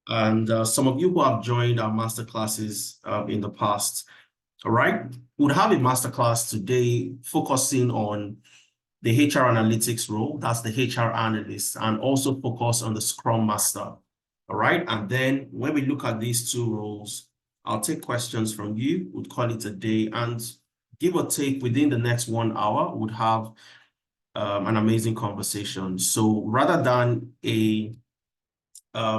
And some of you who have joined our masterclasses in the past, all right, would have a masterclass today focusing on the HR analytics role, that's the HR analyst, and also focus on the Scrum Master, all right? And then when we look at these two roles, I'll take questions from you, we'd call it a day, and give or take within the next 1 hour, would have an amazing conversation. So rather than a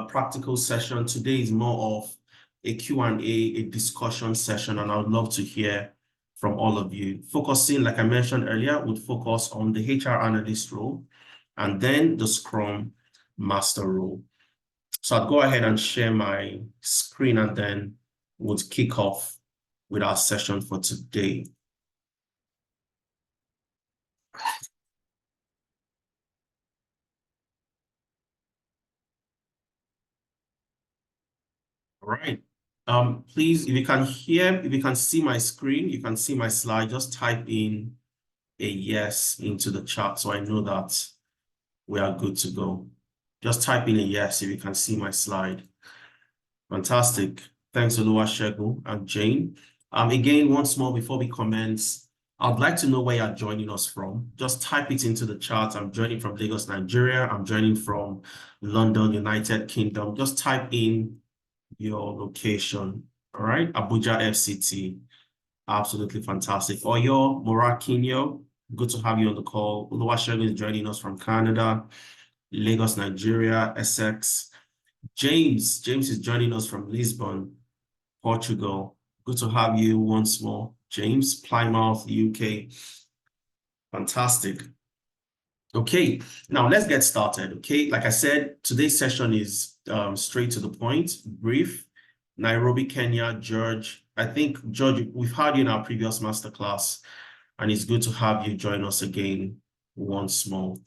practical session, today is more of a Q&A, a discussion session, and I would love to hear from all of you. Focusing, like I mentioned earlier, would focus on the HR analyst role and then the Scrum Master role. So I'll go ahead and share my screen and then we'll kick off with our session for today. All right. Please, if you can see my screen, you can see my slide, just type in a yes into the chat so I know that we are good to go. Just type in a yes if you can see my slide. Fantastic. Thanks, Oluwasegun and Jane. Again, once more, before we commence, I'd like to know where you're joining us from. Just type it into the chat. I'm joining from Lagos, Nigeria. I'm joining from London, United Kingdom. Just type in your location. All right, Abuja FCT. Absolutely fantastic. Oyo, Morakinyo, good to have you on the call. Oluwasegun is joining us from Canada, Lagos, Nigeria, Essex. James is joining us from Lisbon, Portugal. Good to have you once more. James, Plymouth, UK. Fantastic. Okay, now let's get started, okay? Like I said, today's session is straight to the point, brief. Nairobi, Kenya, George. I think, George, we've had you in our previous masterclass, and it's good to have you join us again once more.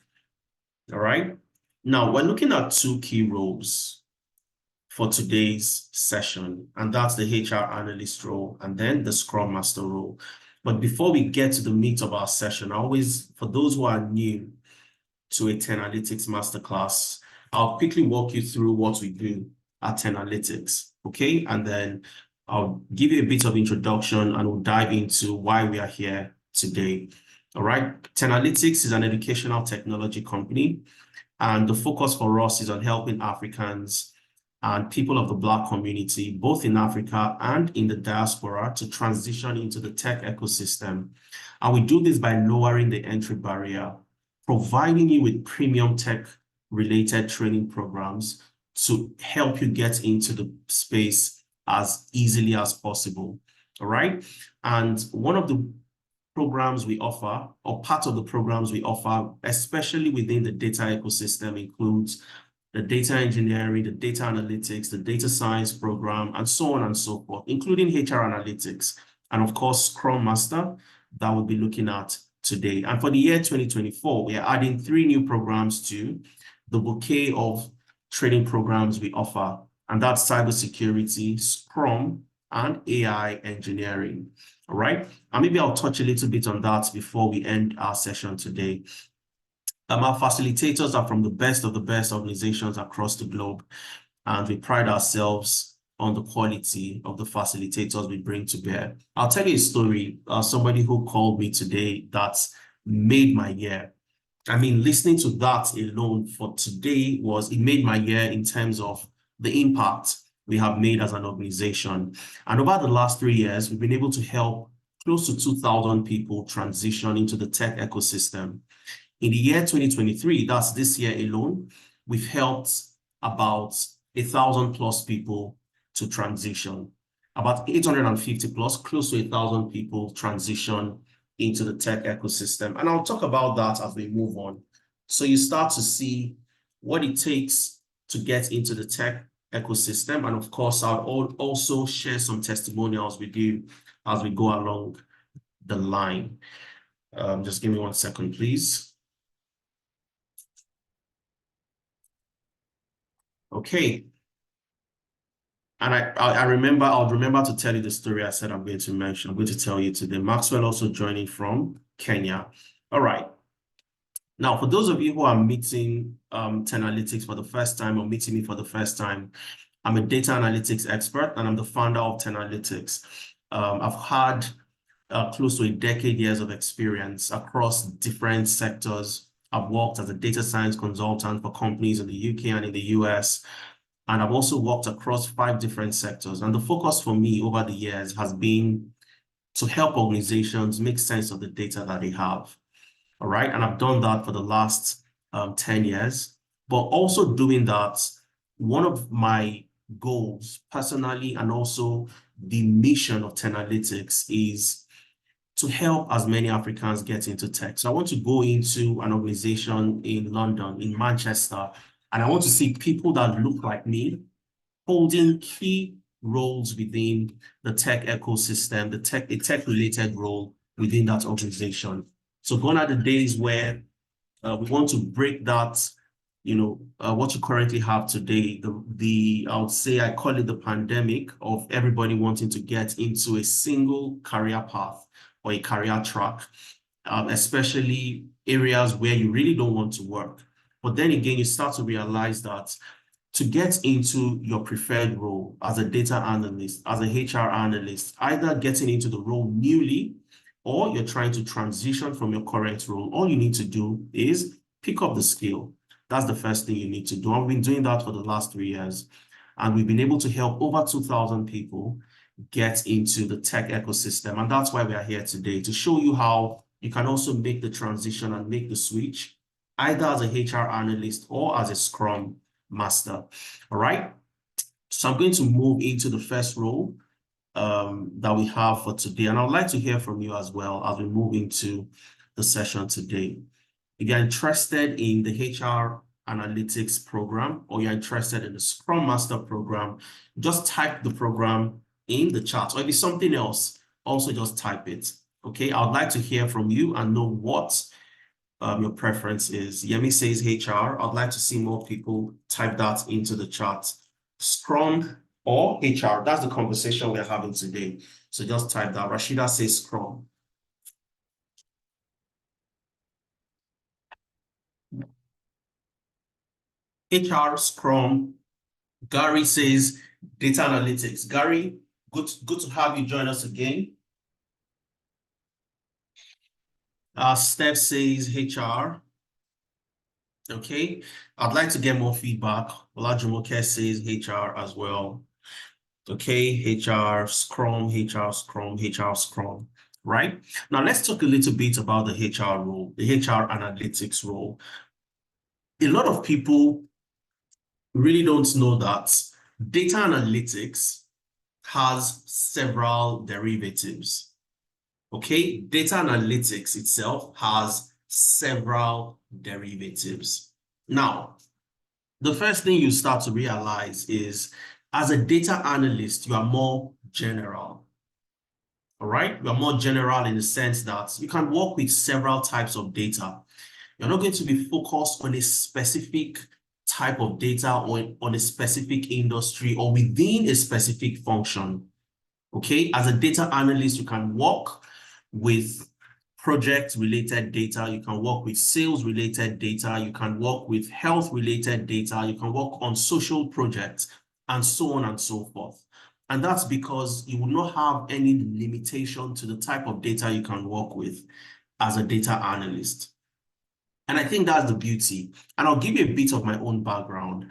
All right? Now, we're looking at two key roles for today's session, and that's the HR analyst role and then the Scrum Master role. But before we get to the meat of our session, for those who are new to a 10 Analytics masterclass, I'll quickly walk you through what we do at 10 Analytics, okay? And then I'll give you a bit of introduction and we'll dive into why we are here today, all right? 10 Analytics is an educational technology company, and the focus for us is on helping Africans and people of the Black community, both in Africa and in the diaspora, to transition into the tech ecosystem. And we do this by lowering the entry barrier, providing you with premium tech-related training programs to help you get into the space as easily as possible, all right? And one of the programs we offer, or part of the programs we offer, especially within the data ecosystem, includes the data engineering, the data analytics, the data science program, and so on and so forth, including HR analytics, and of course, Scrum Master that we'll be looking at today. And for the year 2024, we are adding 3 new programs to the bouquet of training programs we offer, and that's cybersecurity, Scrum, and AI engineering. All right, and maybe I'll touch a little bit on that before we end our session today. Our facilitators are from the best of the best organizations across the globe, and we pride ourselves on the quality of the facilitators we bring to bear. I'll tell you a story. Somebody who called me today that's made my year. I mean, listening to that alone for today it made my year in terms of the impact we have made as an organization. And over the last 3 years, we've been able to help close to 2,000 people transition into the tech ecosystem. In the year 2023, that's this year alone, we've helped about 1,000 plus people to transition, about 850 plus, close to 1,000 people transition into the tech ecosystem. And I'll talk about that as we move on. So you start to see what it takes to get into the tech ecosystem. And of course, I'll also share some testimonials with you as we go along the line. Just give me 1 second, please. Okay. And I'll remember to tell you the story I said I'm going to mention. I'm going to tell you today. Maxwell also joining from Kenya. All right. Now, for those of you who are meeting Tenalytics for the first time or meeting me for the first time, I'm a data analytics expert and I'm the founder of Tenalytics. I've had close to a decade years of experience across different sectors. I've worked as a data science consultant for companies in the UK and in the US. And I've also worked across 5 different sectors. And the focus for me over the years has been to help organizations make sense of the data that they have. All right. And I've done that for the last 10 years. But also doing that, one of my goals personally and also the mission of Tenalytics is to help as many Africans get into tech. So I want to go into an organization in London, in Manchester, and I want to see people that look like me holding key roles within the tech ecosystem, the tech-related role within that organization. So gone are the days where we want to break that, what you currently have today, I would say I call it the pandemic of everybody wanting to get into a single career path or a career track, especially areas where you really don't want to work. But then again, you start to realize that to get into your preferred role as a data analyst, as a HR analyst, either getting into the role newly or you're trying to transition from your current role, all you need to do is pick up the skill. That's the first thing you need to do. I've been doing that for the last 3 years, and we've been able to help over 2,000 people get into the tech ecosystem. And that's why we are here today, to show you how you can also make the transition and make the switch, either as a HR analyst or as a Scrum master. All right. So I'm going to move into the first role that we have for today. And I'd like to hear from you as well as we move into the session today. If you're interested in the HR analytics program or you're interested in the Scrum Master program, just type the program in the chat. Or if it's something else, also just type it. Okay, I'd like to hear from you and know what your preference is. Yemi says HR. I'd like to see more people type that into the chat. Scrum or HR. That's the conversation we're having today. So just type that. Rashida says Scrum. HR, Scrum. Gary says data analytics. Gary, good to have you join us again. Steph says HR. Okay, I'd like to get more feedback. Olajumoke says HR as well. Okay, HR, Scrum, HR, Scrum, HR, Scrum, right? Now let's talk a little bit about the HR role, the HR analytics role. A lot of people really don't know that data analytics has several derivatives. Okay, data analytics itself has several derivatives. Now, the first thing you start to realize is as a data analyst, you are more general. All right, you are more general in the sense that you can work with several types of data. You're not going to be focused on a specific type of data or on a specific industry or within a specific function. Okay, as a data analyst, you can work with project-related data, you can work with sales-related data, you can work with health-related data, you can work on social projects, and so on and so forth. And that's because you will not have any limitation to the type of data you can work with as a data analyst. And I think that's the beauty. And I'll give you a bit of my own background.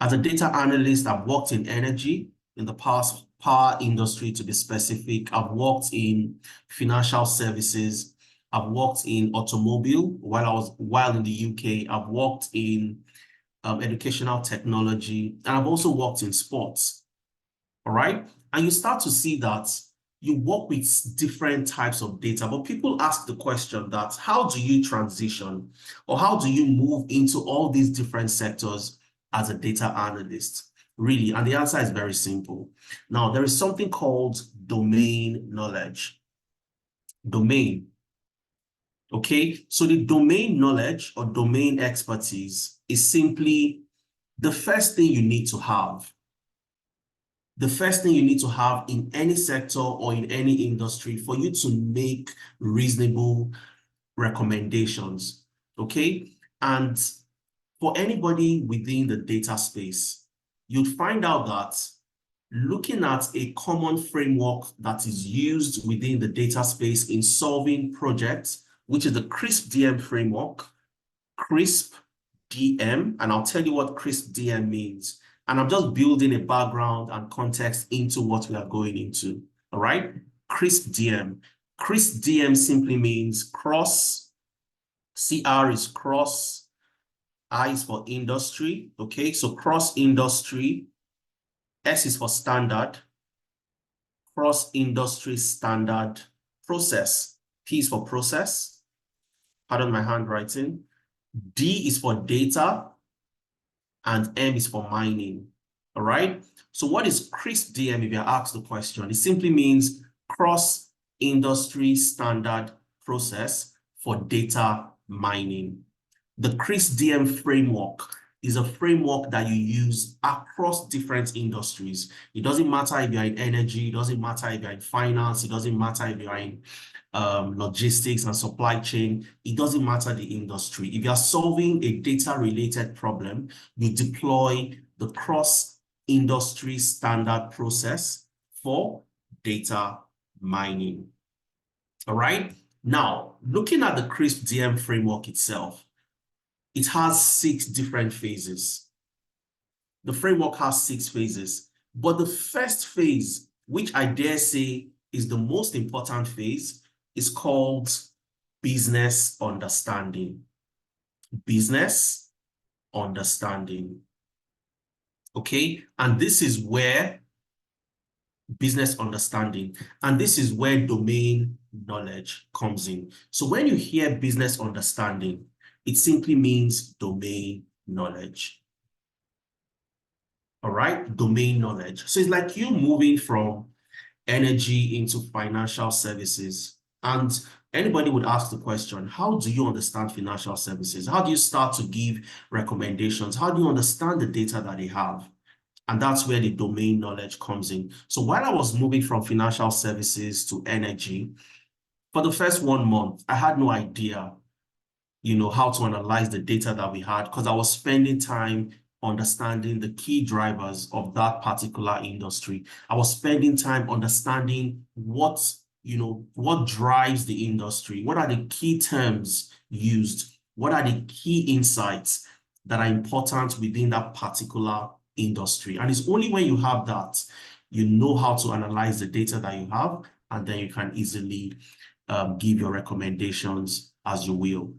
As a data analyst, I've worked in energy in the past, power industry to be specific. I've worked in financial services. I've worked in automobile while in the UK. I've worked in educational technology, and I've also worked in sports. All right. And you start to see that you work with different types of data, but people ask the question that how do you transition or how do you move into all these different sectors as a data analyst? Really, and the answer is very simple. Now, there is something called domain knowledge. Domain. Okay, so the domain knowledge or domain expertise is simply the first thing you need to have. The first thing you need to have in any sector or in any industry for you to make reasonable recommendations. okay? And for anybody within the data space, you'd find out that looking at a common framework that is used within the data space in solving projects, which is the CRISP DM framework, CRISP DM, and I'll tell you what CRISP DM means. And I'm just building a background and context into what we are going into, all right? CRISP DM. CRISP DM simply means cross, CR is cross, I is for industry, okay? So cross industry, S is for standard, cross industry standard process. P is for process, pardon my handwriting. D is for data, and M is for mining, all right? So what is CRISP DM if you're asked the question? It simply means cross industry standard process for data mining. The CRISP DM framework is a framework that you use across different industries. It doesn't matter if you're in energy, it doesn't matter if you're in finance, it doesn't matter if you're in logistics and supply chain, it doesn't matter the industry. If you're solving a data-related problem, you deploy the cross-industry standard process for data mining. All right? Now, looking at the CRISP DM framework itself, it has 6 different phases. The framework has 6 phases, but the first phase, which I dare say is the most important phase, is called business understanding. Business understanding. Okay, and this is where business understanding, and this is where domain knowledge comes in. So when you hear business understanding, it simply means domain knowledge. All right, domain knowledge. So it's like you moving from energy into financial services. And anybody would ask the question, how do you understand financial services? How do you start to give recommendations? How do you understand the data that they have? And that's where the domain knowledge comes in. So while I was moving from financial services to energy, for the first 1 month, I had no idea, how to analyze the data that we had, because I was spending time understanding the key drivers of that particular industry. I was spending time understanding what drives the industry, what are the key terms used, what are the key insights that are important within that particular industry. And it's only when you have that, you know how to analyze the data that you have, and then you can easily give your recommendations as you will.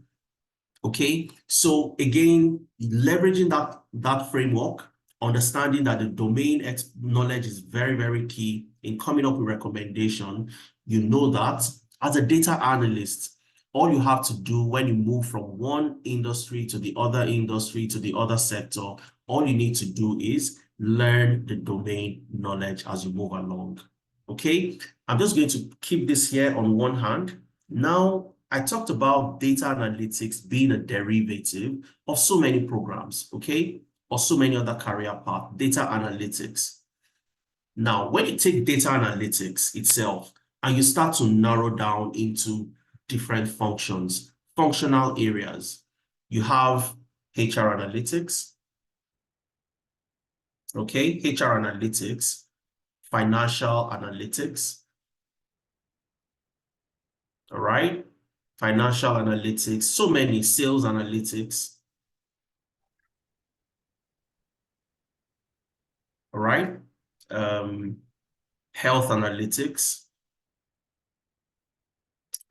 Okay, so again, leveraging that framework, understanding that the domain knowledge is very, very key in coming up with recommendation. You know that as a data analyst, all you have to do when you move from one industry to the other industry to the other sector, all you need to do is learn the domain knowledge as you move along. Okay, I'm just going to keep this here on one hand. Now, I talked about data analytics being a derivative of so many programs, okay, or so many other career paths, data analytics. Now, when you take data analytics itself and you start to narrow down into different functions, functional areas, you have HR analytics, okay, HR analytics, financial analytics, all right, financial analytics, so many, sales analytics, all right, health analytics,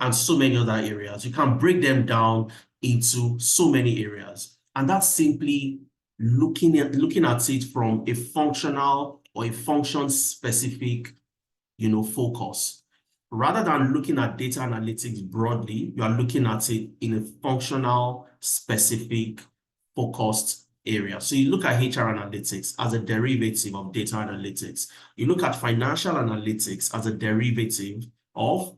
and so many other areas. You can break them down into so many areas. And that's simply looking at it from a functional or a function-specific, focus. Rather than looking at data analytics broadly, you are looking at it in a functional, specific, focused area. So you look at HR analytics as a derivative of data analytics. You look at financial analytics as a derivative of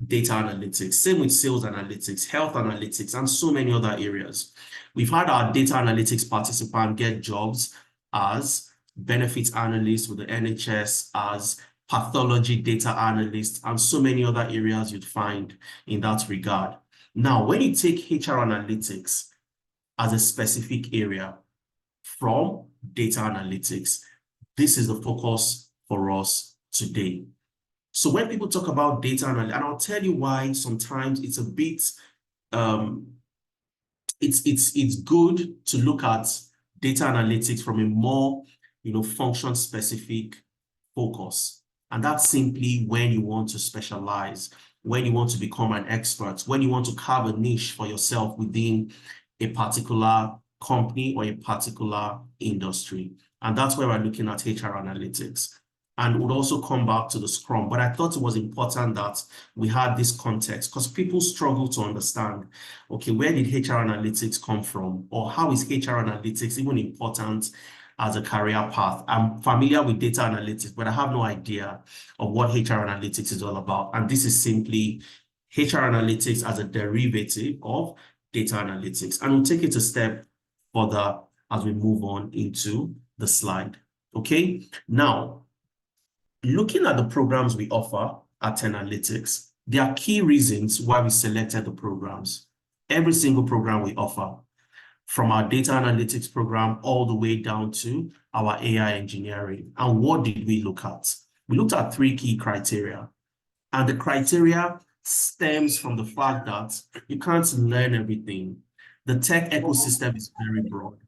data analytics. Same with sales analytics, health analytics, and so many other areas. We've had our data analytics participant get jobs as benefits analyst with the NHS, as pathology data analyst, and so many other areas you'd find in that regard. Now, when you take HR analytics as a specific area from data analytics, this is the focus for us today. So when people talk about data analytics, and I'll tell you why sometimes it's a bit, it's good to look at data analytics from a more, function specific focus. And that's simply when you want to specialize, when you want to become an expert, when you want to carve a niche for yourself within a particular company or a particular industry. And that's where we're looking at HR analytics. And would also come back to the Scrum. But I thought it was important that we had this context because people struggle to understand, okay, where did HR analytics come from? Or how is HR analytics even important as a career path? I'm familiar with data analytics, but I have no idea of what HR analytics is all about. And this is simply HR analytics as a derivative of data analytics. And we'll take it a step further as we move on into the slide. Okay, now, looking at the programs we offer at Analytics, there are key reasons why we selected the programs. Every single program we offer, from our data analytics program all the way down to our AI engineering. And what did we look at? We looked at 3 key criteria. And the criteria stems from the fact that you can't learn everything. The tech ecosystem is very broad.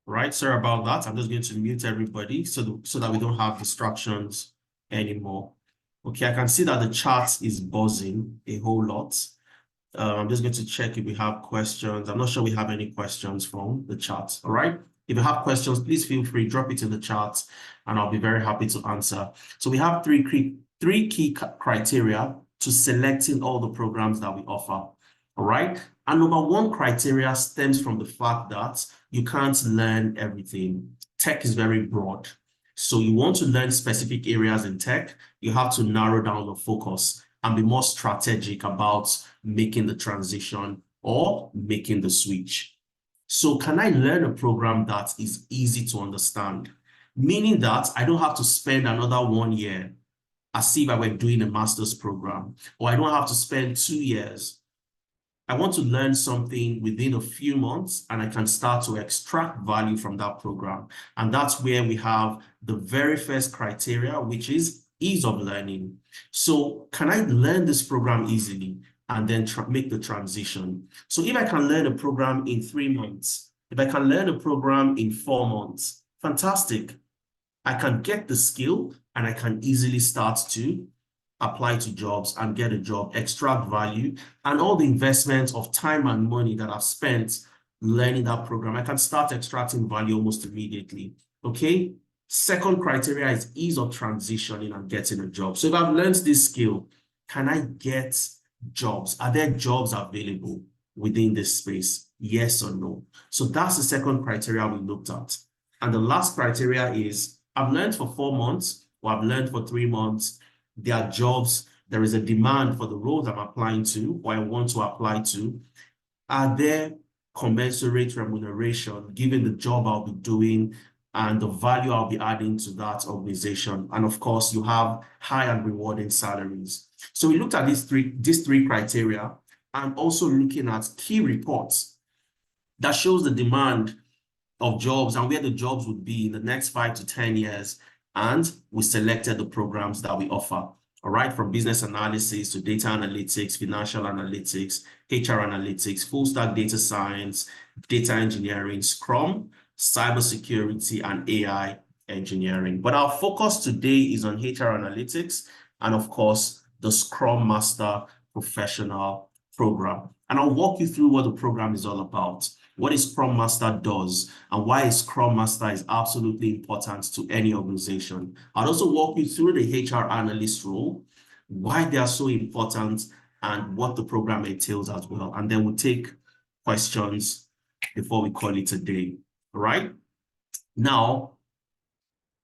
Right, sorry about that. I'm just going to mute everybody so that we don't have distractions anymore. Okay, I can see that the chat is buzzing a whole lot. I'm just going to check if we have questions. I'm not sure we have any questions from the chat. All right, if you have questions, please feel free, drop it in the chat and I'll be very happy to answer. So we have three key criteria to selecting all the programs that we offer. All right, and number 1 criteria stems from the fact that you can't learn everything. Tech is very broad. So you want to learn specific areas in tech, you have to narrow down the focus and be more strategic about making the transition or making the switch. So can I learn a program that is easy to understand? Meaning that I don't have to spend another 1 year as if I were doing a master's program, or I don't have to spend 2 years. I want to learn something within a few months and I can start to extract value from that program. And that's where we have the very first criteria, which is ease of learning. So can I learn this program easily and then make the transition? So if I can learn a program in 3 months, if I can learn a program in 4 months, fantastic. I can get the skill and I can easily start to apply to jobs and get a job, extract value, and all the investments of time and money that I've spent learning that program, I can start extracting value almost immediately, okay? Second criteria is ease of transitioning and getting a job. So if I've learned this skill, can I get jobs? Are there jobs available within this space? Yes or no? So that's the second criteria we looked at. And the last criteria is I've learned for 4 months or I've learned for 3 months. There are jobs, there is a demand for the roles I'm applying to or I want to apply to. Are there commensurate remuneration given the job I'll be doing and the value I'll be adding to that organization? And of course, you have high and rewarding salaries. So we looked at these three criteria and also looking at key reports that shows the demand of jobs and where the jobs would be in the next 5 to 10 years. And we selected the programs that we offer, all right, from business analysis to data analytics, financial analytics, HR analytics, full stack data science, data engineering, Scrum, cybersecurity, and AI engineering. But our focus today is on HR analytics and, of course, the Scrum Master Professional Program. And I'll walk you through what the program is all about, what a Scrum Master does, and why a Scrum Master is absolutely important to any organization. I'll also walk you through the HR analyst role, why they are so important, and what the program entails as well. And then we'll take questions before we call it a day. All right? Now,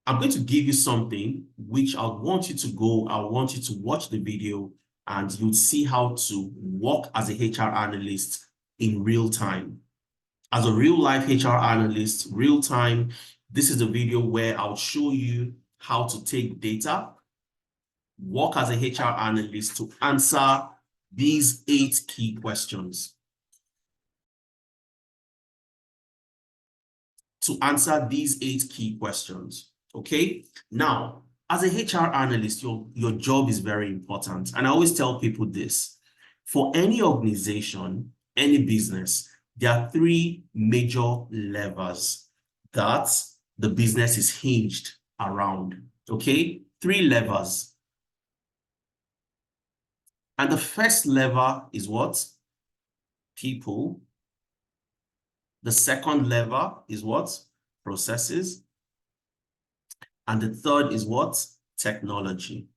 I'm going to give you something which I want you to watch the video and you'll see how to work as a HR analyst in real time. As a real life HR analyst, real time, this is a video where I'll show you how to take data work as a HR analyst to answer these 8 key questions. To answer these 8 key questions, okay? Now, as a HR analyst, your job is very important. And I always tell people this. For any organization, any business, there are 3 major levers that the business is hinged around, okay? 3 levers. And the first lever is what? People. The second lever is what? Processes. And the third is what? Technology.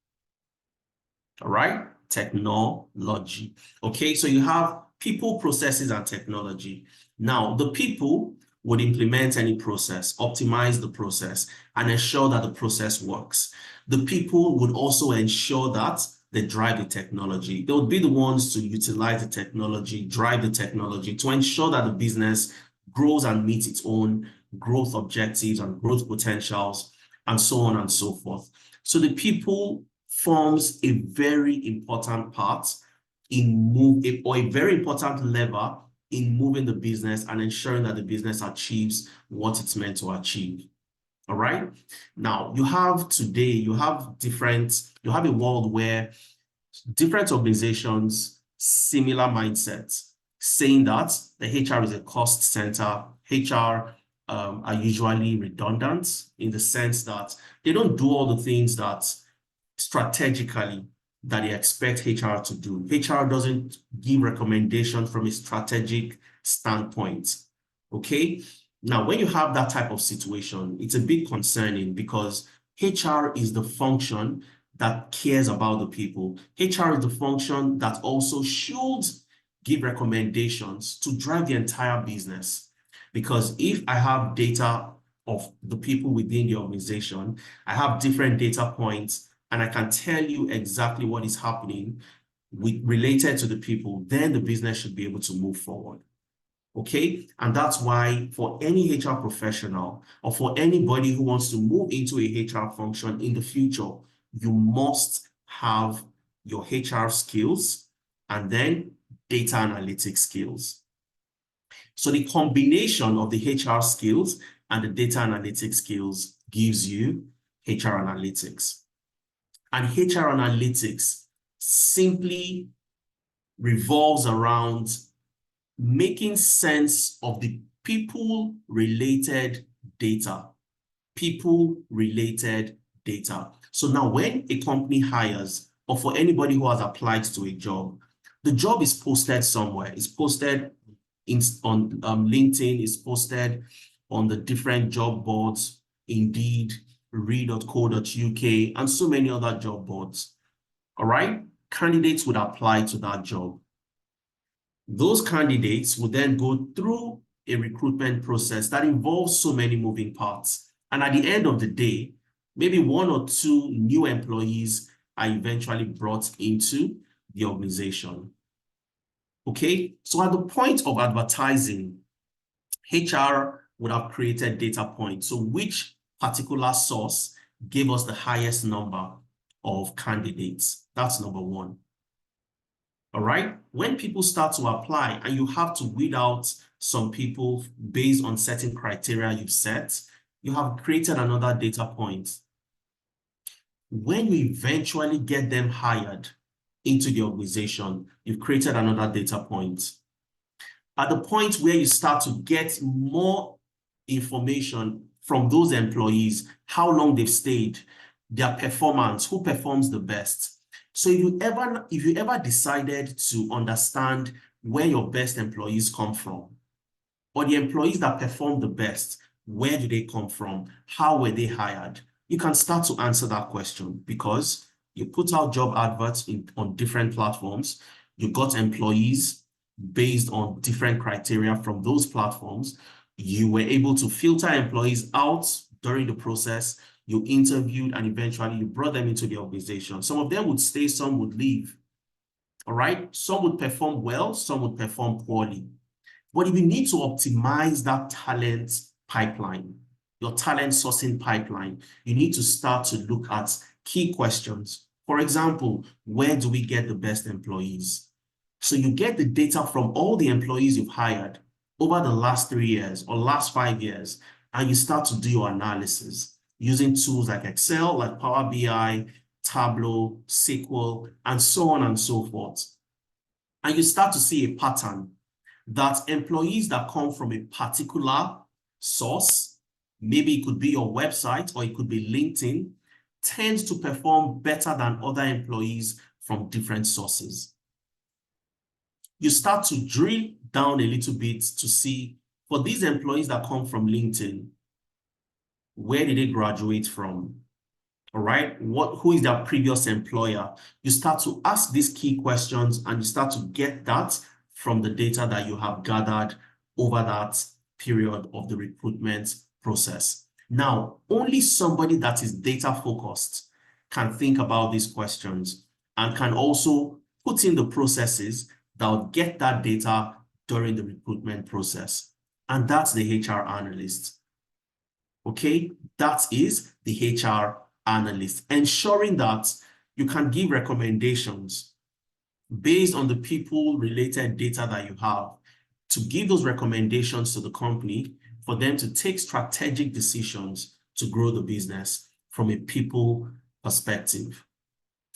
All right? Technology. Okay, so you have people, processes, and technology. Now, the people would implement any process, optimize the process, and ensure that the process works. The people would also ensure that they drive the technology. They would be the ones to utilize the technology, drive the technology to ensure that the business grows and meets its own growth objectives and growth potentials, and so on and so forth. So the people forms a very important part in or a very important lever in moving the business and ensuring that the business achieves what it's meant to achieve. All right. Now you have a world where different organizations, similar mindsets, saying that the HR is a cost center. HR are usually redundant in the sense that they don't do all the things that strategically that they expect HR to do. HR doesn't give recommendations from a strategic standpoint. Okay. Now, when you have that type of situation, it's a bit concerning because HR is the function that cares about the people. HR is the function that also should give recommendations to drive the entire business. Because if I have data of the people within the organization, I have different data points, and I can tell you exactly what is happening related to the people, then the business should be able to move forward. Okay, and that's why for any HR professional or for anybody who wants to move into a HR function in the future, you must have your HR skills and then data analytics skills. So the combination of the HR skills and the data analytics skills gives you HR analytics. And HR analytics simply revolves around making sense of the people-related data. People-related data. So now when a company hires, or for anybody who has applied to a job, the job is posted somewhere. It's posted on LinkedIn, it's posted on the different job boards, Indeed, read.co.uk, and so many other job boards. All right? Candidates would apply to that job. Those candidates would then go through a recruitment process that involves so many moving parts. And at the end of the day, maybe 1 or 2 new employees are eventually brought into the organization. Okay, so at the point of advertising, HR would have created data points. So which particular source gave us the highest number of candidates? That's number 1. All right, when people start to apply and you have to weed out some people based on certain criteria you've set, you have created another data point. When you eventually get them hired into the organization, you've created another data point. At the point where you start to get more information from those employees, how long they've stayed, their performance, who performs the best. So if you ever decided to understand where your best employees come from, or the employees that perform the best, where do they come from? How were they hired? You can start to answer that question because you put out job adverts on different platforms. You got employees based on different criteria from those platforms. You were able to filter employees out during the process. You interviewed and eventually you brought them into the organization. Some of them would stay, some would leave. All right. Some would perform well, some would perform poorly. But if you need to optimize that talent pipeline, your talent sourcing pipeline, you need to start to look at key questions. For example, where do we get the best employees? So you get the data from all the employees you've hired over the last 3 years or last 5 years, and you start to do your analysis using tools like Excel, like Power BI, Tableau, SQL, and so on and so forth. And you start to see a pattern that employees that come from a particular source, maybe it could be your website or it could be LinkedIn, tends to perform better than other employees from different sources. You start to drill down a little bit to see, for these employees that come from LinkedIn, where did they graduate from? All right, who is their previous employer? You start to ask these key questions and you start to get that from the data that you have gathered over that period of the recruitment process. Now, only somebody that is data focused can think about these questions and can also put in the processes that will get that data during the recruitment process. And that's the HR analyst. Okay, that is the HR analyst, ensuring that you can give recommendations based on the people-related data that you have to give those recommendations to the company for them to take strategic decisions to grow the business from a people perspective.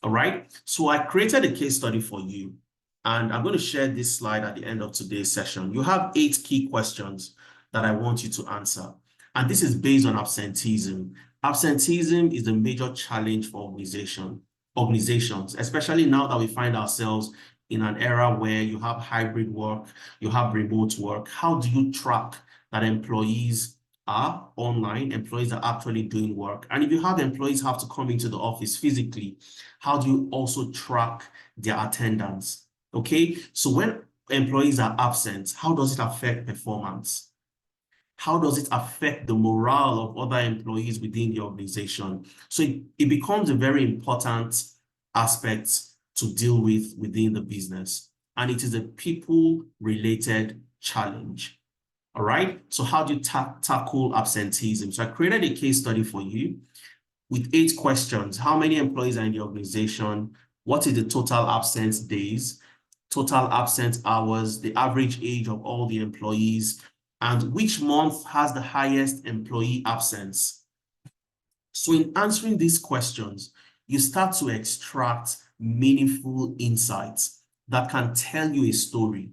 All right, so I created a case study for you, and I'm going to share this slide at the end of today's session. You have 8 key questions that I want you to answer, and this is based on absenteeism. Absenteeism is a major challenge for organizations, especially now that we find ourselves in an era where you have hybrid work, you have remote work. How do you track that employees are online, employees are actually doing work? And if you have employees have to come into the office physically, how do you also track their attendance? Okay, so when employees are absent, how does it affect performance? How does it affect the morale of other employees within the organization? So it becomes a very important aspect to deal with within the business. And it is a people-related challenge. All right, so how do you tackle absenteeism? So I created a case study for you with 8 questions. How many employees are in the organization? What is the total absence days, total absence hours, the average age of all the employees, and which month has the highest employee absence? So in answering these questions, you start to extract meaningful insights that can tell you a story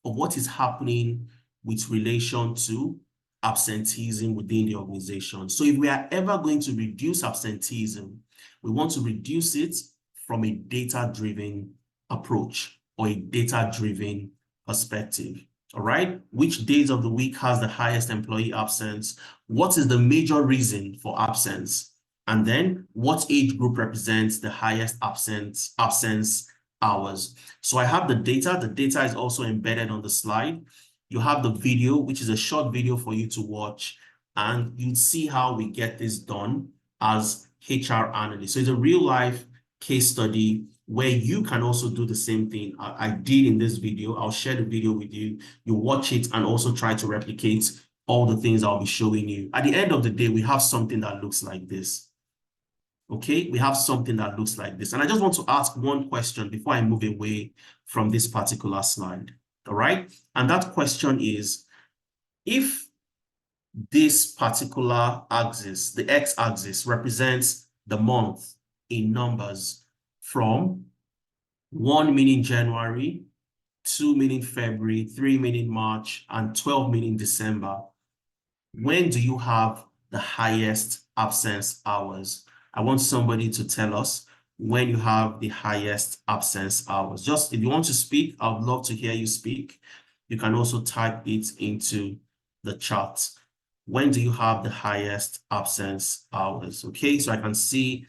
of what is happening with relation to absenteeism within the organization. So if we are ever going to reduce absenteeism, we want to reduce it from a data-driven approach or a data-driven perspective. All right, which days of the week has the highest employee absence? What is the major reason for absence? And then what age group represents the highest absence hours? So I have the data. The data is also embedded on the slide. You have the video, which is a short video for you to watch, and you'll see how we get this done as HR analysts. So it's a real life case study where you can also do the same thing I did in this video. I'll share the video with you. You watch it and also try to replicate all the things I'll be showing you. At the end of the day, we have something that looks like this. Okay, we have something that looks like this. And I just want to ask one question before I move away from this particular slide. All right, and that question is, if this particular axis, the x-axis, represents the month in numbers from 1 meaning January, 2 meaning February, 3 meaning March, and 12 meaning December, when do you have the highest absence hours? I want somebody to tell us when you have the highest absence hours. Just if you want to speak, I would love to hear you speak. You can also type it into the chat. When do you have the highest absence hours? Okay, so I can see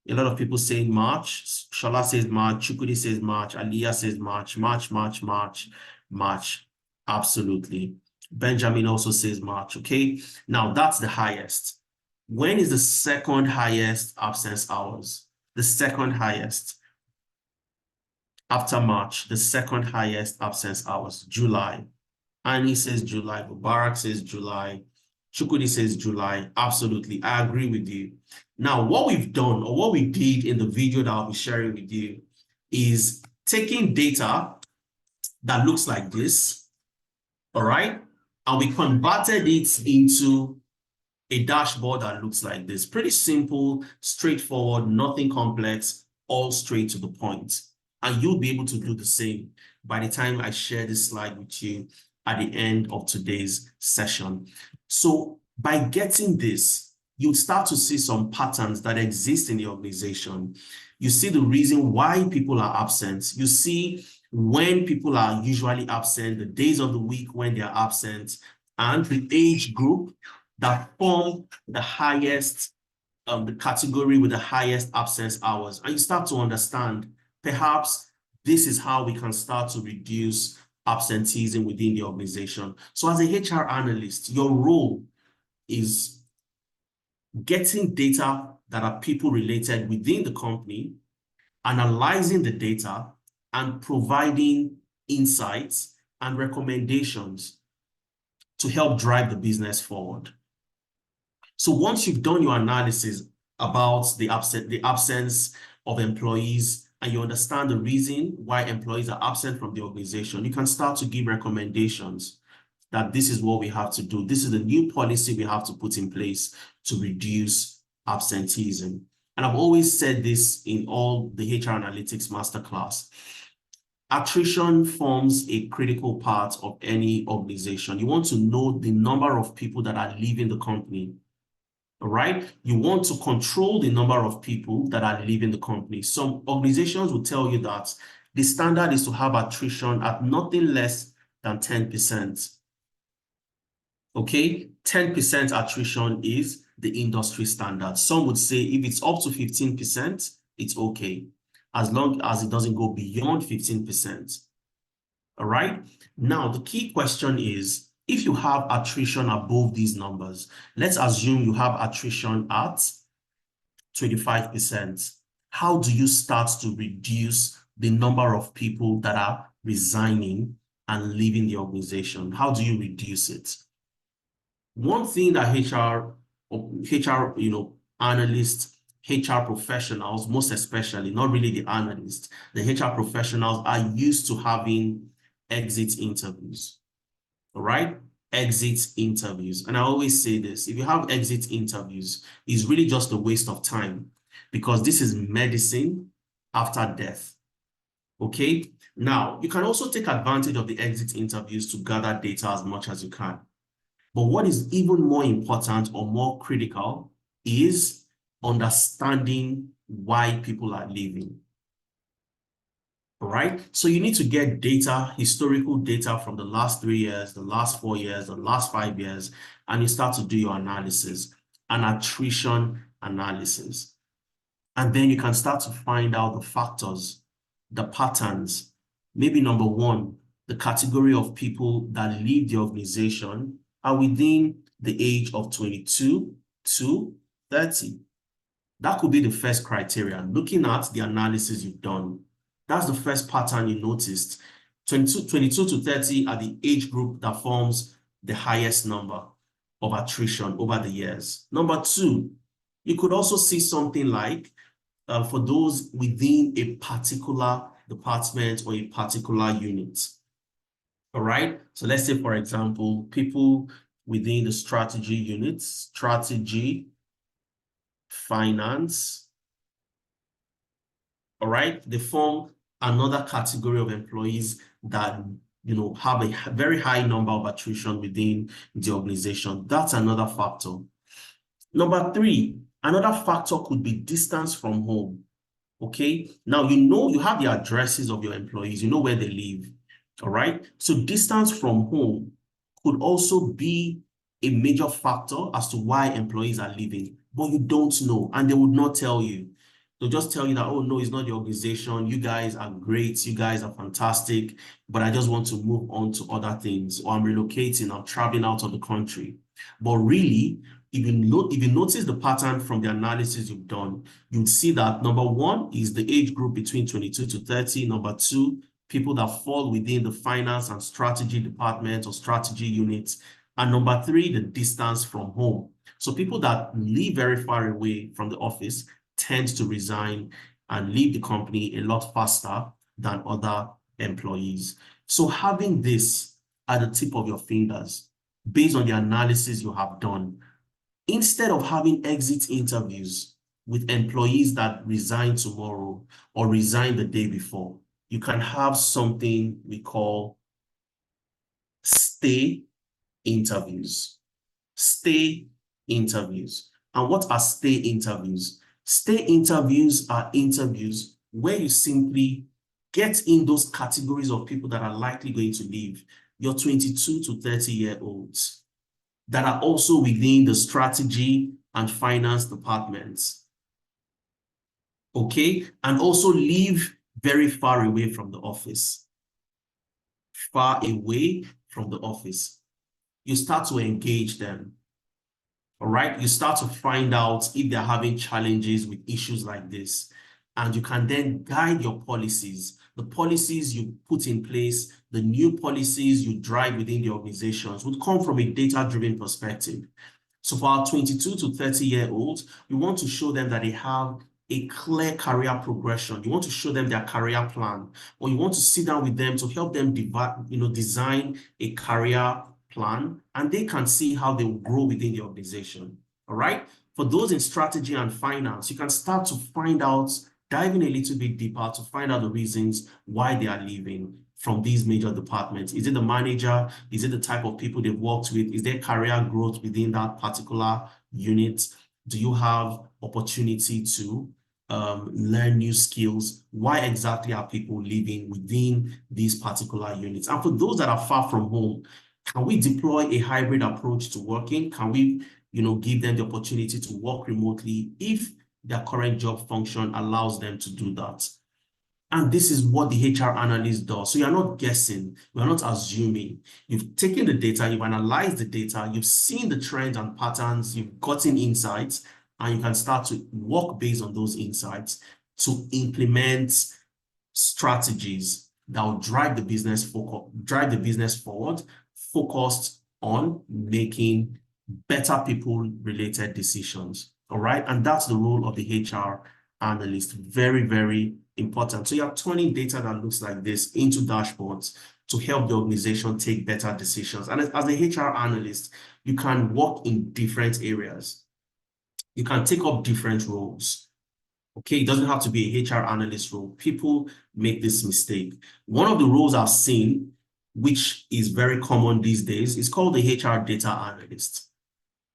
a lot of people saying March. Shola says March. Chukudi says March. Aliyah says March. March. Absolutely. Benjamin also says March. Okay, now that's the highest. When is the second highest absence hours? The second highest. After March, the second highest absence hours, July. Annie says July. Mubarak says July. Chukudi says July. Absolutely. I agree with you. Now, what we've done or what we did in the video that I'll be sharing with you is taking data that looks like this, all right? And we converted it into a dashboard that looks like this. Pretty simple, straightforward, nothing complex, all straight to the point. And you'll be able to do the same by the time I share this slide with you at the end of today's session. So by getting this, you'll start to see some patterns that exist in the organization. You see the reason why people are absent. You see when people are usually absent, the days of the week when they are absent, and the age group that form the highest, the category with the highest absence hours. And you start to understand, perhaps this is how we can start to reduce absenteeism within the organization. So as a HR analyst, your role is getting data that are people related within the company, analyzing the data, and providing insights and recommendations to help drive the business forward. So once you've done your analysis about the absence of employees, and you understand the reason why employees are absent from the organization, you can start to give recommendations that this is what we have to do. This is the new policy we have to put in place to reduce absenteeism. And I've always said this in all the HR Analytics Masterclass. Attrition forms a critical part of any organization. You want to know the number of people that are leaving the company. All right. You want to control the number of people that are leaving the company. Some organizations will tell you that the standard is to have attrition at nothing less than 10%. Okay, 10% attrition is the industry standard. Some would say if it's up to 15%, it's okay, as long as it doesn't go beyond 15%. All right. Now, the key question is, if you have attrition above these numbers, let's assume you have attrition at 25%. How do you start to reduce the number of people that are resigning and leaving the organization? How do you reduce it? One thing that HR, analysts, HR professionals, most especially, not really the analysts, the HR professionals are used to having exit interviews. All right, exit interviews. And I always say this, if you have exit interviews, it's really just a waste of time, because this is medicine after death. Okay, now you can also take advantage of the exit interviews to gather data as much as you can. But what is even more important or more critical is understanding why people are leaving. All right, so you need to get data, historical data from the last 3 years, the last 4 years, the last 5 years, and you start to do your analysis, an attrition analysis. And then you can start to find out the factors, the patterns. Maybe number one, the category of people that leave the organization are within the age of 22 to 30. That could be the first criteria, looking at the analysis you've done. That's the first pattern you noticed. 22 to 30 are the age group that forms the highest number of attrition over the years. Number two, you could also see something like for those within a particular department or a particular unit. All right, so let's say, for example, people within the strategy units, strategy, finance, all right, they form another category of employees that have a very high number of attrition within the organization. That's another factor. Number three, another factor could be distance from home. Okay, now you have the addresses of your employees, you know where they live. All right, so distance from home could also be a major factor as to why employees are leaving, but you don't know, and they would not tell you. They'll just tell you that, oh no, it's not the organization, you guys are great, you guys are fantastic, but I just want to move on to other things, or I'm relocating, I'm traveling out of the country. But really, if you notice the pattern from the analysis you've done, you'd see that number one is the age group between 22 to 30. Number two, people that fall within the finance and strategy department or strategy units. And number three, the distance from home. So people that live very far away from the office tend to resign and leave the company a lot faster than other employees. So having this at the tip of your fingers, based on the analysis you have done, instead of having exit interviews with employees that resign tomorrow or resign the day before, you can have something we call stay interviews. Stay interviews. And what are stay interviews? Stay interviews are interviews where you simply get in those categories of people that are likely going to leave, your 22 to 30-year-olds that are also within the strategy and finance departments. Okay? And also live very far away from the office. Far away from the office. You start to engage them. All right, you start to find out if they're having challenges with issues like this, and you can then guide your policies, the policies you put in place, the new policies you drive within the organizations would come from a data-driven perspective. So for our 22 to 30-year-olds, we want to show them that they have a clear career progression. You want to show them their career plan, or you want to sit down with them to help them design a career plan, and they can see how they will grow within the organization. All right. For those in strategy and finance, you can start to find out, diving a little bit deeper to find out the reasons why they are leaving from these major departments. Is it the manager? Is it the type of people they've worked with? Is there career growth within that particular unit? Do you have opportunity to learn new skills? Why exactly are people living within these particular units? And for those that are far from home, can we deploy a hybrid approach to working? Can we, give them the opportunity to work remotely if their current job function allows them to do that? And this is what the HR analyst does. So you're not guessing, you're not assuming. You've taken the data, you've analyzed the data, you've seen the trends and patterns, you've gotten insights, and you can start to work based on those insights to implement strategies that will drive the business forward, focused on making better people-related decisions. All right, and that's the role of the HR analyst. Very, very important. So you're turning data that looks like this into dashboards to help the organization take better decisions. And as a HR analyst, you can work in different areas. You can take up different roles. Okay, it doesn't have to be a HR analyst role. People make this mistake. One of the roles I've seen, which is very common these days, is called the HR data analyst.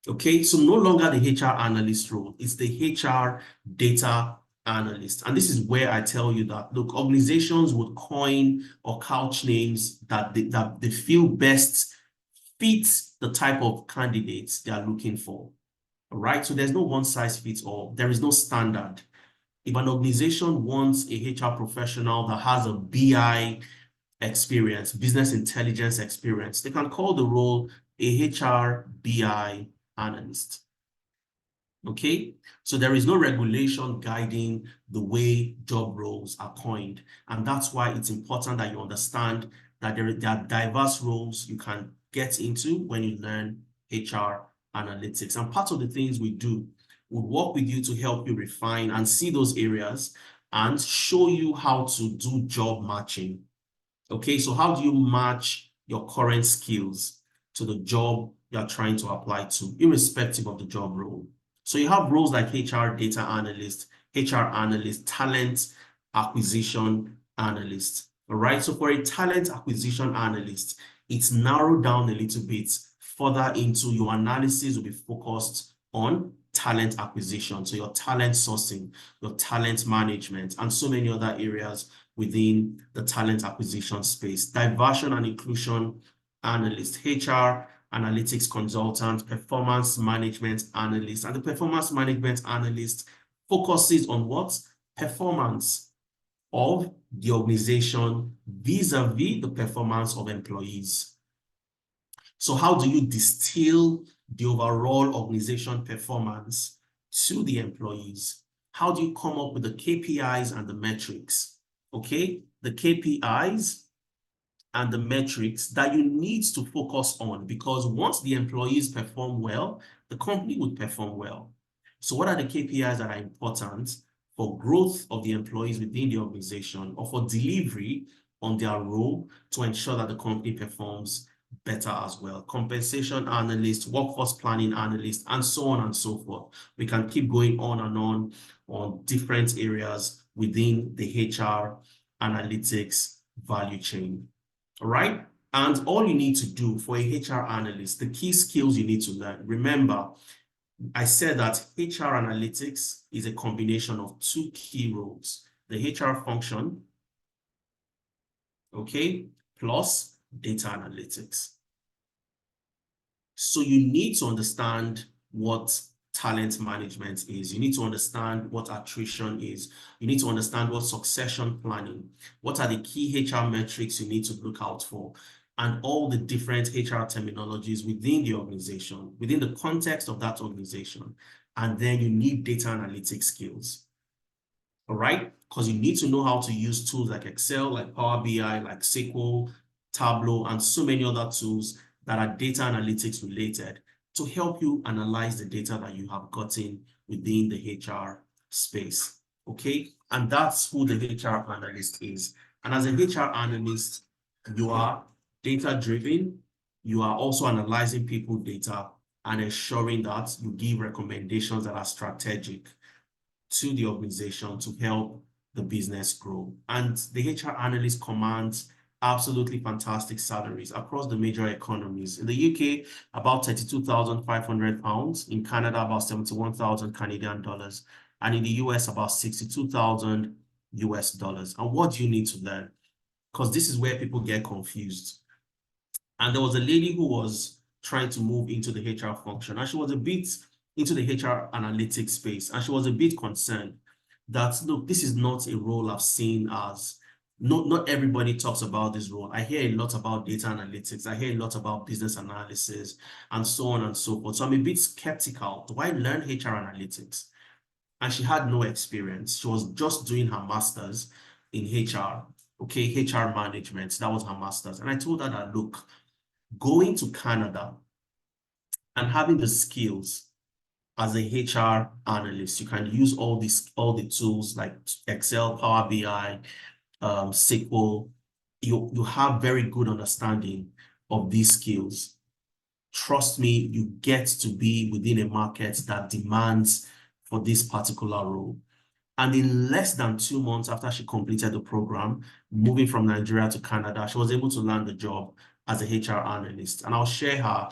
Okay, so no longer the HR analyst role, it's the HR data analyst. And this is where I tell you that, look, organizations would coin or couch names that they feel best fits the type of candidates they are looking for. All right, so there's no one size fits all. There is no standard. If an organization wants a HR professional that has a BI experience, business intelligence experience, they can call the role a HR BI analyst. Okay, so there is no regulation guiding the way job roles are coined. And that's why it's important that you understand that there are diverse roles you can get into when you learn HR analytics. And part of the things we do, would work with you to help you refine and see those areas and show you how to do job matching. Okay, so how do you match your current skills to the job you're trying to apply to, irrespective of the job role? So you have roles like HR data analyst, talent acquisition analyst. All right, so for a talent acquisition analyst, it's narrowed down a little bit further into your analysis will be focused on talent acquisition, so your talent sourcing, your talent management, and so many other areas within the talent acquisition space. Diversion and inclusion analyst, HR analytics consultant, performance management analyst. And the performance management analyst focuses on what? Performance of the organization vis-a-vis the performance of employees. So how do you distill the overall organization performance to the employees? How do you come up with the KPIs and the metrics? Okay, the KPIs and the metrics that you need to focus on, because once the employees perform well, the company would perform well. So what are the KPIs that are important for growth of the employees within the organization or for delivery on their role to ensure that the company performs better as well? Compensation analyst, workforce planning analyst, and so on and so forth. We can keep going on different areas within the HR analytics value chain. All right. And all you need to do for a HR analyst, the key skills you need to learn. Remember, I said that HR analytics is a combination of two key roles, the HR function, okay, plus data analytics. So you need to understand what talent management is. You need to understand what attrition is. You need to understand what succession planning, what are the key HR metrics you need to look out for, and all the different HR terminologies within the organization, within the context of that organization. And then you need data analytics skills. All right? Because you need to know how to use tools like Excel, like Power BI, like SQL, Tableau, and so many other tools that are data analytics related to help you analyze the data that you have gotten within the HR space. Okay? And that's who the HR analyst is. And as a HR analyst, you are data-driven. You are also analyzing people data and ensuring that you give recommendations that are strategic to the organization to help the business grow. And the HR analyst commands absolutely fantastic salaries across the major economies. In the UK, about £32,500. In Canada, about 71,000 Canadian dollars. And in the US, about 62,000 US dollars. And what do you need to learn? Because this is where people get confused. And there was a lady who was trying to move into the HR function, and she was a bit into the HR analytics space, and she was a bit concerned that, look, this is not a role I've seen as, not everybody talks about this role. I hear a lot about data analytics. I hear a lot about business analysis and so on and so forth. So I'm a bit skeptical. Do I learn HR analytics? And she had no experience. She was just doing her master's in HR, okay, HR management. That was her master's. And I told her that, look, going to Canada and having the skills as a HR analyst, you can use all the tools like Excel, Power BI, SQL. You have very good understanding of these skills. Trust me, you get to be within a market that demands for this particular role. And in less than 2 months after she completed the program, moving from Nigeria to Canada, she was able to land the job as a HR analyst. And I'll share her,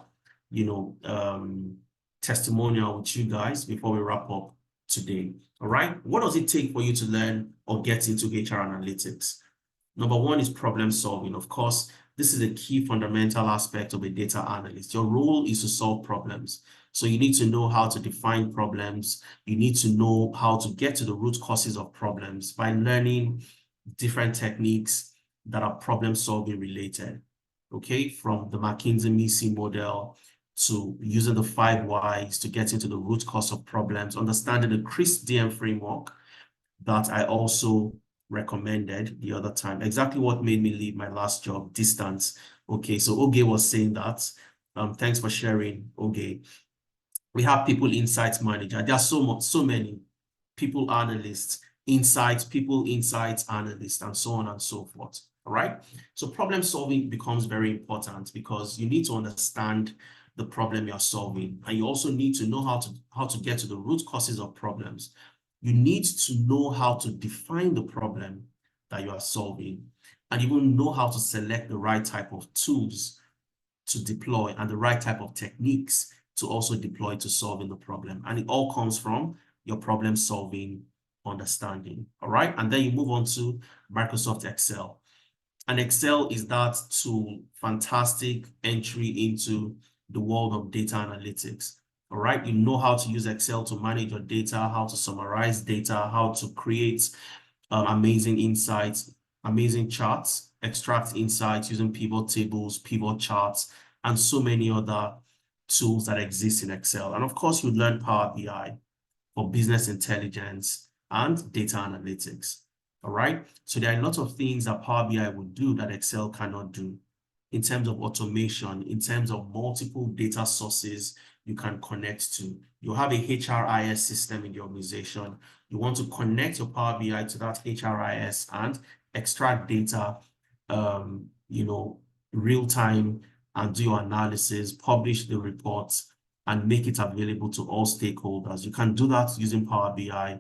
testimonial with you guys before we wrap up today. All right. What does it take for you to learn or get into HR analytics? Number one is problem solving. Of course, this is a key fundamental aspect of a data analyst. Your role is to solve problems. So you need to know how to define problems. You need to know how to get to the root causes of problems by learning different techniques that are problem solving related. Okay, from the McKinsey model to using the 5 whys to get into the root cause of problems, understanding the CRISP-DM framework that I also recommended the other time. Exactly what made me leave my last job, distance. Okay, so Oge was saying that. Thanks for sharing, Oge. We have people insights manager. There are so many people analysts, people insights analysts, and so on and so forth. All right. So problem solving becomes very important because you need to understand the problem you're solving, and you also need to know how to get to the root causes of problems. You need to know how to define the problem that you are solving, and even know how to select the right type of tools to deploy and the right type of techniques to also deploy to solving the problem. And it all comes from your problem solving understanding. All right. And then you move on to Microsoft Excel. And Excel is that tool, fantastic entry into the world of data analytics. All right. You know how to use Excel to manage your data, how to summarize data, how to create amazing insights, amazing charts, extract insights using pivot tables, pivot charts, and so many other tools that exist in Excel. And of course, you learn Power BI for business intelligence and data analytics. All right. So there are a lot of things that Power BI would do that Excel cannot do in terms of automation, in terms of multiple data sources you can connect to. You have a HRIS system in the organization. You want to connect your Power BI to that HRIS and extract data, real time, and do your analysis, publish the reports, and make it available to all stakeholders. You can do that using Power BI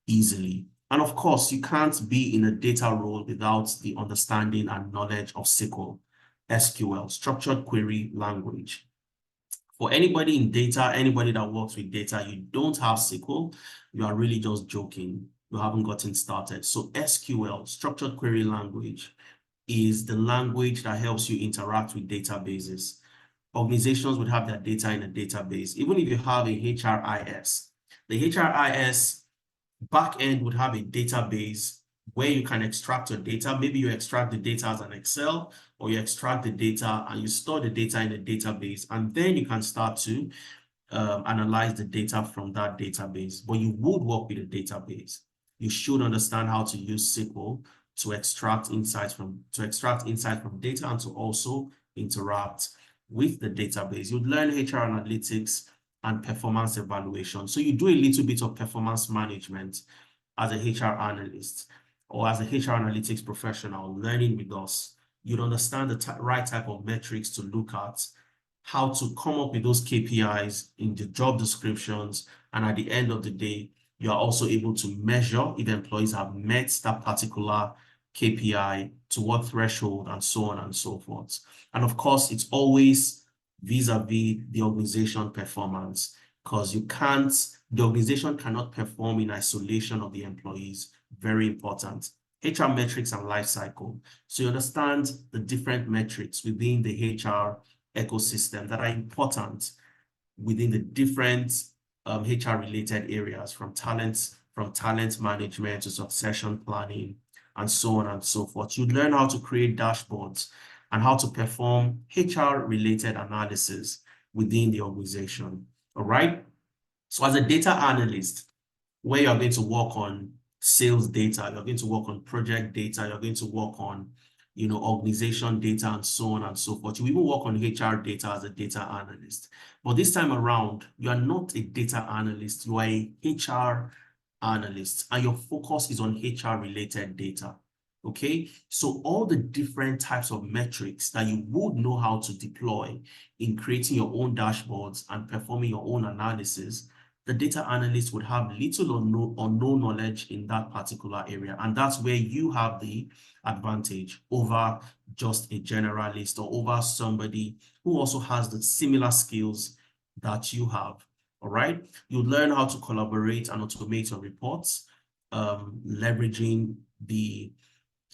easily. And of course, you can't be in a data role without the understanding and knowledge of SQL, structured query language. For anybody in data, anybody that works with data, you don't have SQL, you are really just joking. You haven't gotten started. So SQL, structured query language, is the language that helps you interact with databases. Organizations would have their data in a database. Even if you have a HRIS, the HRIS backend would have a database where you can extract your data. Maybe you extract the data as an Excel, or you extract the data and you store the data in a database, and then you can start to analyze the data from that database. But you would work with a database. You should understand how to use SQL to extract insights from data and to also interact with the database. You'd learn HR analytics and performance evaluation. So you do a little bit of performance management as a HR analyst or as a HR analytics professional learning with us. You'd understand the right type of metrics to look at, how to come up with those KPIs in the job descriptions, and at the end of the day, you are also able to measure if employees have met that particular KPI, to what threshold, and so on and so forth. And of course, it's always vis-a-vis the organization performance, because the organization cannot perform in isolation of the employees. Very important. HR metrics and life cycle. So you understand the different metrics within the HR ecosystem that are important within the different HR related areas, from talent management to succession planning, and so on and so forth. You learn how to create dashboards and how to perform HR related analysis within the organization. All right. So as a data analyst, where you're going to work on sales data, you're going to work on project data, you're going to work on organization data, and so on and so forth. You even work on HR data as a data analyst. But this time around, you are not a data analyst, you are a HR analyst, and your focus is on HR related data. Okay, so all the different types of metrics that you would know how to deploy in creating your own dashboards and performing your own analysis, the data analyst would have little or no knowledge in that particular area. And that's where you have the advantage over just a generalist, or over somebody who also has the similar skills that you have. All right. You learn how to collaborate and automate your reports, leveraging the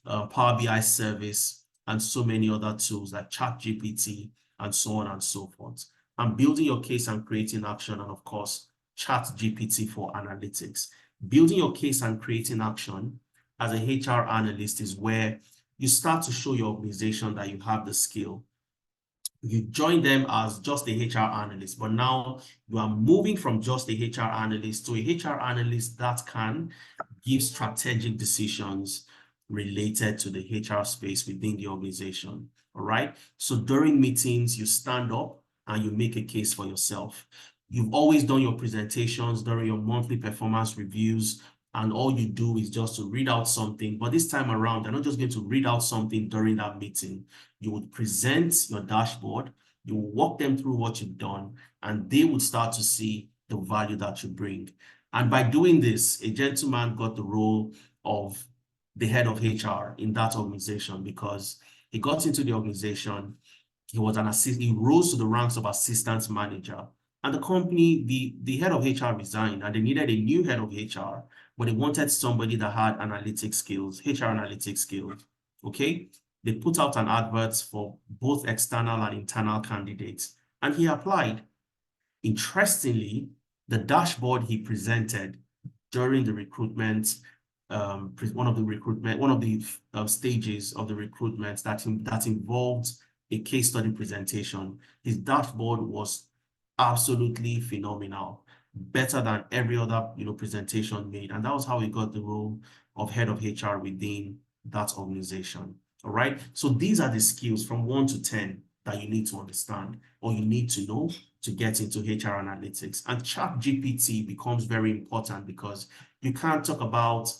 Power BI service and so many other tools like ChatGPT and so on and so forth. And building your case and creating action, and of course, ChatGPT for analytics. Building your case and creating action as a HR analyst is where you start to show your organization that you have the skill. You join them as just a HR analyst, but now you are moving from just a HR analyst to a HR analyst that can give strategic decisions related to the HR space within the organization. All right. So during meetings, you stand up and you make a case for yourself. You've always done your presentations during your monthly performance reviews, and all you do is just to read out something. But this time around, you're not just going to read out something during that meeting. You would present your dashboard, you will walk them through what you've done, and they would start to see the value that you bring. And by doing this, a gentleman got the role of the head of HR in that organization, because he got into the organization. He rose to the ranks of assistant manager. And the company, the head of HR resigned, and they needed a new head of HR, but they wanted somebody that had analytics skills, HR analytics skills. Okay. They put out an advert for both external and internal candidates, and he applied. Interestingly, the dashboard he presented during the recruitment, one of the stages of the recruitment that involved a case study presentation, his dashboard was absolutely phenomenal. better than every other, presentation made. And that was how we got the role of head of HR within that organization. All right. So these are the skills from 1 to 10 that you need to understand or you need to know to get into HR analytics. And ChatGPT becomes very important because you can't talk about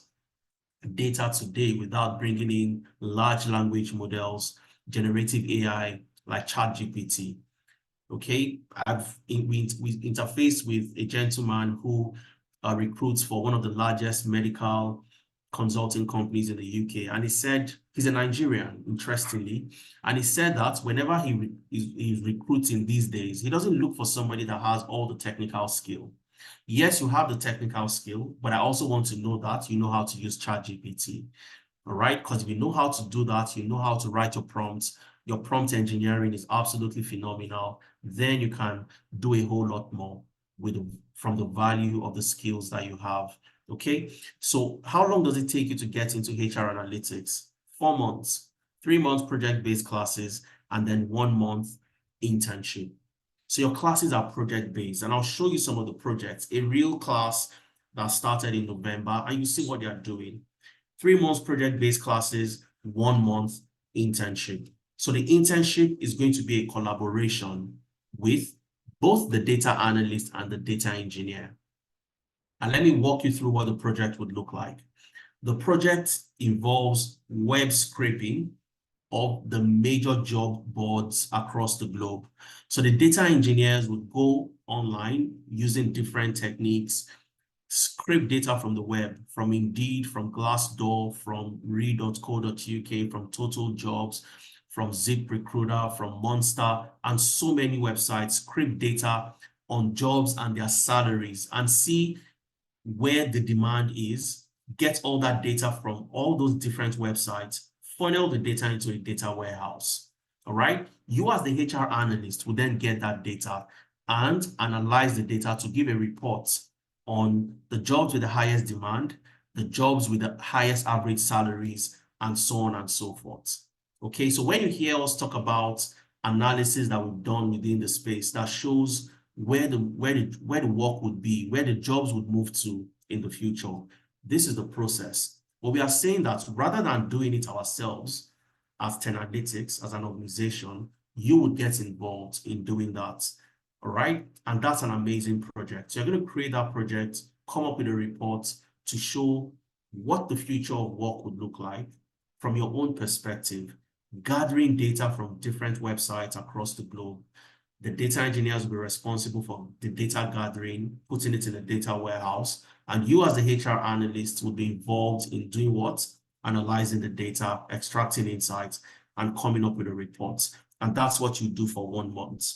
data today without bringing in large language models, generative AI like ChatGPT. Okay, we interfaced with a gentleman who recruits for one of the largest medical consulting companies in the UK, and he said he's a Nigerian, interestingly, and he said that whenever he's recruiting these days, he doesn't look for somebody that has all the technical skill. Yes, you have the technical skill, but I also want to know that you know how to use ChatGPT. All right, because if you know how to do that, you know how to write your prompts, your prompt engineering is absolutely phenomenal, then you can do a whole lot more from the value of the skills that you have. Okay, so how long does it take you to get into HR analytics? 4 months, 3 months project-based classes, and then 1 month internship. So your classes are project-based, and I'll show you some of the projects. A real class that started in November, and you see what they are doing. 3 months project-based classes, 1 month internship. So the internship is going to be a collaboration with both the data analyst and the data engineer. And let me walk you through what the project would look like. The project involves web scraping of the major job boards across the globe. So the data engineers would go online using different techniques, scrape data from the web, from Indeed, from Glassdoor, from read.co.uk, from Total Jobs, from ZipRecruiter, from Monster, and so many websites, scrape data on jobs and their salaries and see where the demand is, get all that data from all those different websites, funnel the data into a data warehouse. All right. You as the HR analyst will then get that data and analyze the data to give a report on the jobs with the highest demand, the jobs with the highest average salaries, and so on and so forth. Okay, so when you hear us talk about analysis that we've done within the space, that shows where the work would be, where the jobs would move to in the future. This is the process. But we are saying that rather than doing it ourselves as Tenalytics, as an organization, you would get involved in doing that. All right. And that's an amazing project. So you're going to create that project, come up with a report to show what the future of work would look like from your own perspective, gathering data from different websites across the globe. The data engineers will be responsible for the data gathering, putting it in a data warehouse, and you as the HR analyst will be involved in doing what? Analyzing the data, extracting insights, and coming up with a report. And that's what you do for 1 month.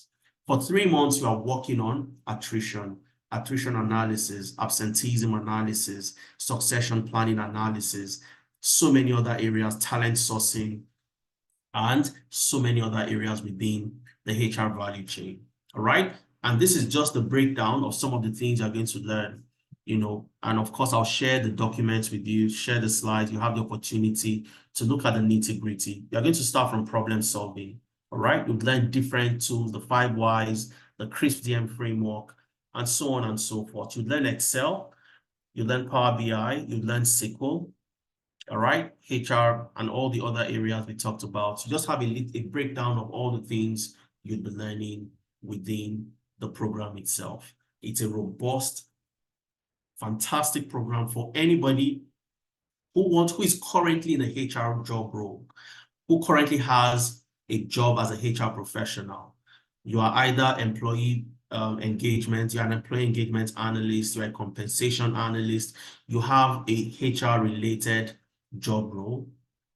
For 3 months, you are working on attrition analysis, absenteeism analysis, succession planning analysis, so many other areas, talent sourcing, and so many other areas within the HR value chain. All right. And this is just the breakdown of some of the things you're going to learn, and of course, I'll share the documents with you, share the slides. You have the opportunity to look at the nitty-gritty. You're going to start from problem solving. All right. You've learned different tools, the 5 whys, the CRISP DM framework, and so on and so forth. You learn Excel, you learn Power BI, you learn SQL. All right, HR and all the other areas we talked about. So just have a breakdown of all the things you'll be learning within the program itself. It's a robust, fantastic program for anybody who is currently in a HR job role, who currently has a job as a HR professional. You are either employee engagement, you're an employee engagement analyst, you're a compensation analyst, you have a HR related job role.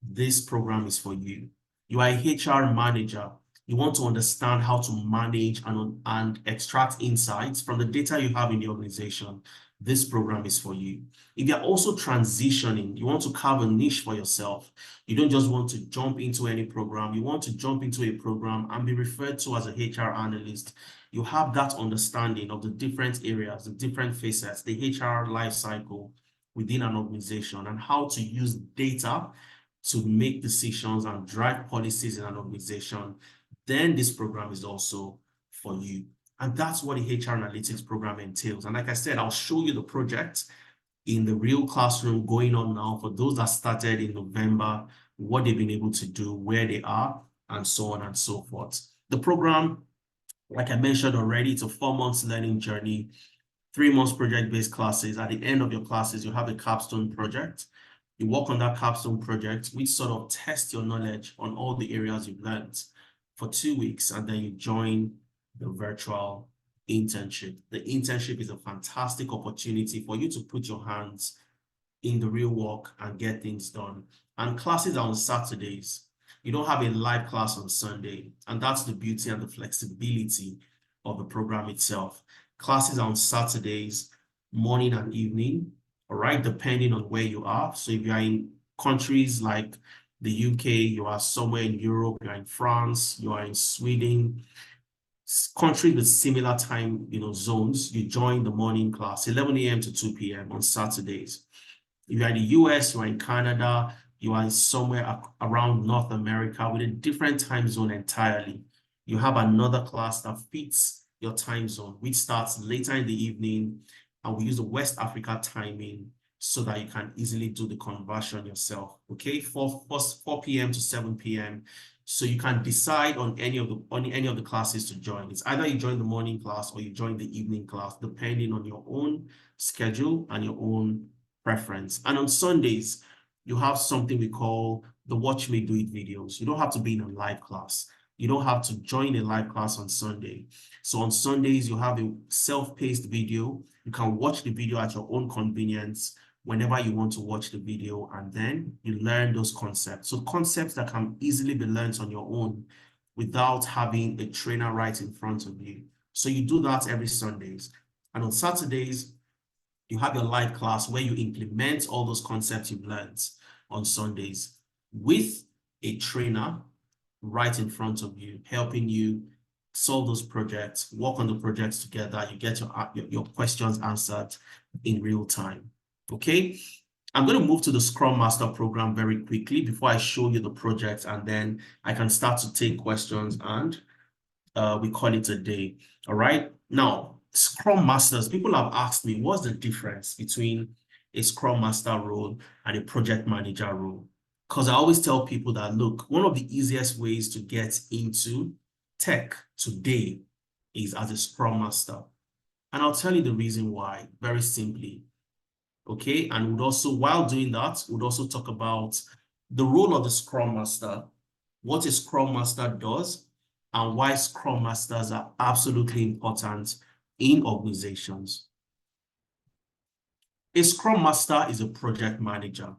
This program is for you. You are a HR manager. You want to understand how to manage and extract insights from the data you have in the organization. This program is for you. If you're also transitioning, you want to carve a niche for yourself. You don't just want to jump into any program. You want to jump into a program and be referred to as a HR analyst. You have that understanding of the different areas, the different facets, the HR life cycle within an organization and how to use data to make decisions and drive policies in an organization. Then this program is also for you. And that's what the HR analytics program entails. And like I said, I'll show you the project in the real classroom going on now for those that started in November, what they've been able to do, where they are, and so on and so forth. The program, like I mentioned already, it's a 4-month learning journey, 3 months project-based classes. At the end of your classes, you have a capstone project. You work on that capstone project, which sort of tests your knowledge on all the areas you've learned for 2 weeks, and then you join the virtual internship. The internship is a fantastic opportunity for you to put your hands in the real work and get things done. And classes are on Saturdays. You don't have a live class on Sunday, and that's the beauty and the flexibility of the program itself. Classes are on Saturdays, morning and evening, all right, depending on where you are. So if you are in countries like the UK, you are somewhere in Europe, you are in France, you are in Sweden, countries with similar time, zones, you join the morning class, 11 a.m. to 2 p.m. on Saturdays. If you're in the US, you are in Canada, you are in somewhere around North America with a different time zone entirely. You have another class that fits your time zone, which starts later in the evening, and we use the West Africa timing so that you can easily do the conversion yourself, okay? 4 p.m. to 7 p.m. So you can decide on any of the classes to join. It's either you join the morning class or you join the evening class, depending on your own schedule and your own preference. And on Sundays, you have something we call the Watch Me Do It videos. You don't have to be in a live class. You don't have to join a live class on Sunday. So on Sundays, you have a self-paced video. You can watch the video at your own convenience whenever you want to watch the video, and then you learn those concepts. So concepts that can easily be learned on your own without having a trainer right in front of you. So you do that every Sundays. And on Saturdays, you have your live class where you implement all those concepts you've learned on Sundays with a trainer right in front of you, helping you solve those projects, work on the projects together. You get your questions answered in real time. Okay, I'm going to move to the Scrum Master program very quickly before I show you the project, and then I can start to take questions and we call it a day. All right. Now, Scrum Masters, people have asked me, what's the difference between a Scrum Master role and a project manager role? Because I always tell people that, look, one of the easiest ways to get into tech today is as a Scrum Master. And I'll tell you the reason why, very simply. Okay, and would also, while doing that, would also talk about the role of the Scrum Master, what a Scrum Master does, and why Scrum Masters are absolutely important in organizations. A Scrum Master is a project manager.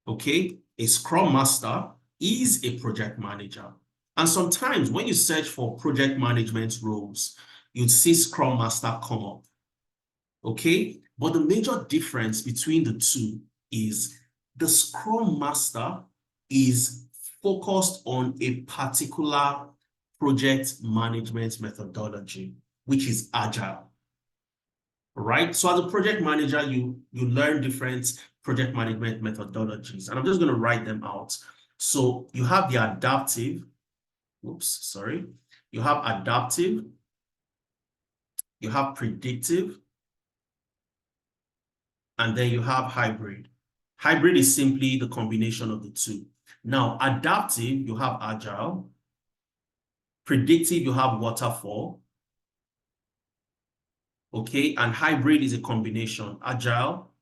Okay, a Scrum Master is a project manager. And sometimes when you search for project management roles, you'd see Scrum Master come up. Okay, but the major difference between the two is the Scrum Master is focused on a particular project management methodology, which is agile. Right? So as a project manager, you learn different project management methodologies, and I'm just going to write them out. So you have the adaptive, you have adaptive, you have predictive, and then you have hybrid. Hybrid is simply the combination of the two. Now, adaptive, you have agile. Predictive, you have waterfall. Okay, and hybrid is a combination, agile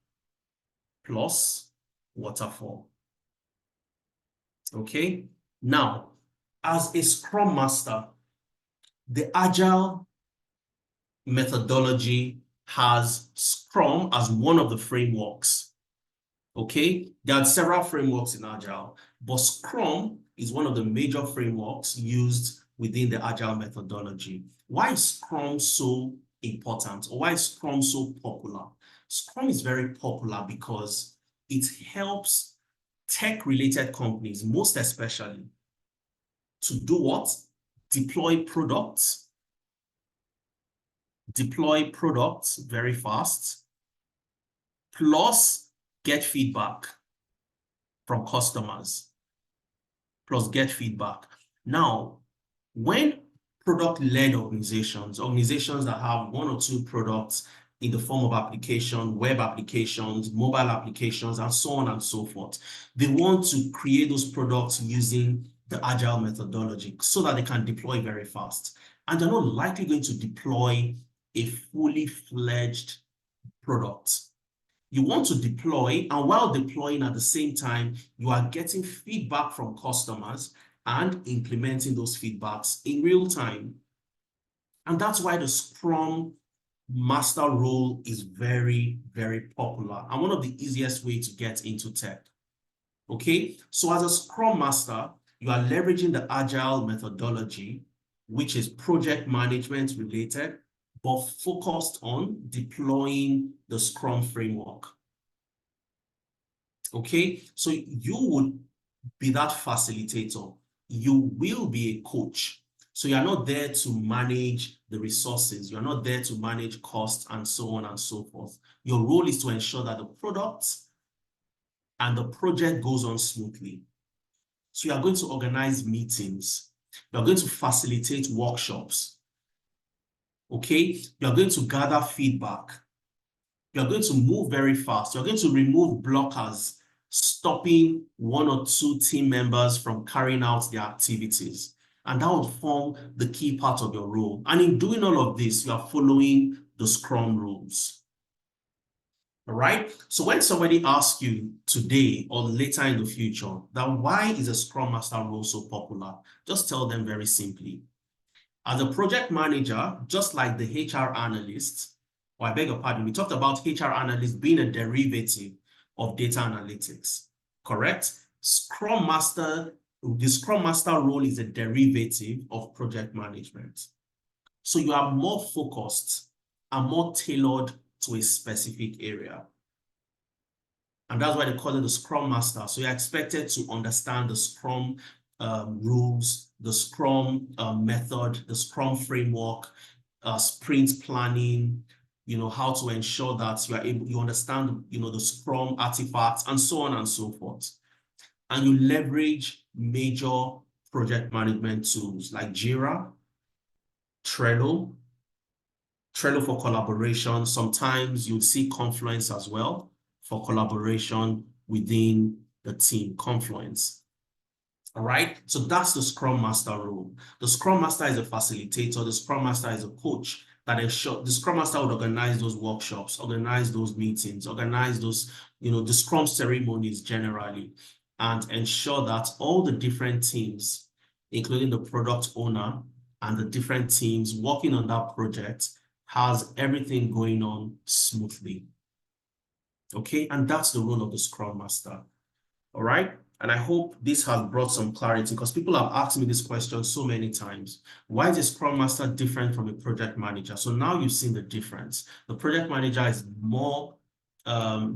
plus waterfall. Okay, now, as a Scrum Master, the agile methodology has Scrum as one of the frameworks. Okay, there are several frameworks in Agile, but Scrum is one of the major frameworks used within the Agile methodology. Why is Scrum so important, or why is Scrum so popular? Scrum is very popular because it helps tech-related companies, most especially, to do what? Deploy products very fast, plus get feedback from customers, plus get feedback. Now, when product-led organizations, organizations that have one or two products in the form of application, web applications, mobile applications, and so on and so forth. They want to create those products using the agile methodology so that they can deploy very fast. And they're not likely going to deploy a fully fledged product. You want to deploy, and while deploying at the same time, you are getting feedback from customers and implementing those feedbacks in real time. And that's why the Scrum Master role is very, very popular and one of the easiest ways to get into tech. Okay, so as a Scrum Master, you are leveraging the Agile methodology, which is project management related, but focused on deploying the Scrum framework. Okay, so you would be that facilitator. You will be a coach. So you're not there to manage the resources. You're not there to manage costs and so on and so forth. Your role is to ensure that the product and the project goes on smoothly. So you are going to organize meetings. You are going to facilitate workshops. Okay, you are going to gather feedback. You are going to move very fast. You're going to remove blockers, stopping one or two team members from carrying out their activities. And that would form the key part of your role. And in doing all of this, you are following the Scrum rules. All right. So when somebody asks you today or later in the future that why is a Scrum Master role so popular, just tell them very simply. As a project manager, just like the HR analyst, or I beg your pardon, we talked about HR analyst being a derivative of data analytics, correct? The Scrum Master role is a derivative of project management. So you are more focused and more tailored to a specific area. And that's why they call it the Scrum Master. So you're expected to understand the Scrum rules, the Scrum method, the Scrum framework, sprint planning, how to ensure that you understand, the Scrum artifacts and so on and so forth. And you leverage major project management tools like Jira, Trello for collaboration. Sometimes you'll see Confluence as well for collaboration within the team, Confluence. All right, so that's the Scrum Master role. The Scrum Master is a facilitator. The Scrum Master is a coach that ensures the Scrum Master would organize those workshops, organize those meetings, organize those, the Scrum ceremonies generally, and ensure that all the different teams, including the product owner and the different teams working on that project, has everything going on smoothly. Okay, and that's the role of the Scrum Master. All right. And I hope this has brought some clarity because people have asked me this question so many times. Why is a Scrum Master different from a project manager? So now you've seen the difference. The project manager is more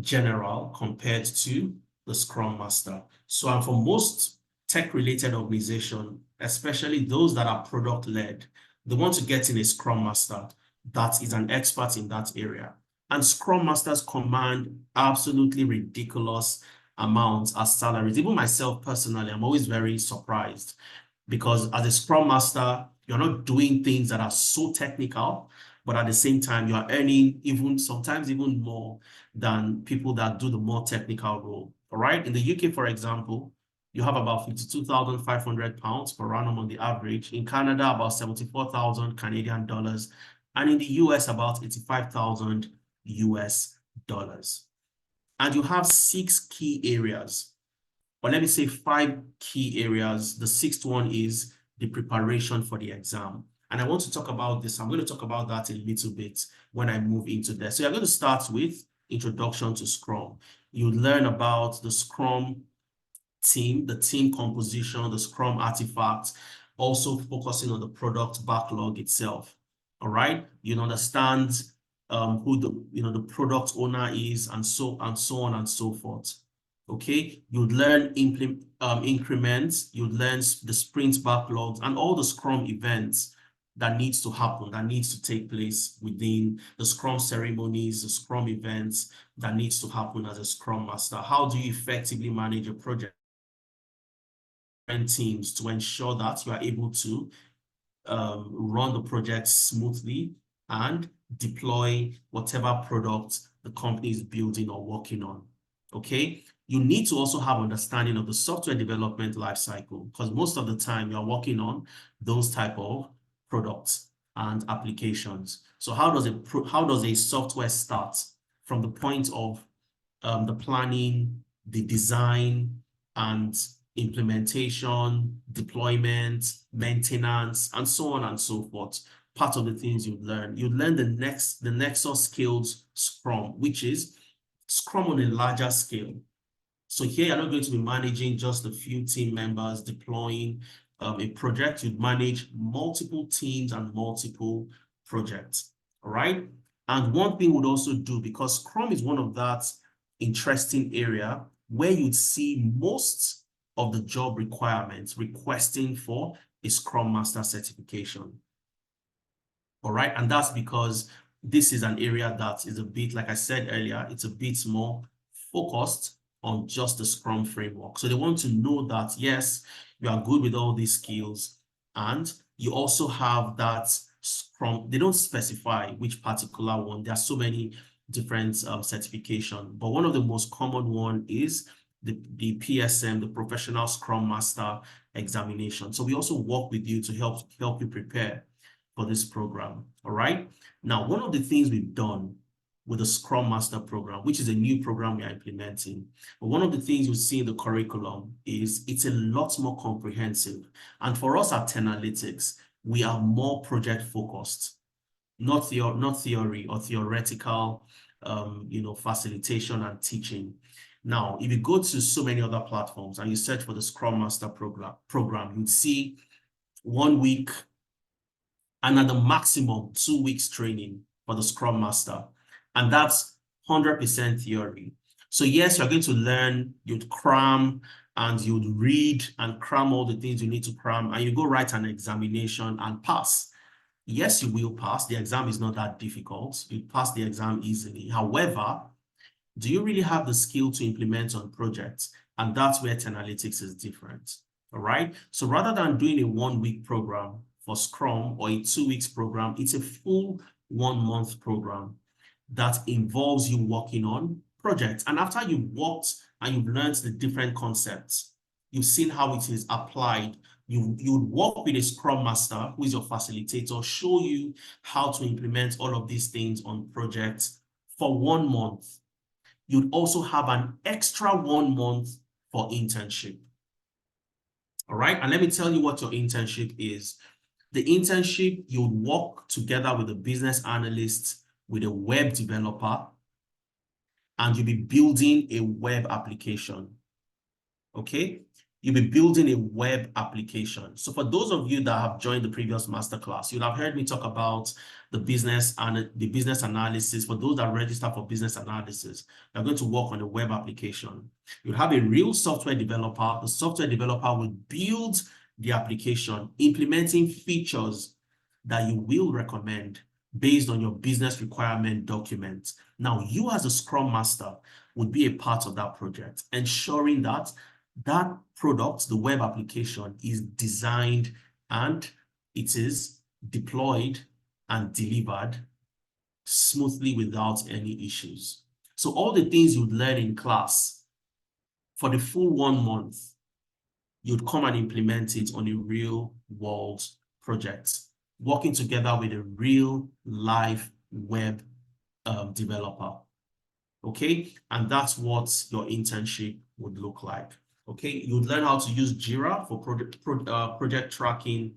general compared to the Scrum Master. So for most tech-related organizations, especially those that are product-led, they want to get in a Scrum Master that is an expert in that area. And Scrum Masters command absolutely ridiculous amounts as salaries. Even myself personally, I'm always very surprised because as a Scrum Master, you're not doing things that are so technical, but at the same time, you are earning sometimes even more than people that do the more technical role. All right. In the UK, for example, you have about 52,500 pounds per annum on the average. In Canada, about 74,000 Canadian dollars. And in the US, about 85,000 US dollars. And you have 6 key areas, or let me say 5 key areas. The 6th one is the preparation for the exam. And I want to talk about this. I'm going to talk about that a little bit when I move into this. So you're going to start with introduction to Scrum. You learn about the Scrum team, the team composition, the Scrum artifacts, also focusing on the product backlog itself. All right. You understand who the product owner is, and so on and so forth. Okay, you'd learn increments, you'd learn the sprint backlogs and all the Scrum events that needs to happen, that needs to take place within the Scrum ceremonies, the Scrum events that needs to happen as a Scrum Master. How do you effectively manage a project and teams to ensure that you are able to run the project smoothly and deploy whatever product the company is building or working on. Okay, you need to also have understanding of the software development lifecycle, because most of the time you're working on those type of products and applications. So how does a software start from the point of the planning, the design, and implementation, deployment, maintenance, and so on and so forth. Part of the things you learn. You learn the Nexus skills Scrum, which is Scrum on a larger scale. So here you're not going to be managing just a few team members deploying a project. You'd manage multiple teams and multiple projects, all right? And one thing we'd also do, because Scrum is one of that interesting area where you'd see most of the job requirements requesting for a Scrum Master certification. All right, and that's because this is an area that is a bit, like I said earlier, it's a bit more focused on just the Scrum framework. So they want to know that, yes, you are good with all these skills, and you also have that Scrum. They don't specify which particular one. There are so many different certification, but one of the most common one is the PSM, the Professional Scrum Master examination. So we also work with you to help you prepare for this program. All right. Now, one of the things we've done with the Scrum Master program, which is a new program we are implementing, but one of the things you see in the curriculum is it's a lot more comprehensive. And for us at Analytics, we are more project focused, not theory or theoretical, facilitation and teaching. Now, if you go to so many other platforms and you search for the Scrum Master program, you'd see 1 week and at the maximum 2 weeks training for the Scrum Master. And that's 100% theory. So yes, you're going to learn, you'd cram and you'd read and cram all the things you need to cram, and you go write an examination and pass. Yes, you will pass. The exam is not that difficult. You pass the exam easily. However, do you really have the skill to implement on projects? And that's where Analytics is different. All right. So rather than doing a 1 week program for Scrum or a 2 weeks program, it's a full 1 month program that involves you working on projects. And after you've worked and you've learned the different concepts, you've seen how it is applied, you'd work with a Scrum Master, who is your facilitator, show you how to implement all of these things on projects for 1 month. You'd also have an extra 1 month for internship. All right, and let me tell you what your internship is. The internship, you'll work together with a business analyst, with a web developer, and you'll be building a web application. Okay? You'll be building a web application. So for those of you that have joined the previous masterclass, you'll have heard me talk about the business analysis. For those that register for business analysis, you're going to work on a web application. You'll have a real software developer. The software developer will build the application, implementing features that you will recommend based on your business requirement document. Now, you as a Scrum Master would be a part of that project, ensuring that that product, the web application, is designed and it is deployed and delivered smoothly without any issues. So all the things you'd learn in class for the full 1 month, you'd come and implement it on a real world project, working together with a real live web developer. Okay, and that's what your internship would look like. Okay, you'd learn how to use Jira for project tracking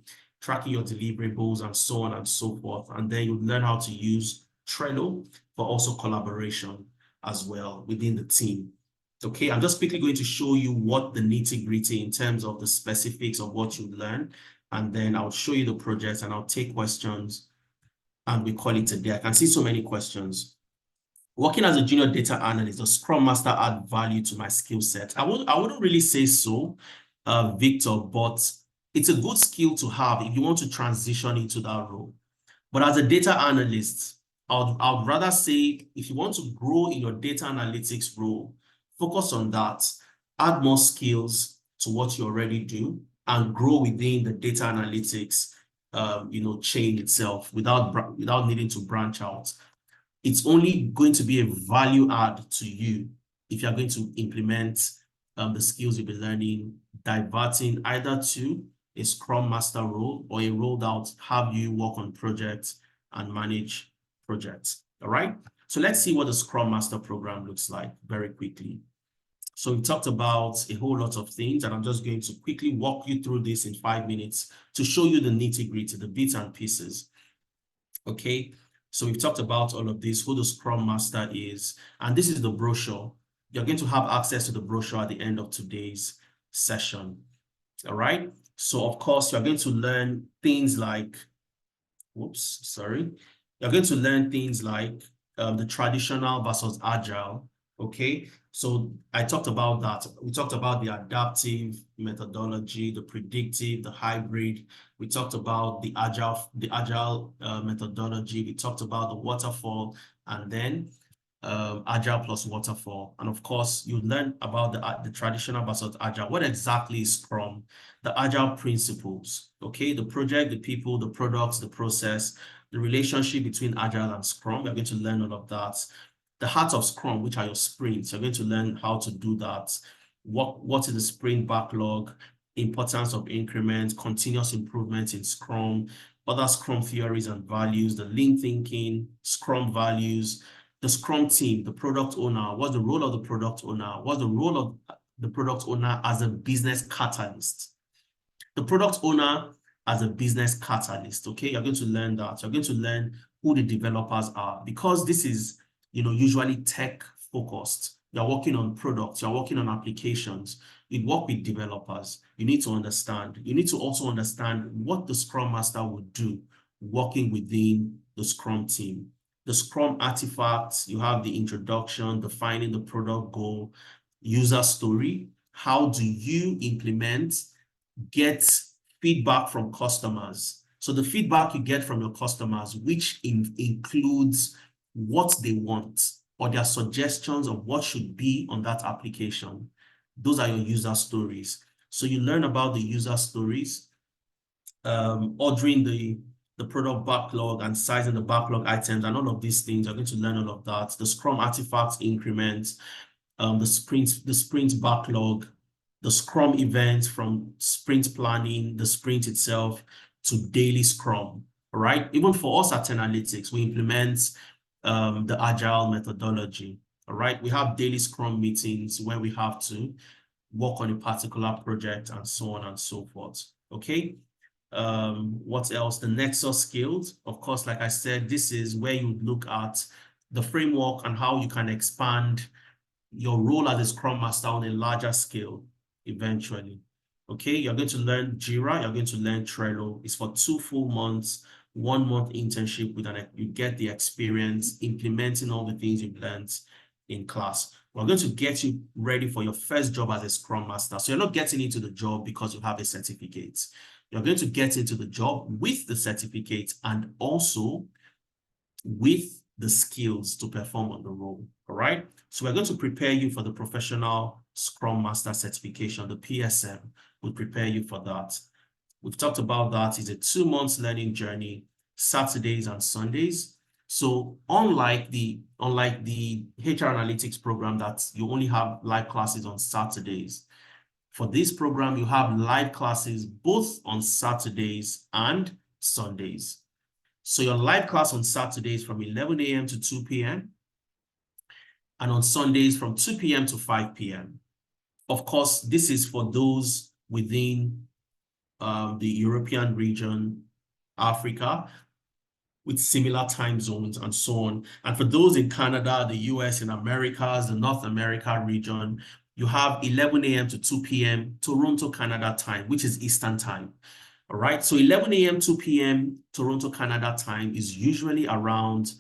your deliverables and so on and so forth. And then you'd learn how to use Trello for also collaboration as well within the team. Okay, I'm just quickly going to show you what the nitty-gritty in terms of the specifics of what you learn, and then I'll show you the project and I'll take questions and we call it a day. I can see so many questions. Working as a junior data analyst, a Scrum Master add value to my skill set? I wouldn't really say so, Victor, but it's a good skill to have if you want to transition into that role. But as a data analyst, I'd rather say if you want to grow in your data analytics role, focus on that, add more skills to what you already do, and grow within the data analytics chain itself without needing to branch out. It's only going to be a value add to you if you're going to implement the skills you'll be learning, diverting either to a Scrum Master role or a role that have you work on projects and manage projects. All right. So let's see what the Scrum Master program looks like very quickly. So we talked about a whole lot of things, and I'm just going to quickly walk you through this in 5 minutes to show you the nitty-gritty, the bits and pieces. Okay. So we've talked about all of this, who the Scrum Master is, and this is the brochure. You're going to have access to the brochure at the end of today's session. All right. So of course, you're going to learn things like, You're going to learn things like the traditional versus agile. Okay. So I talked about that. We talked about the adaptive methodology, the predictive, the hybrid. We talked about the agile methodology. We talked about the waterfall, and then agile plus waterfall. And of course, you learn about the traditional versus agile. What exactly is Scrum? The agile principles, okay? The project, the people, the products, the process, the relationship between agile and Scrum. You're going to learn all of that. The heart of Scrum, which are your sprints. You're going to learn how to do that. What is the sprint backlog, importance of increments, continuous improvement in Scrum, other Scrum theories and values, the lean thinking, Scrum values, the Scrum team, the product owner. What's the role of the product owner? What's the role of the product owner as a business catalyst? The product owner as a business catalyst, okay? You're going to learn that. You're going to learn who the developers are, because this is, usually tech focused. You're working on products, you're working on applications. You work with developers. You need to understand. You need to also understand what the Scrum Master would do working within the Scrum team. The Scrum artifacts, you have the introduction, defining the product goal, user story. How do you implement, get feedback from customers? So the feedback you get from your customers, which includes what they want or their suggestions of what should be on that application. Those are your user stories. So you learn about the user stories, ordering the product backlog and sizing the backlog items and all of these things. You're going to learn all of that. The Scrum artifacts increments, the sprint backlog, the Scrum events from sprint planning, the sprint itself to daily Scrum. All right. Even for us at Analytics, we implement the agile methodology. All right. We have daily Scrum meetings where we have to work on a particular project and so on and so forth. Okay. What else? The Nexus skills. Of course, like I said, this is where you look at the framework and how you can expand your role as a Scrum Master on a larger scale eventually. Okay, you're going to learn Jira, you're going to learn Trello. It's for 2 full months, 1 month internship you get the experience implementing all the things you've learned in class. We're going to get you ready for your first job as a Scrum Master. So you're not getting into the job because you have a certificate. You're going to get into the job with the certificate and also with the skills to perform on the role. All right. So we're going to prepare you for the professional Scrum Master certification, the PSM. We'll prepare you for that. We've talked about that. It's a 2 months learning journey, Saturdays and Sundays. So unlike the HR analytics program that you only have live classes on Saturdays, for this program, you have live classes both on Saturdays and Sundays. So your live class on Saturdays from 11 a.m. to 2 p.m. and on Sundays from 2 p.m. to 5 p.m. Of course, this is for those within the European region, Africa, with similar time zones and so on. And for those in Canada, the US, in Americas, the North America region, you have 11 a.m. to 2 p.m. Toronto, Canada time, which is Eastern time. All right, so 11 a.m. 2 p.m. Toronto, Canada time is usually around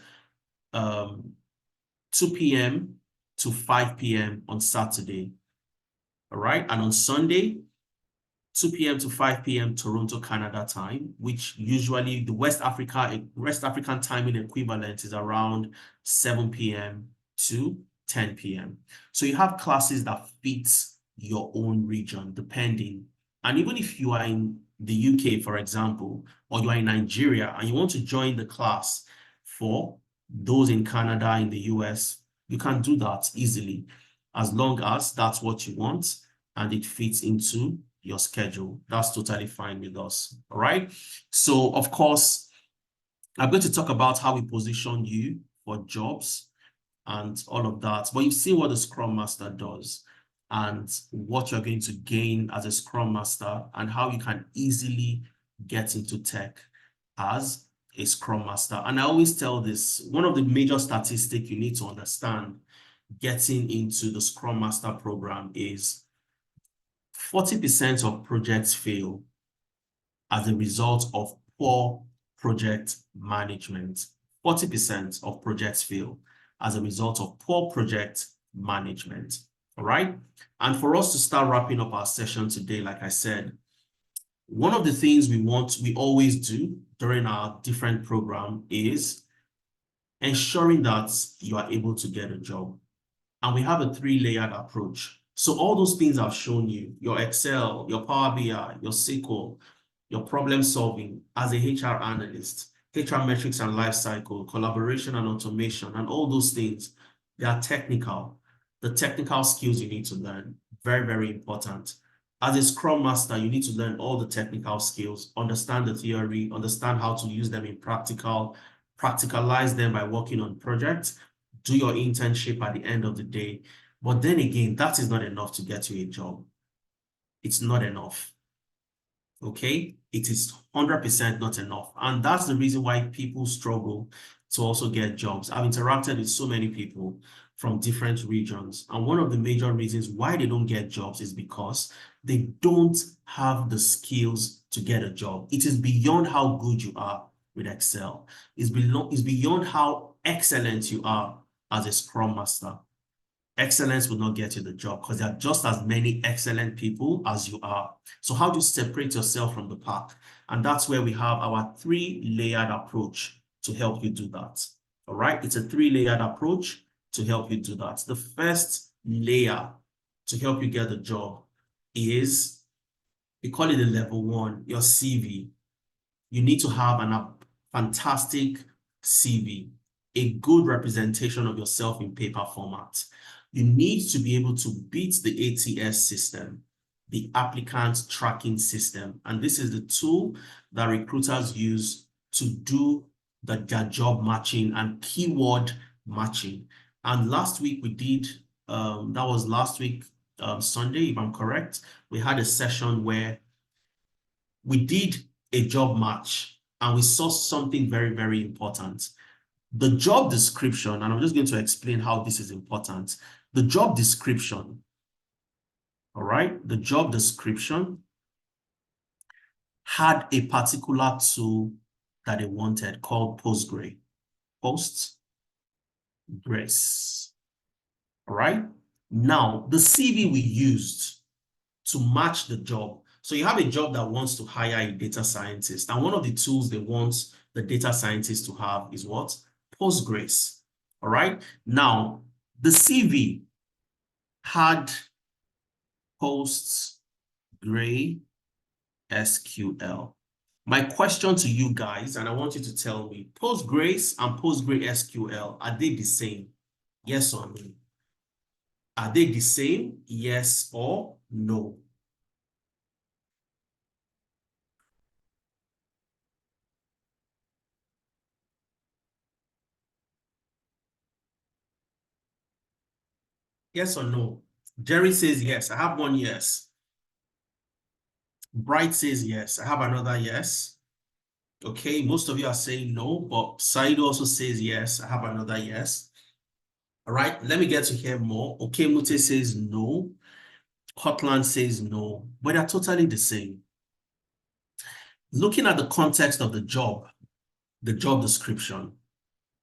2 p.m. to 5 p.m. on Saturday. All right, and on Sunday, 2 p.m. to 5 p.m. Toronto, Canada time, which usually the West African timing equivalent is around 7 p.m. to 10 p.m. So you have classes that fit your own region, depending. And even if you are in the UK, for example, or you are in Nigeria and you want to join the class for those in Canada, in the US, you can do that easily, as long as that's what you want and it fits into your schedule. That's totally fine with us. All right. So, of course, I'm going to talk about how we position you for jobs and all of that. But you've seen what the Scrum Master does and what you're going to gain as a Scrum Master and how you can easily get into tech as a Scrum Master. And I always tell this, one of the major statistics you need to understand getting into the Scrum Master program is 40% of projects fail as a result of poor project management. 40% of projects fail as a result of poor project management. All right. And for us to start wrapping up our session today, like I said, one of the things we always do during our different program is ensuring that you are able to get a job. And we have a 3-layered approach. So all those things I've shown you, your Excel, your Power BI, your SQL, your problem solving as a HR analyst, HR metrics and lifecycle, collaboration and automation, and all those things, they are technical. The technical skills you need to learn, very, very important. As a Scrum Master, you need to learn all the technical skills, understand the theory, understand how to use them in practical, practicalize them by working on projects, do your internship at the end of the day. But then again, that is not enough to get you a job. It's not enough. Okay? It is 100% not enough. And that's the reason why people struggle to also get jobs. I've interacted with so many people from different regions. And one of the major reasons why they don't get jobs is because they don't have the skills to get a job. It is beyond how good you are with Excel. It's beyond how excellent you are as a Scrum Master. Excellence will not get you the job because there are just as many excellent people as you are. So how do you separate yourself from the pack? And that's where we have our 3-layered approach to help you do that. All right, it's a 3-layered approach to help you do that. The first layer to help you get the job is, we call it the level 1, your CV. You need to have a fantastic CV, a good representation of yourself in paper format. You need to be able to beat the ATS system, the applicant tracking system. And this is the tool that recruiters use to do their job matching and keyword matching. And last week we did, that was last week, Sunday, if I'm correct, we had a session where we did a job match and we saw something very, very important. The job description, and I'm just going to explain how this is important. The job description, all right, the job description had a particular tool that they wanted called Postgres. All right. Now, the CV we used to match the job. So you have a job that wants to hire a data scientist, and one of the tools they want the data scientist to have is what? Postgres. All right. Now, the CV had Postgres SQL. My question to you guys, and I want you to tell me, Postgres and Postgres SQL, are they the same? Yes or no? Are they the same? Yes or no? Yes or no? Jerry says yes. I have one yes. Bright says yes. I have another yes. Okay, most of you are saying no, but Said also says yes. I have another yes. All right, let me get to hear more. Okay, Mute says no. Hotland says no, but they're totally the same. Looking at the context of the job description,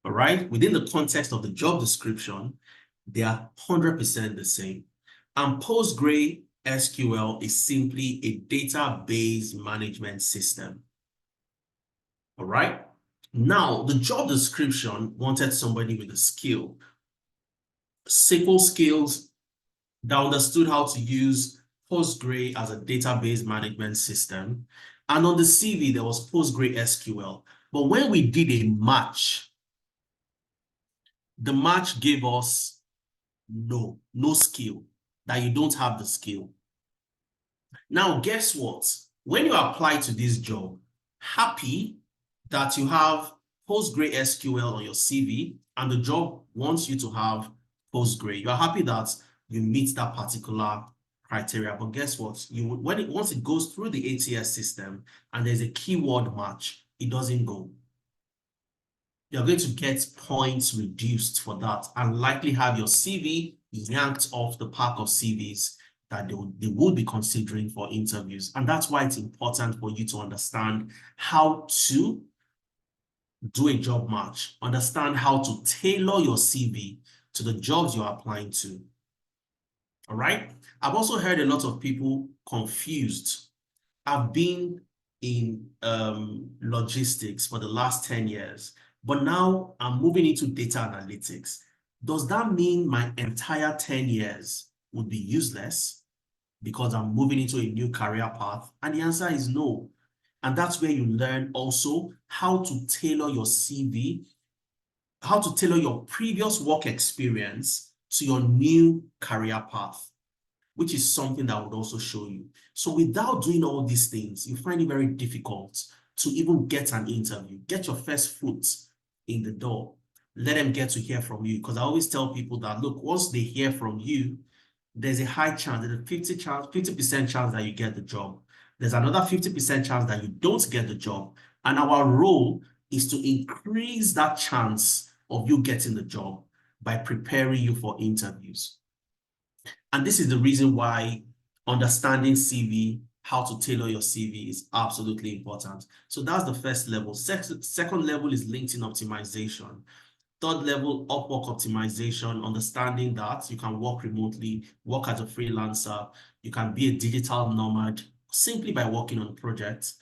all right? Within the context of the job description, they are 100% the same. And Postgres SQL is simply a database management system, all right? Now, the job description wanted somebody with a skill, SQL skills, that understood how to use Postgres as a database management system And on the CV, there was PostgreSQL. But when we did a match, the match gave us no skill, that you don't have the skill. Now, guess what? When you apply to this job, happy that you have PostgreSQL on your CV and the job wants you to have Postgre. You're happy that you meet that particular criteria. But guess what? Once it goes through the ATS system and there's a keyword match, it doesn't go. You're going to get points reduced for that and likely have your CV yanked off the pack of CVs that they would be considering for interviews. And that's why it's important for you to understand how to do a job match, understand how to tailor your CV to the jobs you're applying to. All right. I've also heard a lot of people confused. I've been in logistics for the last 10 years, but now I'm moving into data analytics. Does that mean my entire 10 years would be useless because I'm moving into a new career path? And the answer is no. And that's where you learn also how to tailor your CV, how to tailor your previous work experience to your new career path, which is something that would also show you. So without doing all these things, you find it very difficult to even get an interview, get your first foot in the door, let them get to hear from you. Because I always tell people that, look, once they hear from you, there's a high chance, there's a 50% chance that you get the job. There's another 50% chance that you don't get the job. And our role is to increase that chance of you getting the job by preparing you for interviews. And this is the reason why understanding CV, how to tailor your CV is absolutely important. So that's the first level. Second level is LinkedIn optimization. Third level, Upwork optimization, understanding that you can work remotely, work as a freelancer, you can be a digital nomad simply by working on projects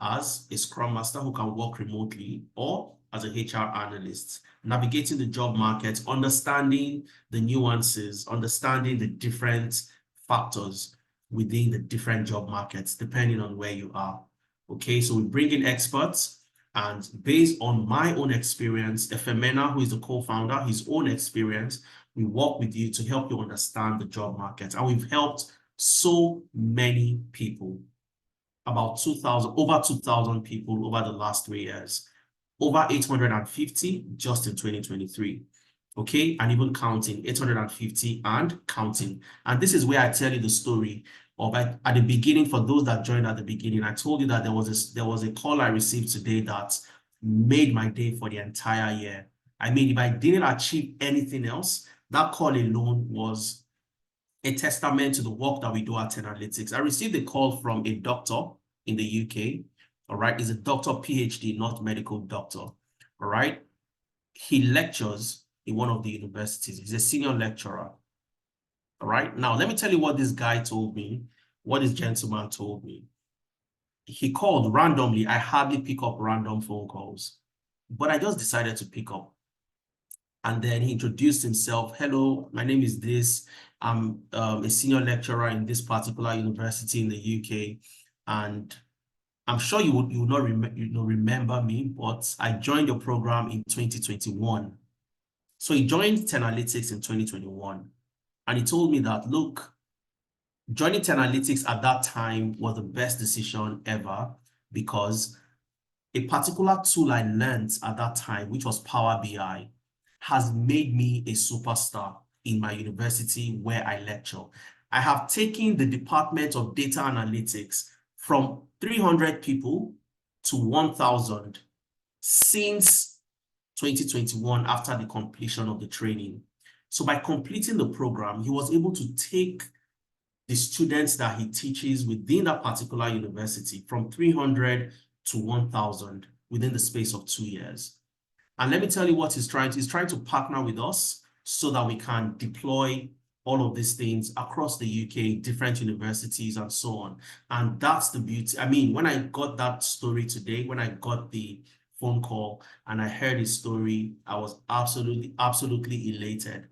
as a Scrum Master who can work remotely, or as a HR analyst, navigating the job market, understanding the nuances, understanding the different factors within the different job markets, depending on where you are. Okay, so we bring in experts, and based on my own experience, Efemena, who is the co-founder, his own experience, we work with you to help you understand the job market. And we've helped so many people, about over 2,000 people over the last 3 years, over 850 just in 2023. Okay, and even counting, 850 and counting. And this is where I tell you the story of at the beginning. For those that joined at the beginning, I told you that there was a call I received today that made my day for the entire year. I mean, if I didn't achieve anything else, that call alone was a testament to the work that we do at Analytics. I received a call from a doctor in the UK. All right, he's a doctor, PhD, not medical doctor. All right, he lectures in one of the universities. He's a senior lecturer. All right, now let me tell you what this guy told me, what this gentleman told me. He called randomly. I hardly pick up random phone calls, but I just decided to pick up. And then he introduced himself. Hello, my name is this. I'm a senior lecturer in this particular university in the UK. And I'm sure you would not remember me, but I joined your program in 2021. So he joined Analytics in 2021. And he told me that, look, joining Analytics at that time was the best decision ever, because a particular tool I learned at that time, which was Power BI, has made me a superstar in my university where I lecture. I have taken the Department of Data Analytics from 300 people to 1,000 since 2021 after the completion of the training. So by completing the program, he was able to take the students that he teaches within that particular university from 300 to 1,000 within the space of 2 years. And let me tell you what he's trying to partner with us so that we can deploy all of these things across the UK, different universities and so on. And that's the beauty. I mean, when I got that story today, when I got the phone call and I heard his story, I was absolutely elated.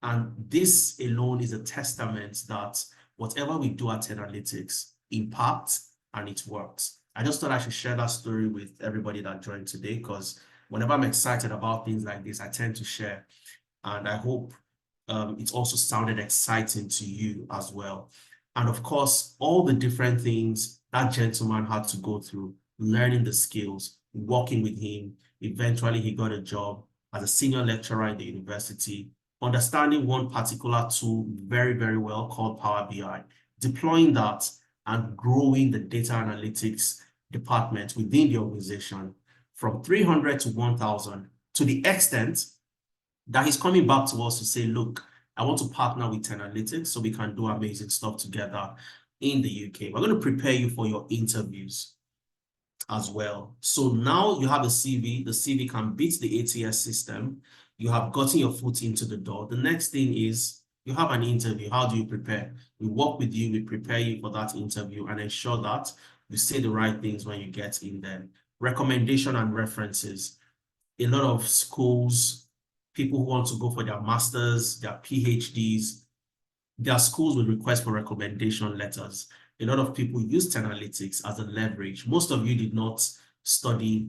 And this alone is a testament that whatever we do at Analytics impacts and it works. I just thought I should share that story with everybody that joined today, because whenever I'm excited about things like this, I tend to share. And I hope it also sounded exciting to you as well. And of course, all the different things that gentleman had to go through, learning the skills, working with him. Eventually, he got a job as a senior lecturer in the university, understanding one particular tool very, very well called Power BI, deploying that and growing the data analytics department within the organization from 300 to 1,000, to the extent that he's coming back to us to say, look, I want to partner with Analytics so we can do amazing stuff together in the UK. We're going to prepare you for your interviews as well. So now you have a CV. The CV can beat the ATS system. You have gotten your foot into the door. The next thing is you have an interview. How do you prepare? We work with you. We prepare you for that interview and ensure that you say the right things when you get in there. Recommendation and references. A lot of schools, people who want to go for their masters, their PhDs, their schools will request for recommendation letters. A lot of people use Analytics as a leverage. Most of you did not study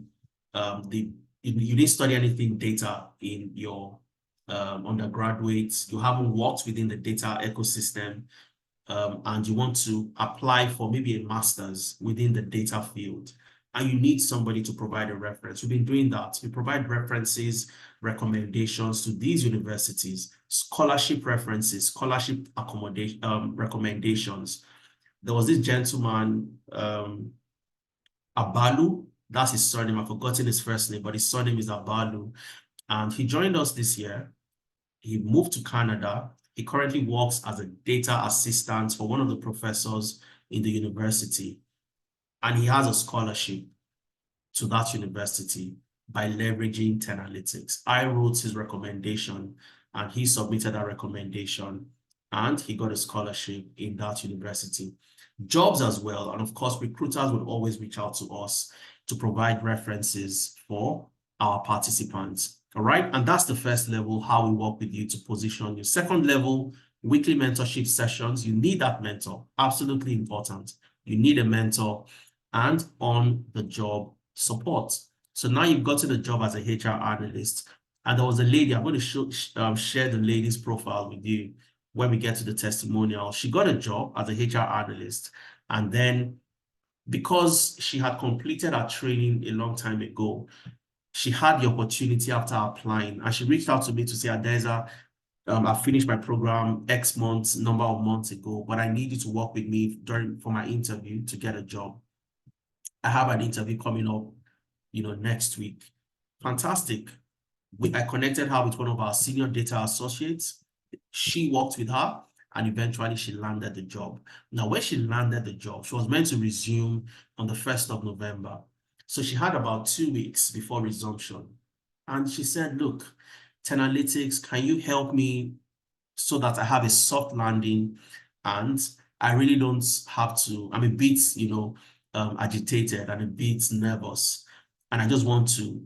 you didn't study anything data in your undergraduate. You haven't worked within the data ecosystem, and you want to apply for maybe a master's within the data field, and you need somebody to provide a reference. We've been doing that. We provide references, recommendations to these universities, scholarship references, scholarship accommodation recommendations. There was this gentleman, Abalu, that's his surname. I've forgotten his first name, but his surname is Abalu. And he joined us this year. He moved to Canada. He currently works as a data assistant for one of the professors in the university. And he has a scholarship to that university by leveraging Analytics. I wrote his recommendation and he submitted that recommendation and he got a scholarship in that university. Jobs as well. And of course, recruiters would always reach out to us to provide references for our participants. All right. And that's the first level, how we work with you to position you. Second level, weekly mentorship sessions. You need that mentor. Absolutely important. You need a mentor and on the job support. So now you've gotten a job as a HR analyst. And there was a lady, I'm going to share the lady's profile with you when we get to the testimonial. She got a job as a HR analyst. And then because she had completed her training a long time ago, she had the opportunity after applying. And she reached out to me to say, Adeza, I finished my program X months, number of months ago, but I need you to work with me for my interview to get a job. I have an interview coming up, next week. Fantastic. I connected her with one of our senior data associates. She worked with her and eventually she landed the job. Now, when she landed the job, she was meant to resume on the 1st of November. So she had about 2 weeks before resumption. And she said, look, Analytics, can you help me so that I have a soft landing and I really don't have to, I'm a bit, agitated and a bit nervous. And I just want to,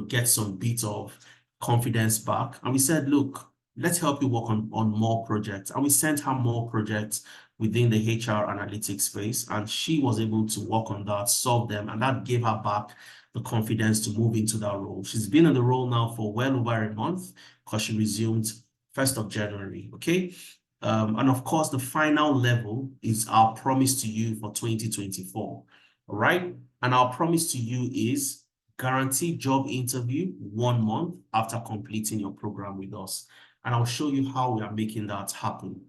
get some bit of confidence back. And we said, look, let's help you work on more projects. And we sent her more projects within the HR analytics space. And she was able to work on that, solve them. And that gave her back the confidence to move into that role. She's been in the role now for well over a month because she resumed 1st of January, okay? And of course, the final level is our promise to you for 2024, all right? And our promise to you is guaranteed job interview 1 month after completing your program with us. And I'll show you how we are making that happen,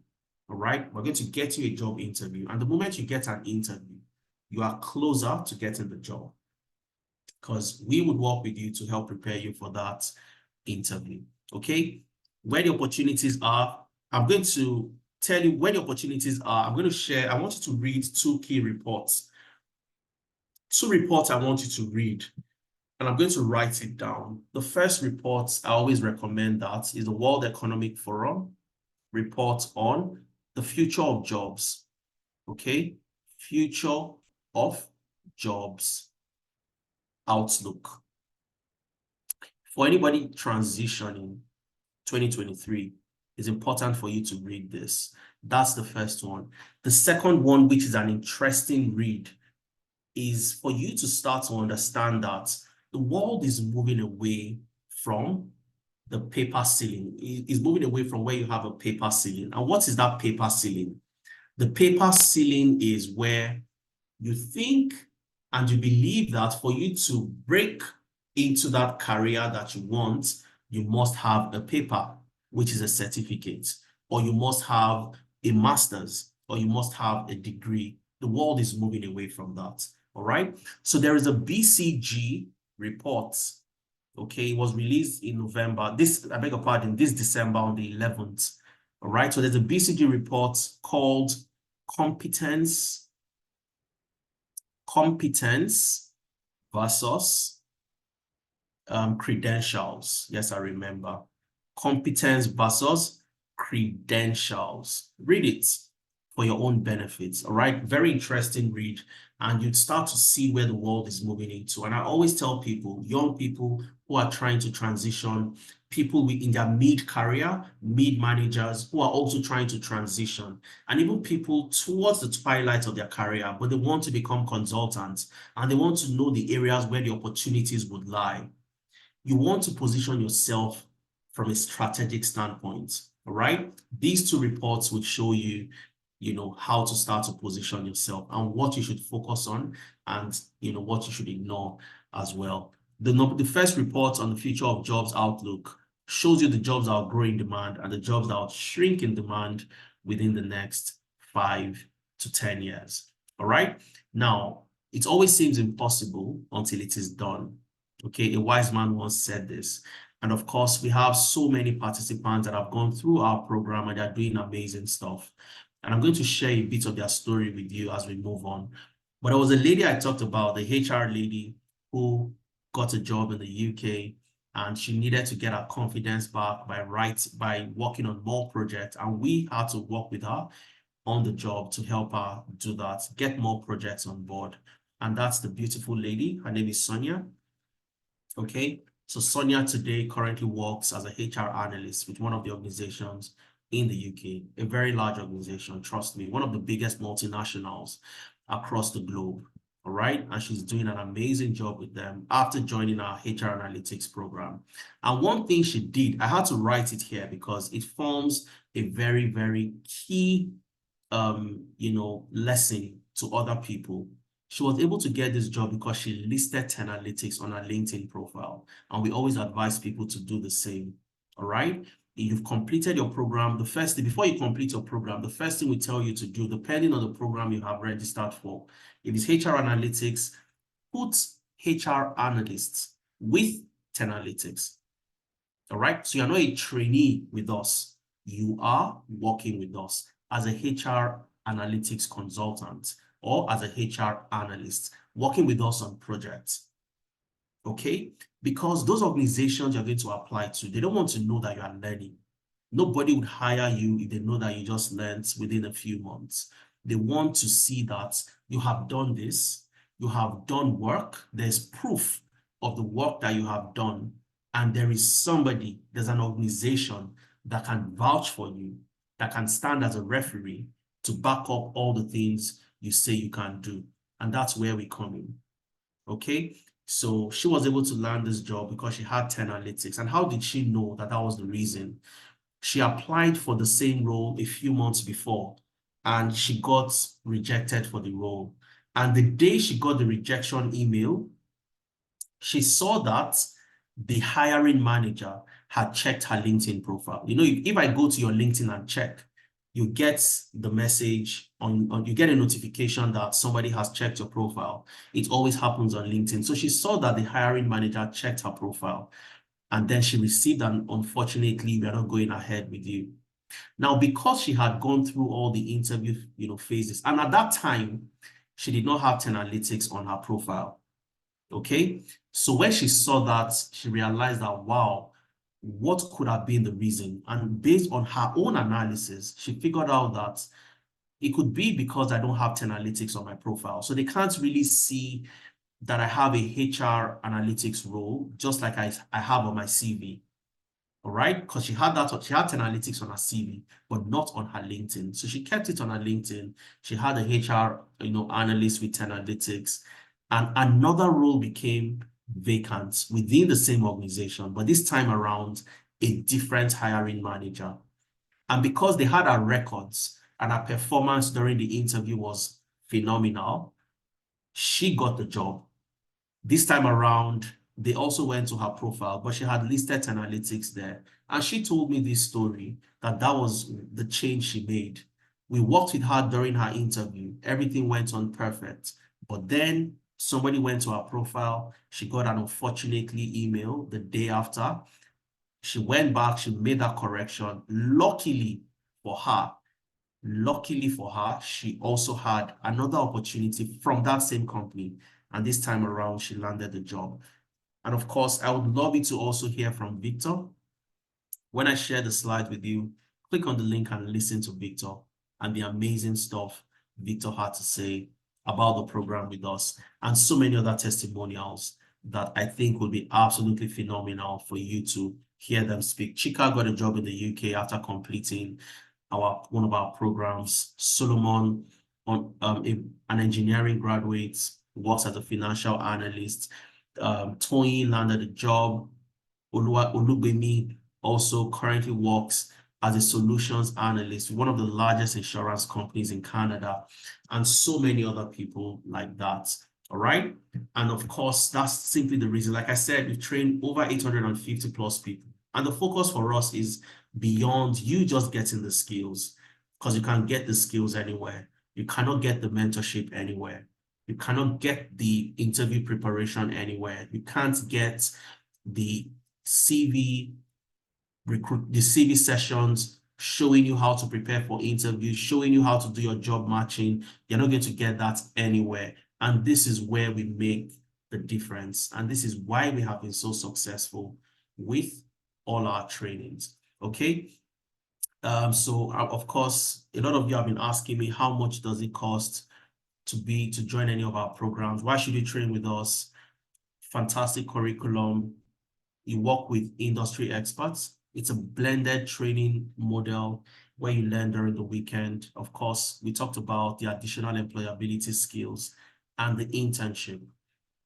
all right? We're going to get you a job interview. And the moment you get an interview, you are closer to getting the job because we would work with you to help prepare you for that interview, okay? Where the opportunities are, I'm going to tell you where the opportunities are. I'm going to share, I want you to read 2 key reports. 2 reports I want you to read, and I'm going to write it down. The first report, I always recommend that, is the World Economic Forum report on the future of jobs, okay? Future of jobs outlook. For anybody transitioning 2023, it's important for you to read this. That's the first one. The second one, which is an interesting read, is for you to start to understand that the world is moving away from the paper ceiling. It's moving away from where you have a paper ceiling. And what is that paper ceiling? The paper ceiling is where you think and you believe that for you to break into that career that you want, you must have a paper, which is a certificate, or you must have a master's, or you must have a degree. The world is moving away from that. All right. So there is a BCG report. Okay, it was released in November. I beg your pardon, this December on the 11th. All right. So there's a BCG report called Competence versus credentials. Yes, I remember. Competence versus credentials. Read it for your own benefits. All right. Very interesting read. And you'd start to see where the world is moving into. And I always tell people, young people who are trying to transition, people in their mid-career, mid-managers who are also trying to transition, and even people towards the twilight of their career, but they want to become consultants and they want to know the areas where the opportunities would lie. You want to position yourself from a strategic standpoint, all right? These two reports would show you, how to start to position yourself and what you should focus on and, what you should ignore as well. The first report on the future of jobs outlook shows you the jobs that will grow in demand and the jobs that will shrink in demand within the next 5 to 10 years, all right? Now, it always seems impossible until it is done. Okay, a wise man once said this. And of course, we have so many participants that have gone through our program and they're doing amazing stuff. And I'm going to share a bit of their story with you as we move on. But there was a lady I talked about, the HR lady who got a job in the UK, and she needed to get her confidence back by working on more projects. And we had to work with her on the job to help her do that, get more projects on board. And that's the beautiful lady. Her name is Sonia. Okay, so Sonia today currently works as a HR analyst with one of the organizations in the UK, a very large organization, trust me, one of the biggest multinationals across the globe, all right? And she's doing an amazing job with them after joining our HR analytics program. And one thing she did, I had to write it here because it forms a very, very key, lesson to other people. She was able to get this job because she listed Analytics on her LinkedIn profile. And we always advise people to do the same, all right? You've completed your program. Before you complete your program, the first thing we tell you to do, depending on the program you have registered for, if it's HR Analytics, put HR Analysts with Analytics, all right? So you're not a trainee with us. You are working with us as a HR Analytics consultant or as a HR analyst, working with us on projects, okay? Because those organizations you're going to apply to, they don't want to know that you are learning. Nobody would hire you if they know that you just learned within a few months. They want to see that you have done this, you have done work, there's proof of the work that you have done, and there's an organization that can vouch for you, that can stand as a referee to back up all the things you say you can do. And that's where we come in, okay? So she was able to land this job because she had Analytics. And how did she know that that was the reason? She applied for the same role a few months before, and she got rejected for the role. And the day she got the rejection email, she saw that the hiring manager had checked her LinkedIn profile. If I go to your LinkedIn and check, you get the message you get a notification that somebody has checked your profile. It always happens on LinkedIn. So she saw that the hiring manager checked her profile, and then she received an unfortunately, we are not going ahead with you. Now, because she had gone through all the interview, phases, and at that time, she did not have Analytics on her profile. Okay, so when she saw that, she realized that, wow, what could have been the reason? And based on her own analysis, she figured out that it could be because I don't have Analytics on my profile. So they can't really see that I have a HR analytics role, just like I have on my CV. All right, because she had Analytics on her CV, but not on her LinkedIn. So she kept it on her LinkedIn. She had a HR, analyst with Analytics, And another role became vacant within the same organization, but this time around, a different hiring manager. And because they had our records and our performance during the interview was phenomenal, she got the job. This time around, they also went to her profile, but she had listed analytics there. And she told me this story that was the change she made. We worked with her during her interview. Everything went on perfect. But then somebody went to her profile. She got an unfortunately email the day after. She went back, she made that correction. Luckily for her, she also had another opportunity from that same company. And this time around, she landed the job. And of course, I would love you to also hear from Victor. When I share the slide with you, click on the link and listen to Victor and the amazing stuff Victor had to say about the program with us and so many other testimonials that I think will be absolutely phenomenal for you to hear them speak. Chika got a job in the UK after completing one of our programs. Solomon, an engineering graduate, works as a financial analyst. Tony landed a job. Olugbemi also currently works as a solutions analyst with one of the largest insurance companies in Canada, and so many other people like that. All right. And of course, that's simply the reason. Like I said, we trained over 850 plus people. And the focus for us is beyond you just getting the skills, because you can get the skills anywhere. You cannot get the mentorship anywhere. You cannot get the interview preparation anywhere. You can't get the CV sessions showing you how to prepare for interviews, showing you how to do your job matching. You're not going to get that anywhere. And this is where we make the difference. And this is why we have been so successful with all our trainings. Okay. So of course, a lot of you have been asking me, how much does it cost to join any of our programs? Why should you train with us? Fantastic curriculum. You work with industry experts. It's a blended training model where you learn during the weekend. Of course, we talked about the additional employability skills and the internship.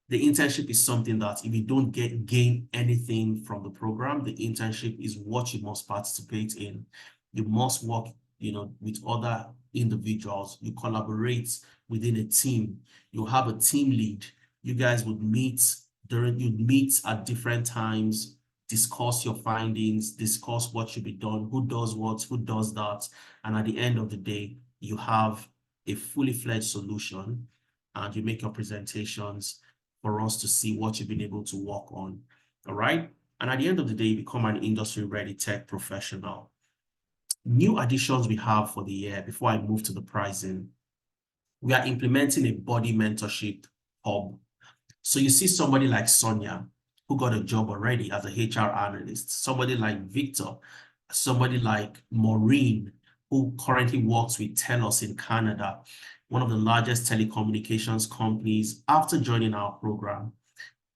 The internship is something that if you don't gain anything from the program, the internship is what you must participate in. You must work, with other individuals. You collaborate within a team. You have a team lead. You guys would meet at different times, discuss your findings, discuss what should be done, who does what, who does that. And at the end of the day, you have a fully fledged solution and you make your presentations for us to see what you've been able to work on. All right. And at the end of the day, you become an industry-ready tech professional. New additions we have for the year before I move to the pricing. We are implementing a body mentorship hub. So you see somebody like Sonia, who got a job already as a HR analyst, somebody like Victor, somebody like Maureen, who currently works with TELUS in Canada, one of the largest telecommunications companies. After joining our program,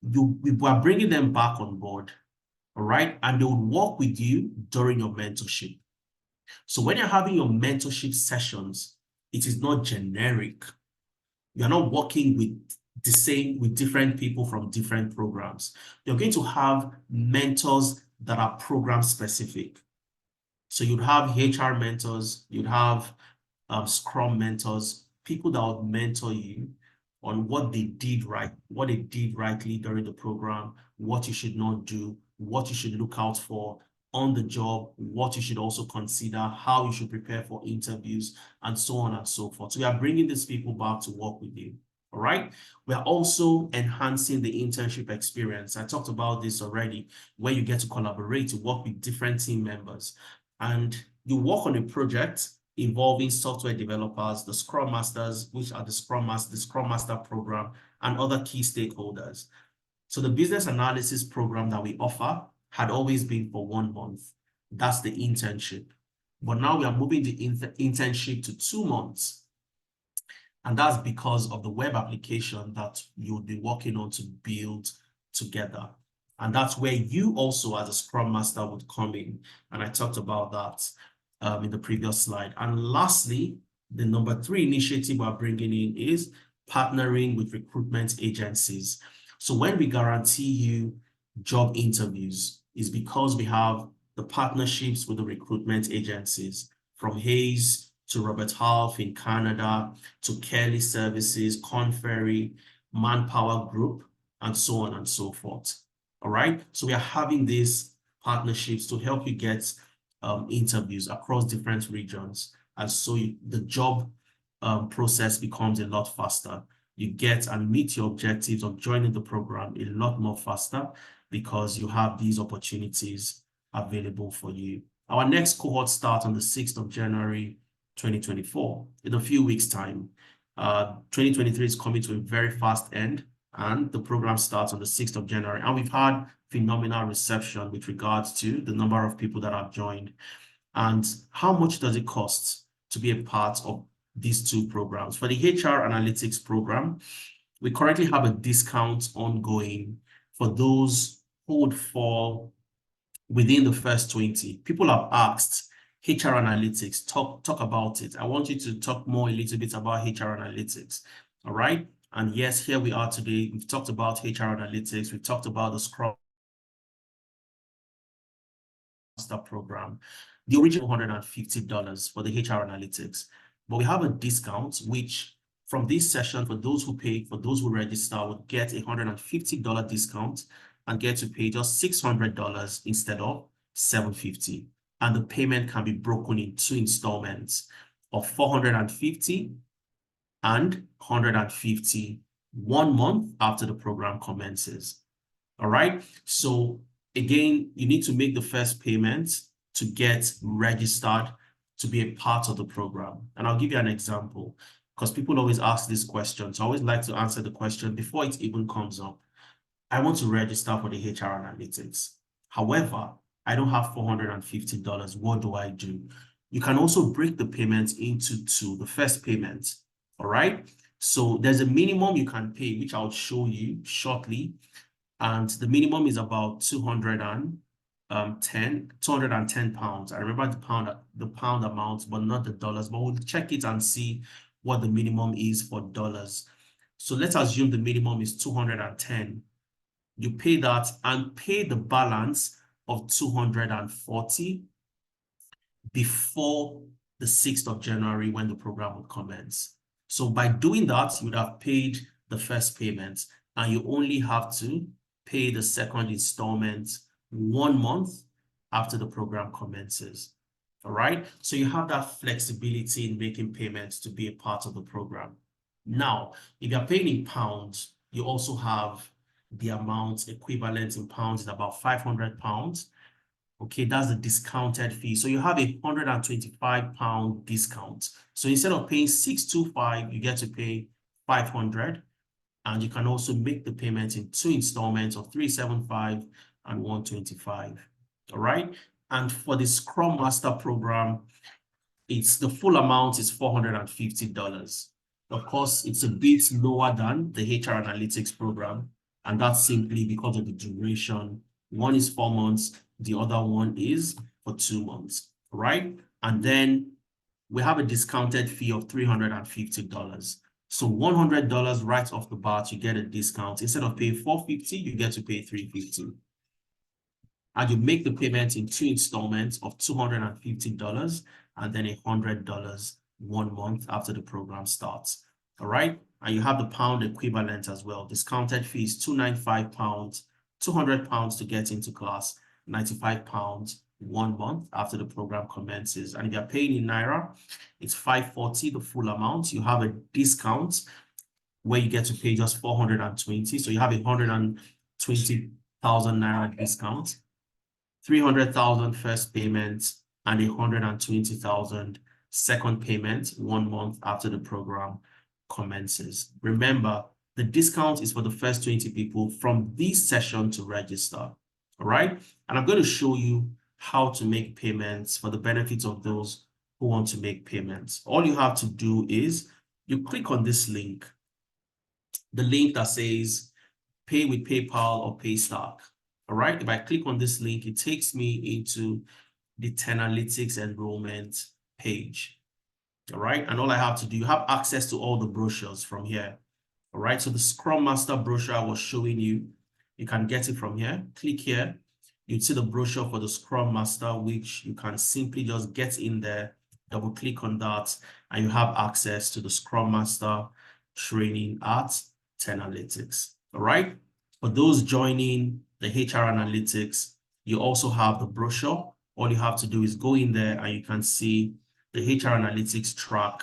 we are bringing them back on board, all right? And they will work with you during your mentorship. So when you're having your mentorship sessions, it is not generic. You're not working with different people from different programs. You're going to have mentors that are program specific. So you'd have HR mentors, you'd have Scrum mentors, people that would mentor you on what they did rightly during the program, what you should not do, what you should look out for on the job, what you should also consider, how you should prepare for interviews, and so on and so forth. So we are bringing these people back to work with you. All right. We are also enhancing the internship experience. I talked about this already, where you get to collaborate, to work with different team members, and you work on a project involving software developers, the Scrum Masters, which are the Scrum Master program, and other key stakeholders. So the business analysis program that we offer had always been for 1 month. That's the internship. But now we are moving the internship to 2 months. And that's because of the web application that you'll be working on to build together. And that's where you also, as a Scrum Master, would come in. And I talked about that in the previous slide. And lastly, the number 3 initiative we're bringing in is partnering with recruitment agencies. So when we guarantee you job interviews, is because we have the partnerships with the recruitment agencies, from Hayes to Robert Half in Canada, to Kelly Services, Conferry, Manpower Group, and so on and so forth. All right. So we are having these partnerships to help you get interviews across different regions. And so the job process becomes a lot faster. You get and meet your objectives of joining the program a lot more faster because you have these opportunities available for you. Our next cohort starts on the 6th of January, 2024, in a few weeks' time. 2023 is coming to a very fast end, and the program starts on the 6th of January. And we've had phenomenal reception with regards to the number of people that have joined. And how much does it cost to be a part of these two programs? For the HR Analytics program, we currently have a discount ongoing for those who would fall within the first 20. People have asked, HR Analytics, talk about it. I want you to talk more a little bit about HR Analytics, all right? And yes, here we are today. We've talked about HR Analytics. We've talked about the Scrum Master program, the original $150 for the HR Analytics. But we have a discount, which from this session, for those who pay, for those who register, would get a $150 discount and get to pay just $600 instead of $750. And the payment can be broken in 2 installments of $450 and $150 1 month after the program commences. All right. So again, you need to make the first payment to get registered to be a part of the program. And I'll give you an example because people always ask this question. So I always like to answer the question before it even comes up. I want to register for the HR Analytics. However, I don't have $450. What do I do? You can also break the payment into 2, the first payment. All right. So there's a minimum you can pay, which I'll show you shortly. And the minimum is about 210 pounds. I remember the pound amount, but not the dollars. But we'll check it and see what the minimum is for dollars. So let's assume the minimum is 210. You pay that and pay the balance of 240 before the 6th of January when the program would commence. So by doing that, you would have paid the first payment and you only have to pay the second installment 1 month after the program commences. All right. So you have that flexibility in making payments to be a part of the program. Now, if you're paying in pounds, you also have the amount equivalent in pounds is about 500 pounds. Okay, that's the discounted fee. So you have a £125 discount. So instead of paying 625, you get to pay 500. And you can also make the payment in 2 installments of 375 and 125. All right. And for the Scrum Master program, it's the full amount is $450. Of course, it's a bit lower than the HR Analytics program. And that's simply because of the duration. One is 4 months. The other one is for 2 months. All right. And then we have a discounted fee of $350. So $100 right off the bat, you get a discount. Instead of paying $450, you get to pay $350. And you make the payment in 2 installments of $250 and then $100 1 month after the program starts. All right. And you have the pound equivalent as well. Discounted fee is £295, £200 to get into class, £95 1 month after the program commences. And if you're paying in Naira, it's 540, the full amount. You have a discount where you get to pay just 420. So you have a 120,000 Naira discount, 300,000 first payment, and a 120,000 second payment 1 month after the program commences. Remember, the discount is for the first 20 people from this session to register. All right. And I'm going to show you how to make payments for the benefits of those who want to make payments. All you have to do is you click on this link, the link that says pay with PayPal or Paystack. All right. If I click on this link, it takes me into the Analytics enrollment page. All right. And all I have to do, you have access to all the brochures from here. All right, so the Scrum Master brochure I was showing you, you can get it from here. Click here. You'd see the brochure for the Scrum Master, which you can simply just get in there, double click on that, and you have access to the Scrum Master training at Analytics. All right, for those joining the HR Analytics, you also have the brochure. All you have to do is go in there and you can see the HR Analytics track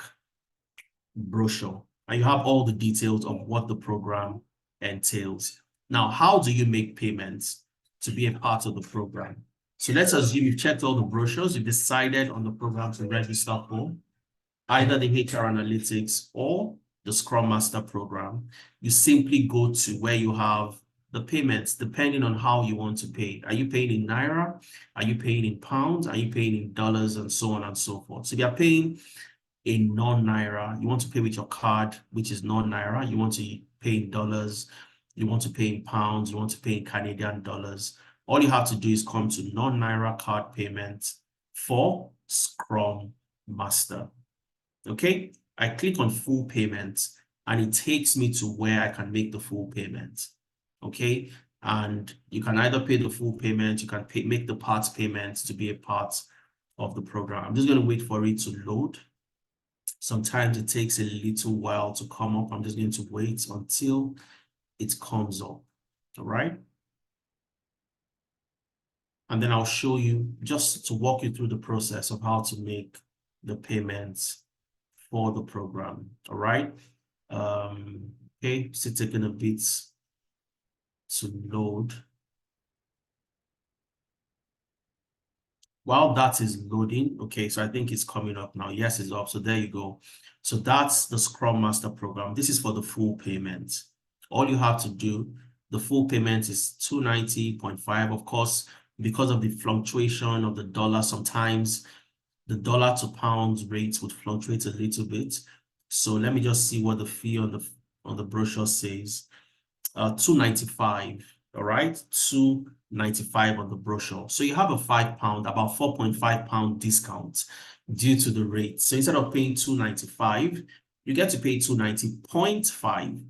brochure, and you have all the details of what the program entails. Now, how do you make payments to be a part of the program? So let's assume you've checked all the brochures, you've decided on the program to register for either the HR Analytics or the Scrum Master program. You simply go to where you have the payments, depending on how you want to pay. Are you paying in Naira? Are you paying in pounds? Are you paying in dollars? And so on and so forth. So if you're paying in non-Naira, you want to pay with your card, which is non-Naira, you want to pay in dollars, you want to pay in pounds, you want to pay in Canadian dollars, all you have to do is come to non-Naira card payments for Scrum Master. Okay, I click on full payment and it takes me to where I can make the full payment. Okay, and you can either pay the full payment, you can make the part payment to be a part of the program. I'm just going to wait for it to load. Sometimes it takes a little while to come up. I'm just going to wait until it comes up. All right. And then I'll show you, just to walk you through the process of how to make the payments for the program. All right. Okay, still taking a bit to load. While that is loading, okay, so I think it's coming up now. Yes, it's up. So there you go. So that's the Scrum Master program. This is for the full payment. All you have to do, the full payment is 290.5. Of course, because of the fluctuation of the dollar, sometimes the dollar to pound rates would fluctuate a little bit. So let me just see what the fee on the brochure says. 295. All right, 295 on the brochure. So you have a £5, about £4.5 discount due to the rate. So instead of paying 295, you get to pay 290.5.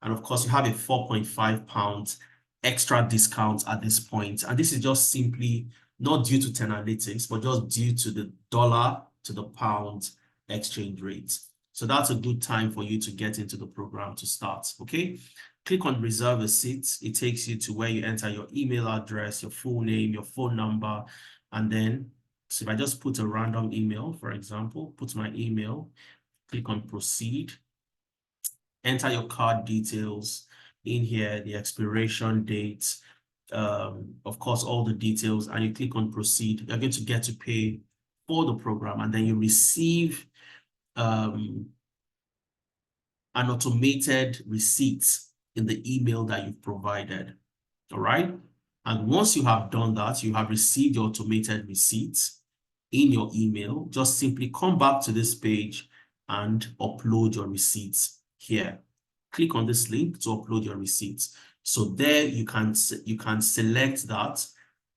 And of course, you have a £4.5 extra discount at this point. And this is just simply not due to Analytics, but just due to the dollar to the pound exchange rate. So that's a good time for you to get into the program to start, okay? Click on reserve a seat. It takes you to where you enter your email address, your full name, your phone number, and then, so if I just put a random email, for example, put my email, click on proceed, enter your card details in here, the expiration date, of course, all the details, and you click on proceed. You're going to get to pay for the program, and then you receive an automated receipt in the email that you've provided. All right. And once you have done that, you have received your automated receipts in your email, just simply come back to this page and upload your receipts here. Click on this link to upload your receipts. So there you can select that.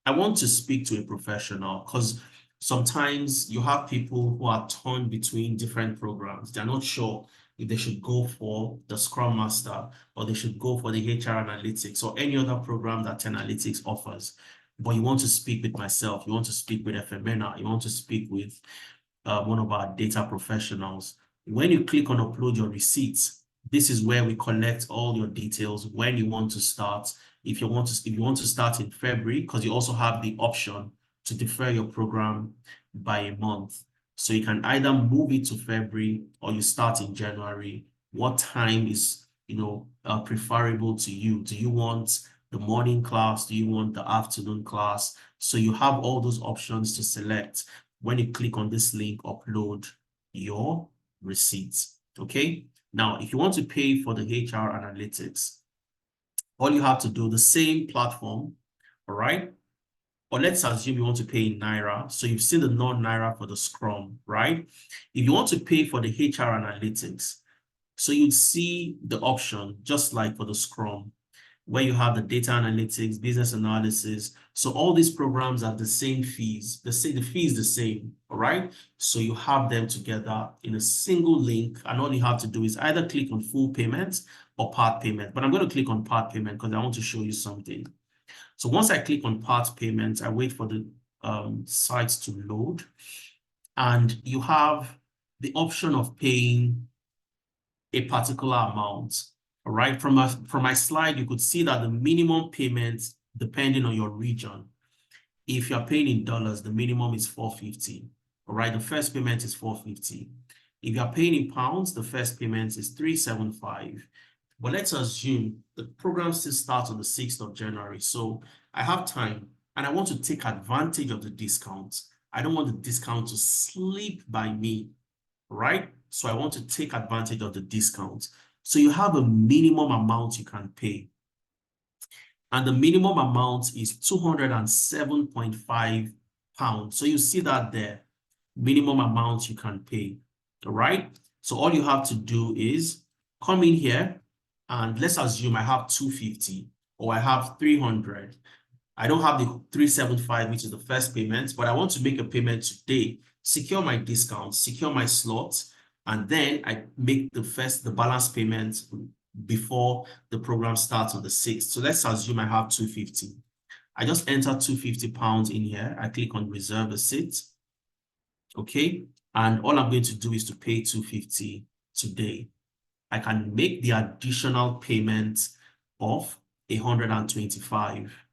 I want to speak to a professional, because sometimes you have people who are torn between different programs. They're not sure if they should go for the Scrum Master or they should go for the HR Analytics or any other program that Analytics offers. But you want to speak with myself, you want to speak with FMNA, you want to speak with one of our data professionals. When you click on upload your receipts, this is where we collect all your details when you want to start. If you want to start in February, because you also have the option to defer your program by a month. So you can either move it to February or you start in January. What time is, preferable to you? Do you want the morning class? Do you want the afternoon class? So you have all those options to select when you click on this link, upload your receipts. Okay. Now, if you want to pay for the HR Analytics, all you have to do, the same platform, all right? Or let's assume you want to pay in Naira. So you've seen the non-Naira for the Scrum, right? If you want to pay for the HR Analytics, so you'd see the option, just like for the Scrum. where you have the data analytics, business analysis. So all these programs are the same fees. The fee is the same, all right? So you have them together in a single link, and all you have to do is either click on full payment or part payment. But I'm going to click on part payment because I want to show you something. So once I click on part payment, I wait for the sites to load, and you have the option of paying a particular amount. All right, from my slide, you could see that the minimum payment, depending on your region, if you're paying in dollars, the minimum is $450. All right, the first payment is $450. If you're paying in pounds, the first payment is $375. But let's assume the program still starts on the 6th of January. So I have time and I want to take advantage of the discount. I don't want the discount to slip by me, right? So I want to take advantage of the discount. So you have a minimum amount you can pay. And the minimum amount is 207.5 pounds. So you see that there, minimum amount you can pay, all right? So all you have to do is come in here, and let's assume I have 250 or I have 300. I don't have the 375, which is the first payment, but I want to make a payment today, secure my discount, secure my slots, and then I make the balance payment before the program starts on the 6th. So let's assume I have 250. I just enter 250 pounds in here. I click on reserve a seat. Okay. And all I'm going to do is to pay 250 today. I can make the additional payment of 125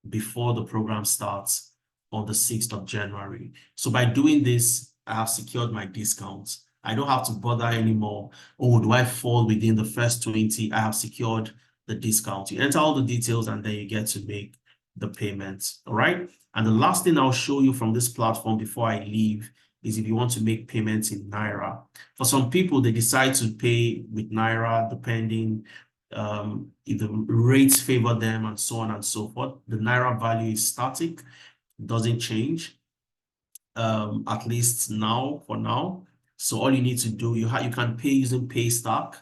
before the program starts on the 6th of January. So by doing this, I have secured my discount. I don't have to bother anymore. Oh, do I fall within the first 20? I have secured the discount. You enter all the details and then you get to make the payment. All right. And the last thing I'll show you from this platform before I leave is if you want to make payments in Naira. For some people, they decide to pay with Naira depending if the rates favor them and so on and so forth. The Naira value is static, doesn't change, at least now, for now. So all you need to do, you can pay using Paystack,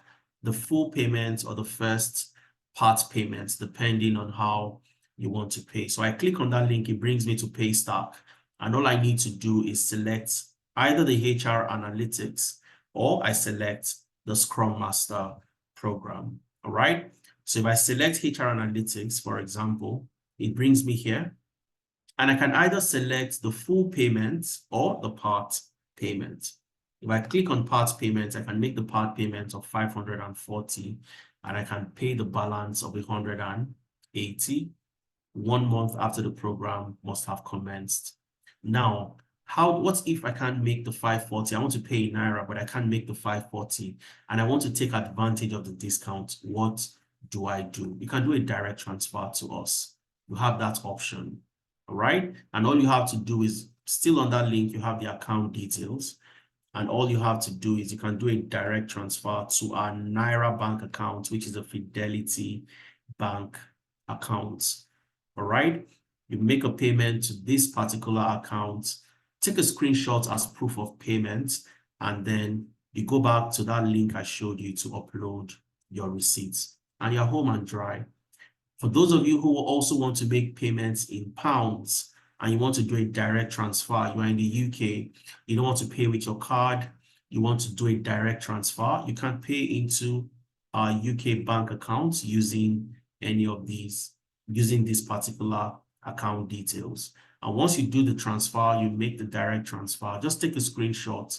the full payment or the first part payments, depending on how you want to pay. So I click on that link, it brings me to Paystack. And all I need to do is select either the HR Analytics or I select the Scrum Master program. All right. So if I select HR Analytics, for example, it brings me here. And I can either select the full payment or the part payment. If I click on part payment, I can make the part payment of 540 and I can pay the balance of 180 1 month after the program must have commenced. Now, what if I can't make the 540? I want to pay in Naira, but I can't make the 540 and I want to take advantage of the discount. What do I do? You can do a direct transfer to us. You have that option. All right. And all you have to do is still on that link, you have the account details. And all you have to do is you can do a direct transfer to our Naira bank account, which is a Fidelity bank account. All right. You make a payment to this particular account, take a screenshot as proof of payment, and then you go back to that link I showed you to upload your receipts, and you're home and dry. For those of you who also want to make payments in pounds and you want to do a direct transfer, you are in the UK, you don't want to pay with your card, you want to do a direct transfer, you can pay into our UK bank account using any of these, using this particular account details. And once you do the transfer, you make the direct transfer, just take a screenshot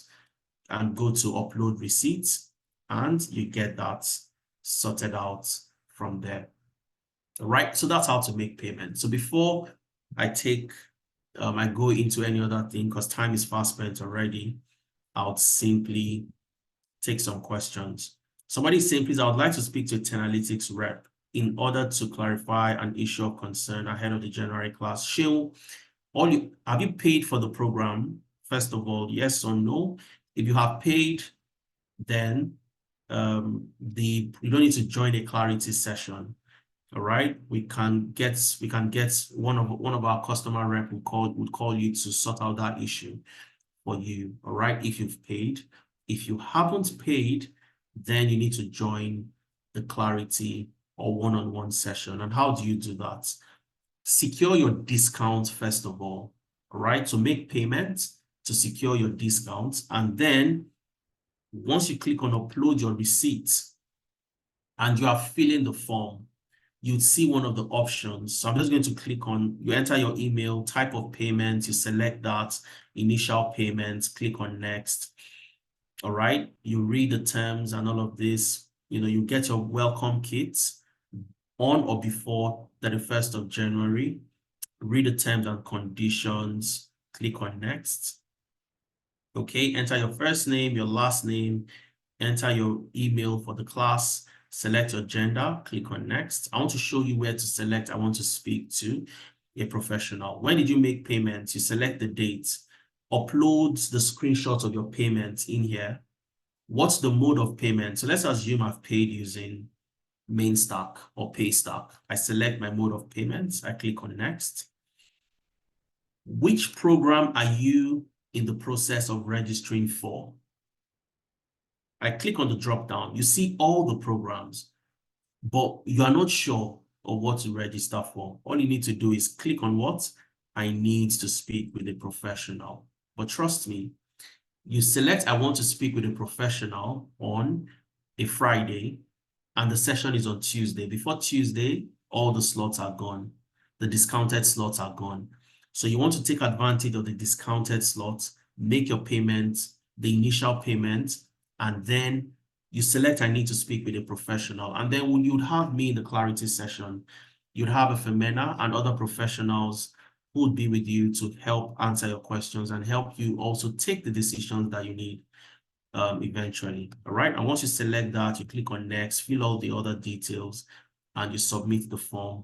and go to upload receipts and you get that sorted out from there. All right, so that's how to make payment. So before I go into any other thing, because time is fast spent already, I'll simply take some questions. Somebody saying, please, I would like to speak to a Analytics rep in order to clarify an issue of concern ahead of the January class. Sheil, have you paid for the program? First of all, yes or no? If you have paid, then you don't need to join a clarity session. All right, we can get one of our customer rep would call you to sort out that issue for you. All right, if you've paid. If you haven't paid, then you need to join the clarity or one-on-one session. And how do you do that? Secure your discount first of all right? So make payments to secure your discount. And then once you click on upload your receipts and you are filling the form, you'd see one of the options. So I'm just going to click on, you enter your email, type of payment, you select that, initial payments, click on next. All right, you read the terms and all of this. You get your welcome kits on or before the 1st of January. Read the terms and conditions, click on next. Okay, enter your first name, your last name, enter your email for the class, select your gender, click on next. I want to show you where to select. I want to speak to a professional. When did you make payments? You select the date, upload the screenshot of your payments in here. What's the mode of payment? So let's assume I've paid using MainStack or PayStack. I select my mode of payments. I click on next. Which program are you in the process of registering for? I click on the drop down. You see all the programs, but you are not sure of what to register for. All you need to do is click on what? I need to speak with a professional. But trust me, you select I want to speak with a professional on a Friday, and the session is on Tuesday. Before Tuesday, all the slots are gone. The discounted slots are gone. So you want to take advantage of the discounted slots, make your payment, the initial payment, and then you select I need to speak with a professional. And then when you'd have me in the clarity session, you'd have a Femena and other professionals who would be with you to help answer your questions and help you also take the decisions that you need eventually. All right. And once you select that, you click on next, fill all the other details, and you submit the form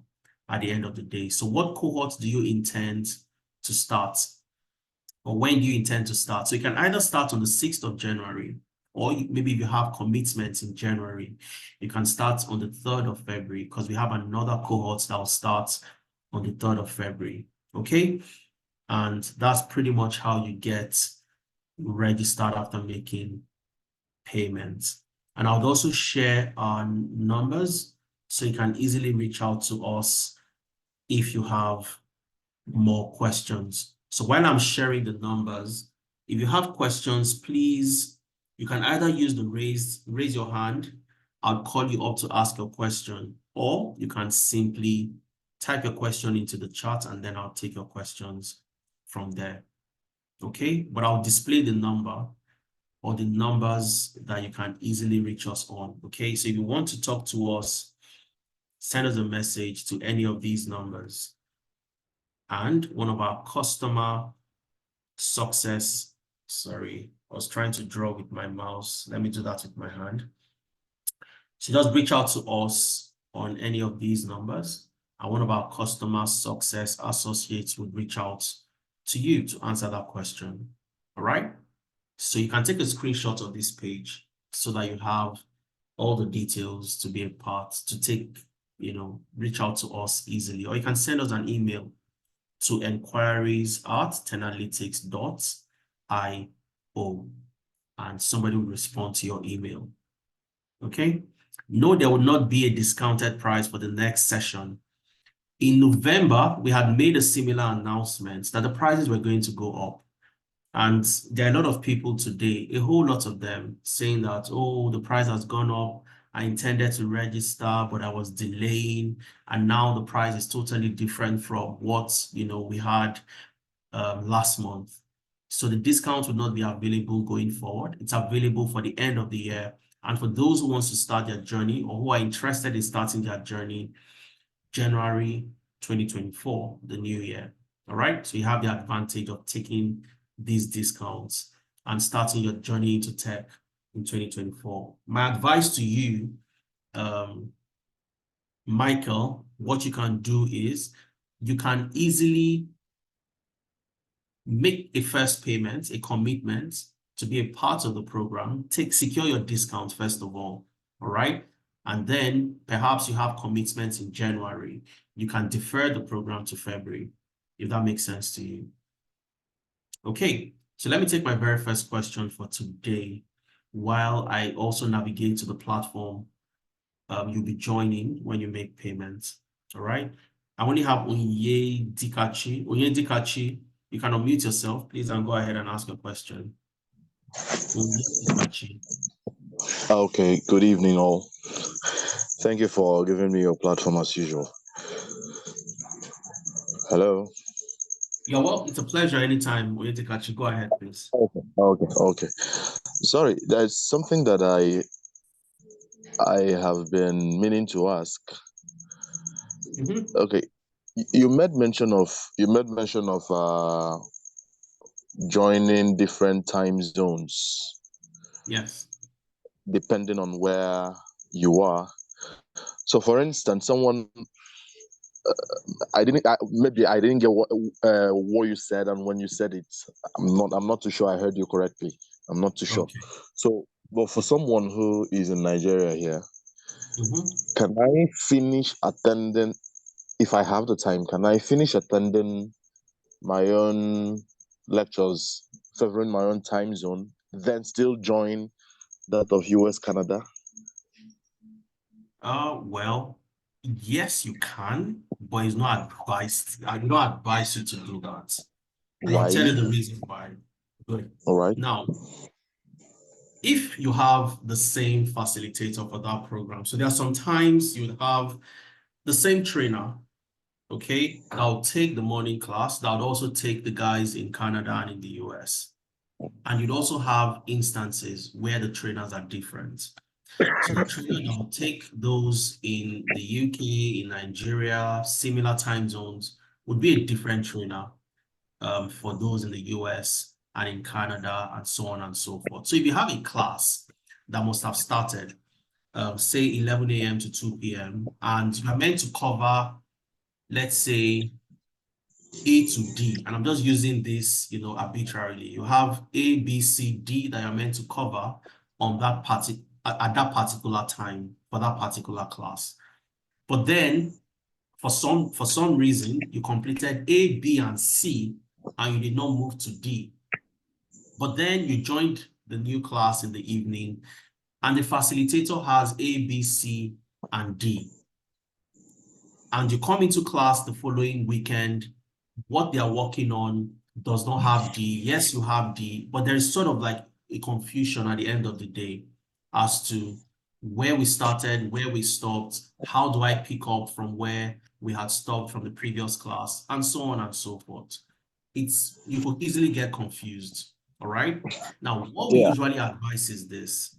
at the end of the day. So what cohort do you intend to start? Or when do you intend to start? So you can either start on the 6th of January, or maybe if you have commitments in January, you can start on the 3rd of February because we have another cohort that will start on the 3rd of February. Okay. And that's pretty much how you get registered after making payments. And I would also share our numbers so you can easily reach out to us if you have more questions. So while I'm sharing the numbers, if you have questions, please, you can either use the raise your hand. I'll call you up to ask your question, or you can simply type your question into the chat and then I'll take your questions from there. Okay, but I'll display the number or the numbers that you can easily reach us on. Okay, so if you want to talk to us, send us a message to any of these numbers. And one of our customer success, sorry, I was trying to draw with my mouse. Let me do that with my hand. So just reach out to us on any of these numbers, and one of our customer success associates would reach out to you to answer that question. All right. So you can take a screenshot of this page so that you have all the details to be a part, to take, reach out to us easily. Or you can send us an email to enquiries@tenalytics.io and somebody will respond to your email. Okay? No, there will not be a discounted price for the next session. In November, we had made a similar announcement that the prices were going to go up. And there are a lot of people today, a whole lot of them, saying that, oh, the price has gone up. I intended to register, but I was delaying. And now the price is totally different from what, we had last month. So the discount will not be available going forward. It's available for the end of the year. And for those who want to start their journey or who are interested in starting their journey, January 2024, the new year. All right. So you have the advantage of taking these discounts and starting your journey into tech in 2024. My advice to you, Michael, what you can do is you can easily make a first payment, a commitment to be a part of the program, secure your discount first of all right? And then perhaps you have commitments in January. You can defer the program to February, if that makes sense to you. Okay, so let me take my very first question for today while I also navigate to the platform you'll be joining when you make payments. All right. I only have Onye Dikachi. Onye Dikachi, you can unmute yourself, please, and go ahead and ask a question. Onye Dikachi. Okay, good evening, all. Thank you for giving me your platform as usual. Hello. You're welcome. It's a pleasure anytime. Onye Dikachi, go ahead, please. Okay. Sorry, there's something that I have been meaning to ask. Okay, you made mention of joining different time zones. Yes. Depending on where you are. So, for instance, maybe I didn't get what you said, and when you said it, I'm not too sure I heard you correctly. I'm not too sure. Okay. So, but for someone who is in Nigeria here, Mm-hmm. can I finish attending, if I have the time, can I finish attending my own lectures, favoring my own time zone, then still join that of US, Canada? Well, yes, you can, but it's not advised. I do not advise you to do that. And I'll tell Why? you the reason why. Good. All right. Now, if you have the same facilitator for that program, so there are some times you would have the same trainer, okay, that will take the morning class, that would also take the guys in Canada and in the US. And you'd also have instances where the trainers are different. So the trainer that will take those in the UK, in Nigeria, similar time zones, would be a different trainer for those in the US and in Canada and so on and so forth. So if you have a class that must have started, say 11 a.m. to 2 p.m., and you are meant to cover, let's say, A to D, and I'm just using this, arbitrarily. You have A, B, C, D that you're meant to cover on that at that particular time for that particular class. But then, for some reason, you completed A, B, and C, and you did not move to D. But then you joined the new class in the evening, and the facilitator has A, B, C, and D. And you come into class the following weekend, what they are working on does not have D. Yes, you have D, but there's sort of like a confusion at the end of the day as to where we started, where we stopped, how do I pick up from where we had stopped from the previous class, and so on and so forth. You could easily get confused. All right. Now, what we Yeah. usually advise is this.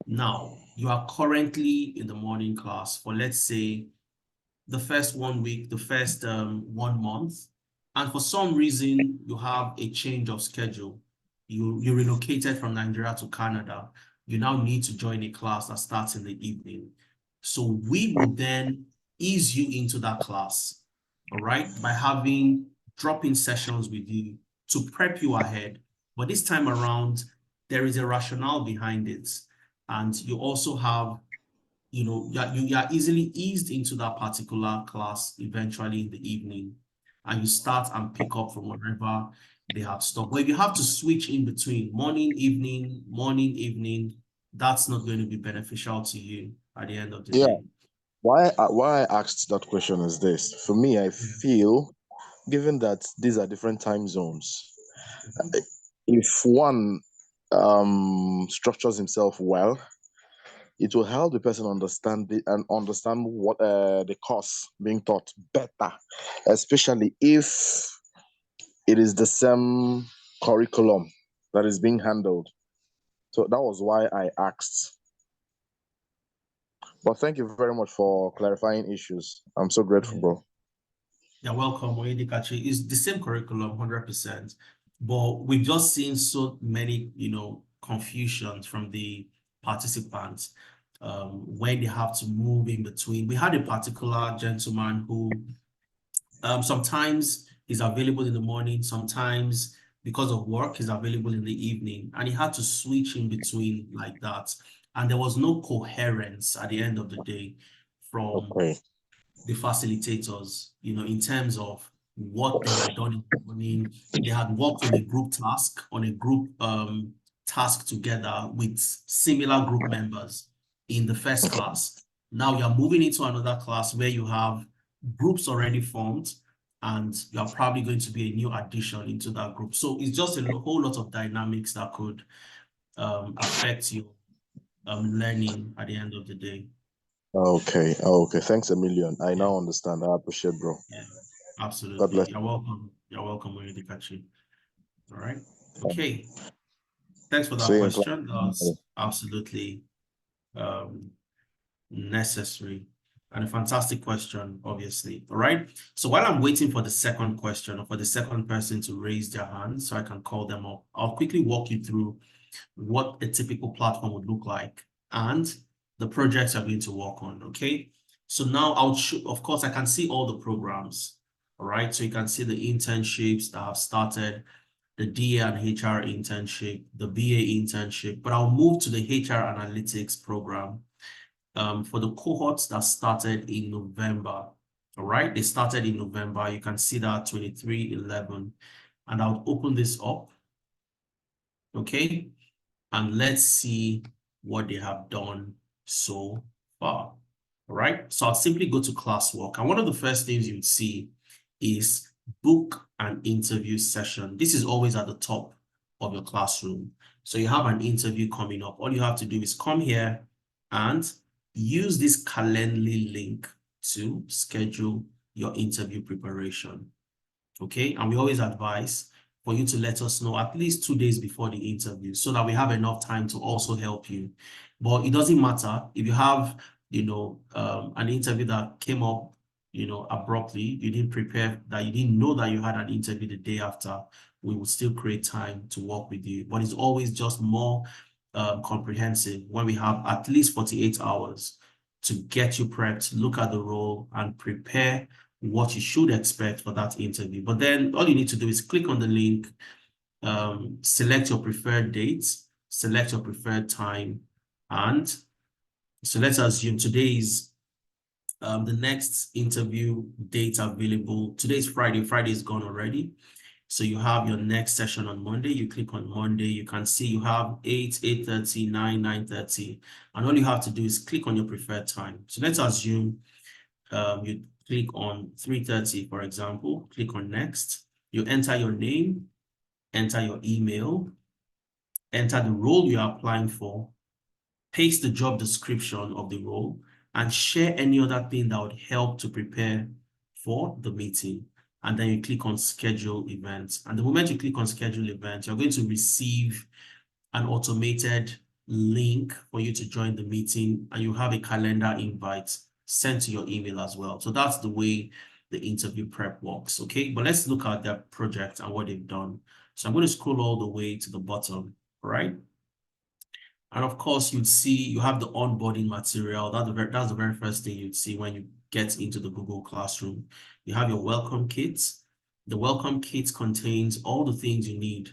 Now, you are currently in the morning class for, let's say, the first 1 week, the first 1 month, and for some reason you have a change of schedule. You relocated from Nigeria to Canada. You now need to join a class that starts in the evening. So we will then ease you into that class, all right, by having drop-in sessions with you to prep you ahead. But this time around, there is a rationale behind it. And you also have you are easily eased into that particular class eventually in the evening, and you start and pick up from wherever they have stopped. But if you have to switch in between morning, evening, that's not going to be beneficial to you at the end of the Yeah. day. Why I asked that question is this. For me, I feel, given that these are different time zones, Mhm. if one structures himself well, it will help the person understand what the course being taught better, especially if it is the same curriculum that is being handled. So that was why I asked. But thank you very much for clarifying issues. I'm so grateful, Yeah. bro. You're welcome, Oyedikachi. It's the same curriculum, 100%. But we've just seen so many, confusions from the participants when they have to move in between. We had a particular gentleman who sometimes he's available in the morning, sometimes because of work, he's available in the evening, and he had to switch in between like that. And there was no coherence at the end of the day from Okay. the facilitators, in terms of what they had done in the morning. They had worked on a group task together with similar group members in the first class. Now you're moving into another class where you have groups already formed, and you're probably going to be a new addition into that group. So it's just a whole lot of dynamics that could affect your learning at the end of the day. Okay. Okay. Thanks a million. I now understand. I appreciate, bro. Yeah, God absolutely. bless. You're welcome. You're welcome, Oyedikachi. All right. Okay. Thanks for See that you in class. question. That was absolutely um, necessary and a fantastic question, obviously. All right. So while I'm waiting for the second question or for the second person to raise their hand so I can call them up, I'll quickly walk you through what a typical platform would look like and the projects you're going to work on. Okay. So now of course, I can see all the programs. All right. So you can see the internships that have started, the DA and HR internship, the BA internship, but I'll move to the HR analytics program for the cohorts that started in November. All right, they started in November. You can see that 23/11, and I'll open this up. Okay, and let's see what they have done so far. All right, so I'll simply go to classwork, and one of the first things you'd see is book an interview session. This is always at the top of your classroom. So you have an interview coming up. All you have to do is come here and use this Calendly link to schedule your interview preparation. Okay, and we always advise for you to let us know at least 2 days before the interview so that we have enough time to also help you. But it doesn't matter if you have, an interview that came up, abruptly, you didn't prepare, that you didn't know that you had an interview the day after, we will still create time to work with you. But it's always just more comprehensive when we have at least 48 hours to get you prepped, look at the role, and prepare what you should expect for that interview. But then all you need to do is click on the link, select your preferred dates, select your preferred time, and so let's assume today is the next interview date available. Today is Friday. Friday is gone already. So you have your next session on Monday. You click on Monday. You can see you have 8, 8:30, 9, 9:30. And all you have to do is click on your preferred time. So let's assume you click on 3:30, for example, click on next. You enter your name, enter your email, enter the role you are applying for, paste the job description of the role, and share any other thing that would help to prepare for the meeting. And then you click on schedule events. And the moment you click on schedule events, you're going to receive an automated link for you to join the meeting, and you have a calendar invite sent to your email as well. So that's the way the interview prep works, okay? But let's look at their project and what they've done. So I'm going to scroll all the way to the bottom, right? And of course, you'd see you have the onboarding material. That's the very first thing you'd see when you get into the Google Classroom. You have your welcome kit. The welcome kit contains all the things you need: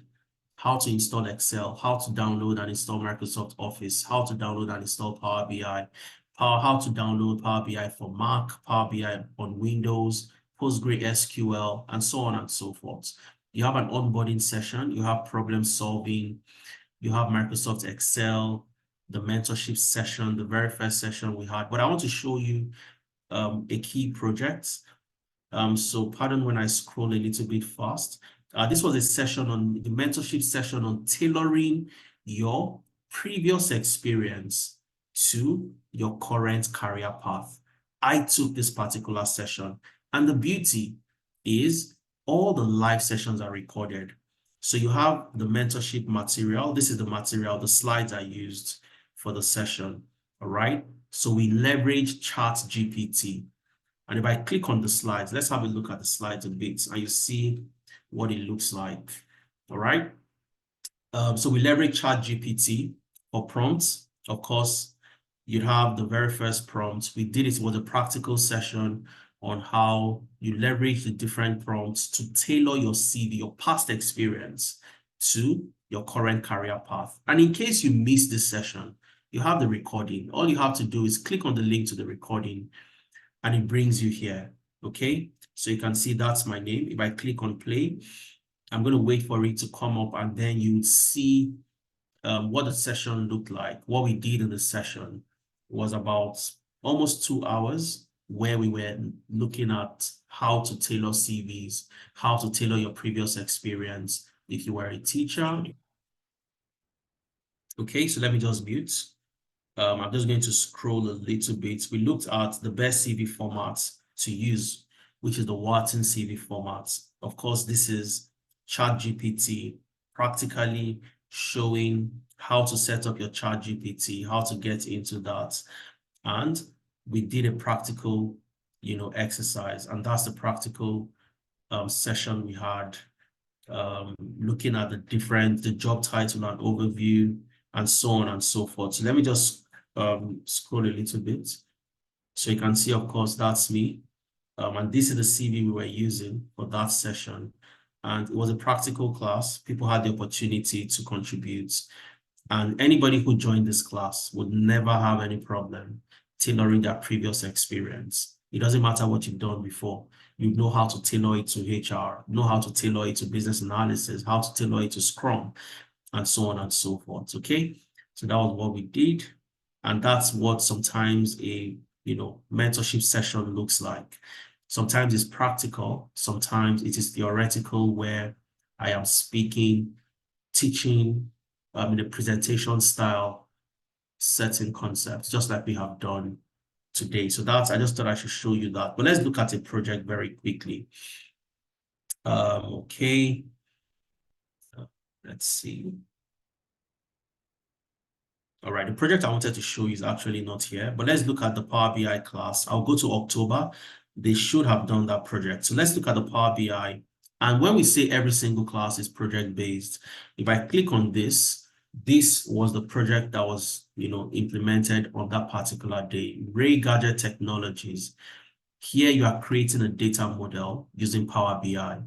how to install Excel, how to download and install Microsoft Office, how to download and install Power BI, how to download Power BI for Mac, Power BI on Windows, PostgreSQL, and so on and so forth. You have an onboarding session, you have problem solving, you have Microsoft Excel, the mentorship session, the very first session we had. But I want to show you a key project. So pardon when I scroll a little bit fast. This was a session on the mentorship session on tailoring your previous experience to your current career path. I took this particular session, and the beauty is all the live sessions are recorded. So you have the mentorship material. This is the material, the slides I used for the session. All right. So we leverage ChatGPT. And if I click on the slides, let's have a look at the slides a bit, and you see what it looks like. All right. So we leverage ChatGPT for prompts. Of course, you'd have the very first prompt. We did it with a practical session on how you leverage the different prompts to tailor your CV, your past experience, to your current career path. And in case you missed this session, you have the recording. All you have to do is click on the link to the recording, and it brings you here, okay? So you can see that's my name. If I click on play, I'm going to wait for it to come up, and then you see what the session looked like. What we did in the session was about almost 2 hours where we were looking at how to tailor CVs, how to tailor your previous experience if you were a teacher. Okay, so let me just mute. I'm just going to scroll a little bit. We looked at the best CV formats to use, which is the Wharton CV format. Of course, this is ChatGPT practically showing how to set up your ChatGPT, how to get into that. And we did a practical, exercise, and that's the practical session we had, looking at the job title and overview, and so on and so forth. So let me just scroll a little bit. So you can see, of course, that's me. And this is the CV we were using for that session. And it was a practical class. People had the opportunity to contribute. And anybody who joined this class would never have any problem tailoring their previous experience. It doesn't matter what you've done before. You know how to tailor it to HR, know how to tailor it to business analysis, how to tailor it to Scrum, and so on and so forth. Okay, so that was what we did, and that's what sometimes a mentorship session looks like. Sometimes it's practical, sometimes it is theoretical, where I am speaking, teaching in a presentation style, certain concepts, just like we have done today. So I just thought I should show you that. But let's look at a project very quickly. Okay, let's see. All right, the project I wanted to show you is actually not here, but let's look at the Power BI class. I'll go to October. They should have done that project. So let's look at the Power BI. And when we say every single class is project-based, if I click on this was the project that was, implemented on that particular day. Ray Gadget Technologies. Here you are creating a data model using Power BI,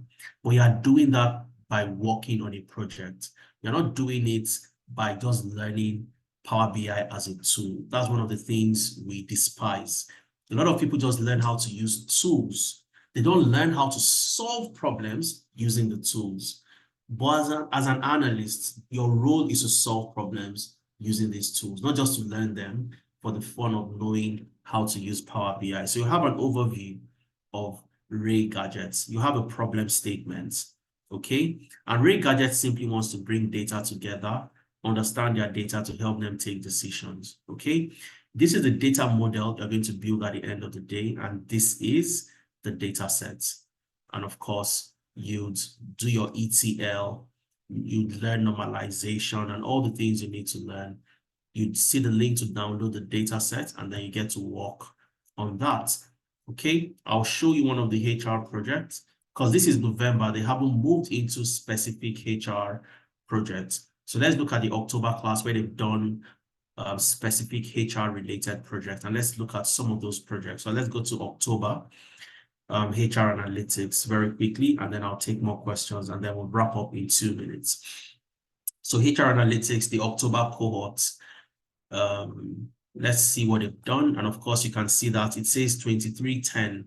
but you are doing that by working on a project. You're not doing it by just learning Power BI as a tool. That's one of the things we despise. A lot of people just learn how to use tools. They don't learn how to solve problems using the tools. But as an analyst, your role is to solve problems using these tools, not just to learn them for the fun of knowing how to use Power BI. So you have an overview of Ray Gadgets. You have a problem statement, okay? And Ray Gadgets simply wants to bring data together, understand their data to help them take decisions, okay? This is the data model you're going to build at the end of the day, and this is the data set. And of course, you'd do your ETL, you'd learn normalization and all the things you need to learn. You'd see the link to download the data set, and then you get to work on that. Okay, I'll show you one of the HR projects, because this is November. They haven't moved into specific HR projects. So let's look at the October class where they've done specific HR related projects. And let's look at some of those projects. So let's go to October, HR analytics very quickly, and then I'll take more questions, and then we'll wrap up in 2 minutes. So HR analytics, the October cohort. Let's see what they've done. And of course, you can see that it says 2310.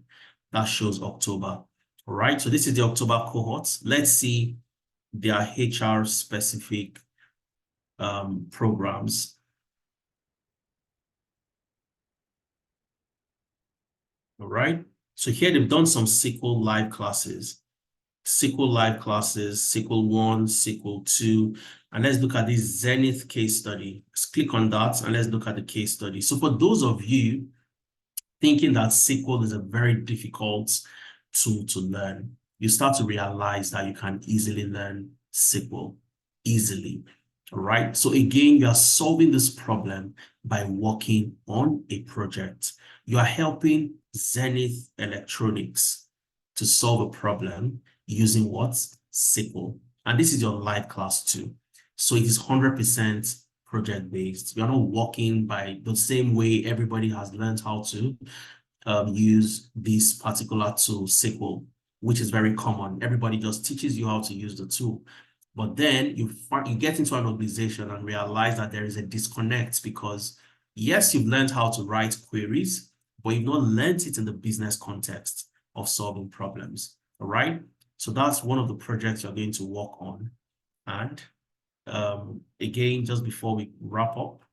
That shows October. All right, so this is the October cohort. Let's see their HR specific programs. All right, so here they've done some SQL live classes. SQL live classes, SQL 1, SQL 2, and let's look at this Zenith case study. Let's click on that and let's look at the case study. So for those of you thinking that SQL is a very difficult tool to learn, you start to realize that you can easily learn SQL, easily. All right, so again, you are solving this problem by working on a project. You are helping Zenith Electronics to solve a problem using what? SQL. And this is your live class too. So it is 100% project-based. You're not working by the same way everybody has learned how to use this particular tool, SQL, which is very common. Everybody just teaches you how to use the tool. But then you get into an organization and realize that there is a disconnect, because yes, you've learned how to write queries, but you've not learned it in the business context of solving problems. All right, so that's one of the projects you're going to work on. And again, just before we wrap up,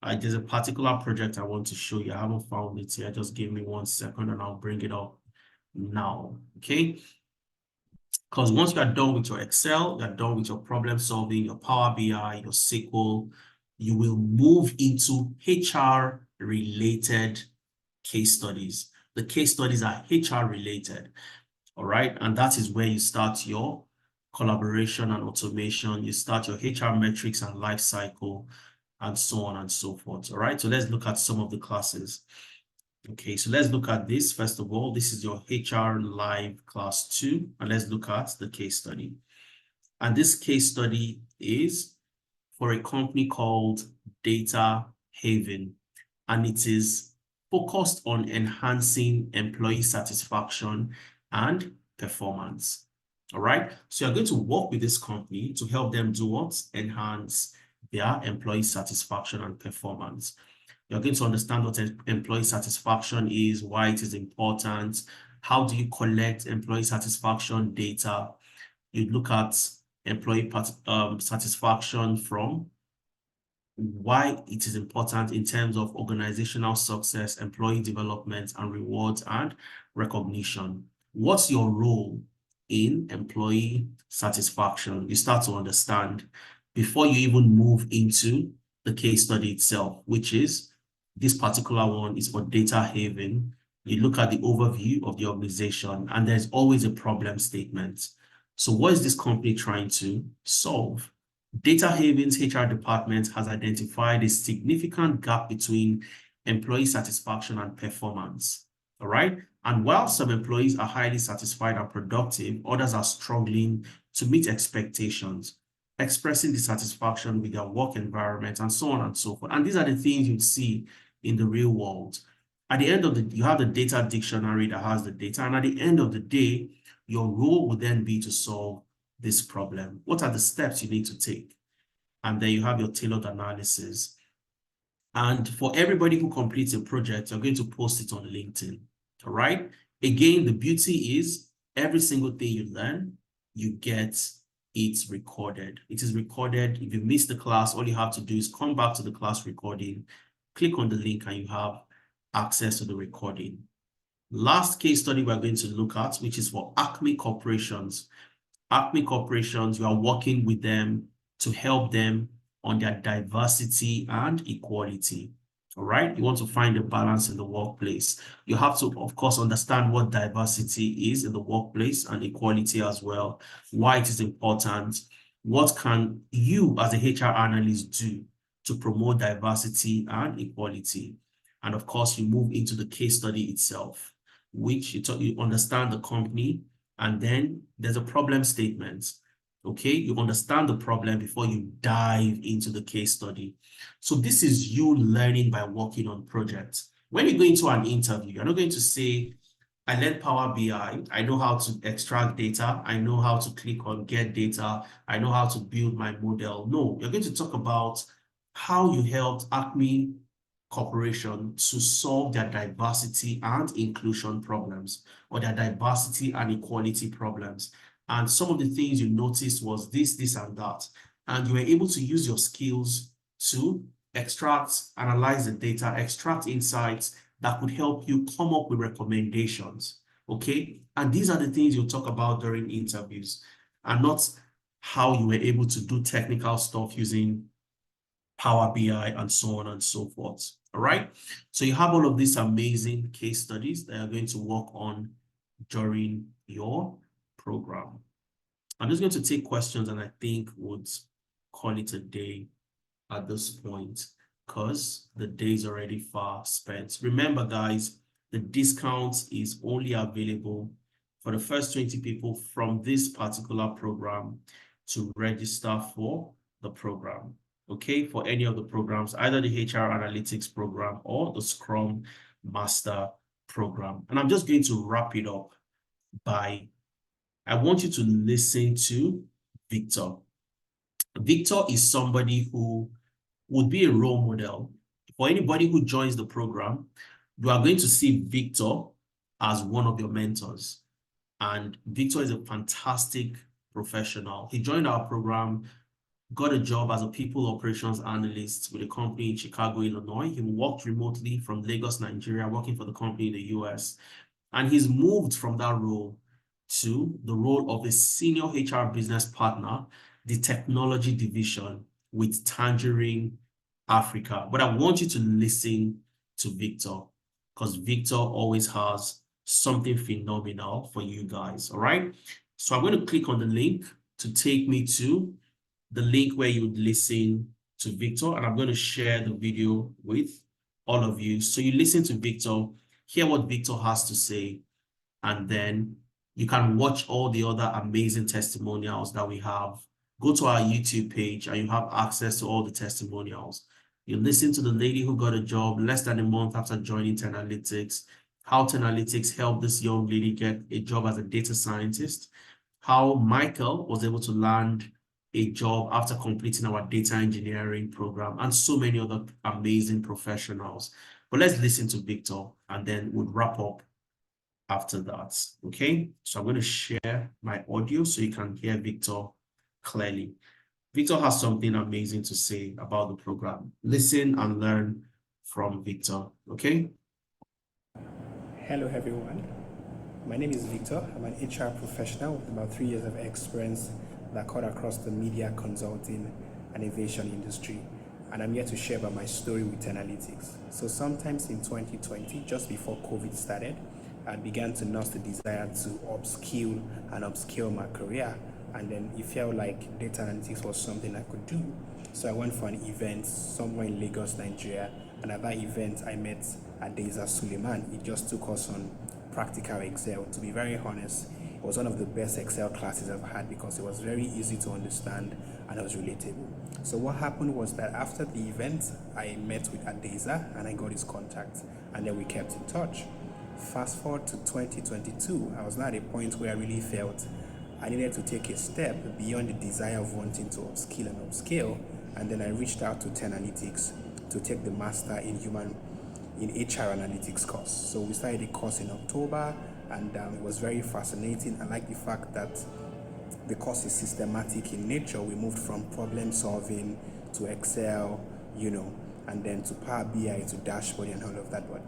There's a particular project I want to show you. I haven't found it here. Just give me 1 second and I'll bring it up now. Okay. Because once you are done with your Excel, you're done with your problem solving, your Power BI, your SQL, you will move into HR related case studies. The case studies are HR related. All right. And that is where you start your collaboration and automation. You start your HR metrics and life cycle and so on and so forth. All right. So let's look at some of the classes. Okay, so let's look at this. First of all, this is your HR Live Class 2, and let's look at the case study. And this case study is for a company called Data Haven, and it is focused on enhancing employee satisfaction and performance. All right, so you're going to work with this company to help them do what? Enhance their employee satisfaction and performance. You're going to understand what employee satisfaction is, why it is important, how do you collect employee satisfaction data. You look at employee satisfaction from why it is important in terms of organizational success, employee development, and rewards and recognition. What's your role in employee satisfaction? You start to understand before you even move into the case study itself, which is this particular one is for Data Haven. You look at the overview of the organization, and there's always a problem statement. So what is this company trying to solve? Data Haven's HR department has identified a significant gap between employee satisfaction and performance. All right. And while some employees are highly satisfied and productive, others are struggling to meet expectations, expressing dissatisfaction with their work environment, and so on and so forth. And these are the things you'd see in the real world. At the end of the, you have the data dictionary that has the data, and at the end of the day, your role would then be to solve this problem. What are the steps you need to take? And then you have your tailored analysis. And for everybody who completes a project, you're going to post it on LinkedIn. All right. Again, the beauty is every single thing you learn, you get it recorded. It is recorded. If you miss the class, all you have to do is come back to the class recording, click on the link, and you have access to the recording. Last case study we're going to look at, which is for Acme Corporations. Acme Corporations, you are working with them to help them on their diversity and equality. All right, you want to find a balance in the workplace. You have to, of course, understand what diversity is in the workplace and equality as well, why it is important. What can you as a HR analyst do to promote diversity and equality? And of course, you move into the case study itself, which you understand the company, and then there's a problem statement. Okay, you understand the problem before you dive into the case study. So this is you learning by working on projects. When you go into an interview, you're not going to say, I learned Power BI, I know how to extract data, I know how to click on get data, I know how to build my model. No, you're going to talk about how you helped Acme Corporation to solve their diversity and inclusion problems, or their diversity and equality problems. And some of the things you noticed was this, and that. And you were able to use your skills to extract, analyze the data, extract insights that could help you come up with recommendations. Okay. And these are the things you'll talk about during interviews, and not how you were able to do technical stuff using Power BI and so on and so forth. All right. So you have all of these amazing case studies that are going to work on during your program. I'm just going to take questions, and I think would call it a day at this point because the day is already far spent. Remember, guys, the discount is only available for the first 20 people from this particular program to register for the program. Okay, for any of the programs, either the HR Analytics program or the Scrum Master program. And I'm just going to wrap it up by, I want you to listen to Victor. Victor is somebody who would be a role model. For anybody who joins the program, you are going to see Victor as one of your mentors. And Victor is a fantastic professional. He joined our program got a job as a people operations analyst with a company in Chicago, Illinois. He worked remotely from Lagos, Nigeria, working for the company in the US. And he's moved from that role to the role of a senior HR business partner, the technology division with Tangerine Africa. But I want you to listen to Victor, because Victor always has something phenomenal for you guys. All right. So I'm going to click on the link to take me to the link where you would listen to Victor, and I'm going to share the video with all of you. So you listen to Victor, hear what Victor has to say, and then you can watch all the other amazing testimonials that we have. Go to our YouTube page and you have access to all the testimonials. You listen to the lady who got a job less than a month after joining Analytics, how Analytics helped this young lady get a job as a data scientist, how Michael was able to land a job after completing our data engineering program, and so many other amazing professionals. But let's listen to Victor and then we'll wrap up after that. Okay, so I'm going to share my audio so you can hear Victor clearly. Victor has something amazing to say about the program. Listen and learn from Victor. Okay. Hello everyone, my name is Victor. I'm an HR professional with about 3 years of experience that cut across the media, consulting, and aviation industry. And I'm here to share about my story with Analytics. So sometimes in 2020, just before COVID started, I began to nurse the desire to upskill and upscale my career. And then it felt like data analytics was something I could do. So I went for an event somewhere in Lagos, Nigeria. And at that event, I met Adeza Suleiman. It just took us on practical Excel. To be very honest, it was one of the best Excel classes I've had because it was very easy to understand and it was relatable. So what happened was that after the event, I met with Adeza and I got his contact, and then we kept in touch. Fast forward to 2022, I was now at a point where I really felt I needed to take a step beyond the desire of wanting to upskill and upscale, and then I reached out to Analytics to take the master in HR analytics course. So we started a course in October, and it was very fascinating. I like the fact that the course is systematic in nature. We moved from problem solving to Excel, and then to Power BI, to dashboarding and all of that. But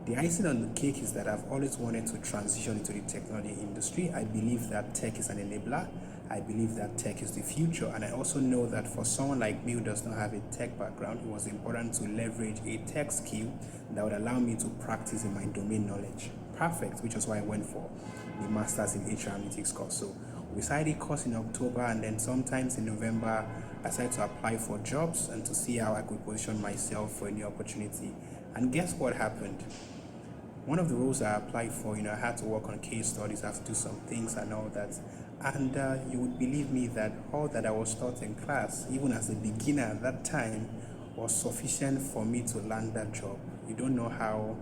the icing on the cake is that I've always wanted to transition into the technology industry. I believe that tech is an enabler. I believe that tech is the future. And I also know that for someone like me who does not have a tech background, it was important to leverage a tech skill that would allow me to practice in my domain knowledge. Perfect, which is why I went for the Masters in HR Analytics course. So we started a course in October, and then sometimes in November, I started to apply for jobs and to see how I could position myself for a new opportunity. And guess what happened? One of the roles I applied for, I had to work on case studies, I had to do some things and all that. And you would believe me that all that I was taught in class, even as a beginner at that time, was sufficient for me to land that job. You don't know how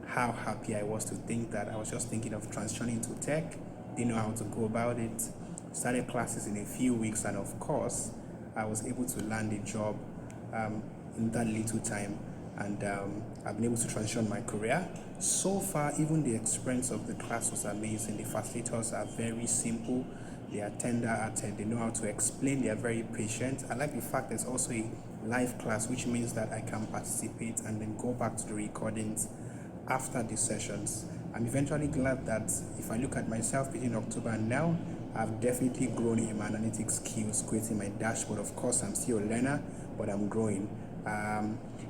happy I was to think that I was just thinking of transitioning to tech, didn't know how to go about it, started classes in a few weeks, and of course, I was able to land a job in that little time, and I've been able to transition my career. So far, even the experience of the class was amazing. The facilitators are very simple. They are tender-hearted. They know how to explain. They are very patient. I like the fact there's also a live class, which means that I can participate and then go back to the recordings after the sessions. I'm eventually glad that if I look at myself between October and now, I've definitely grown in my analytics skills, creating my dashboard. Of course, I'm still a learner, but I'm growing.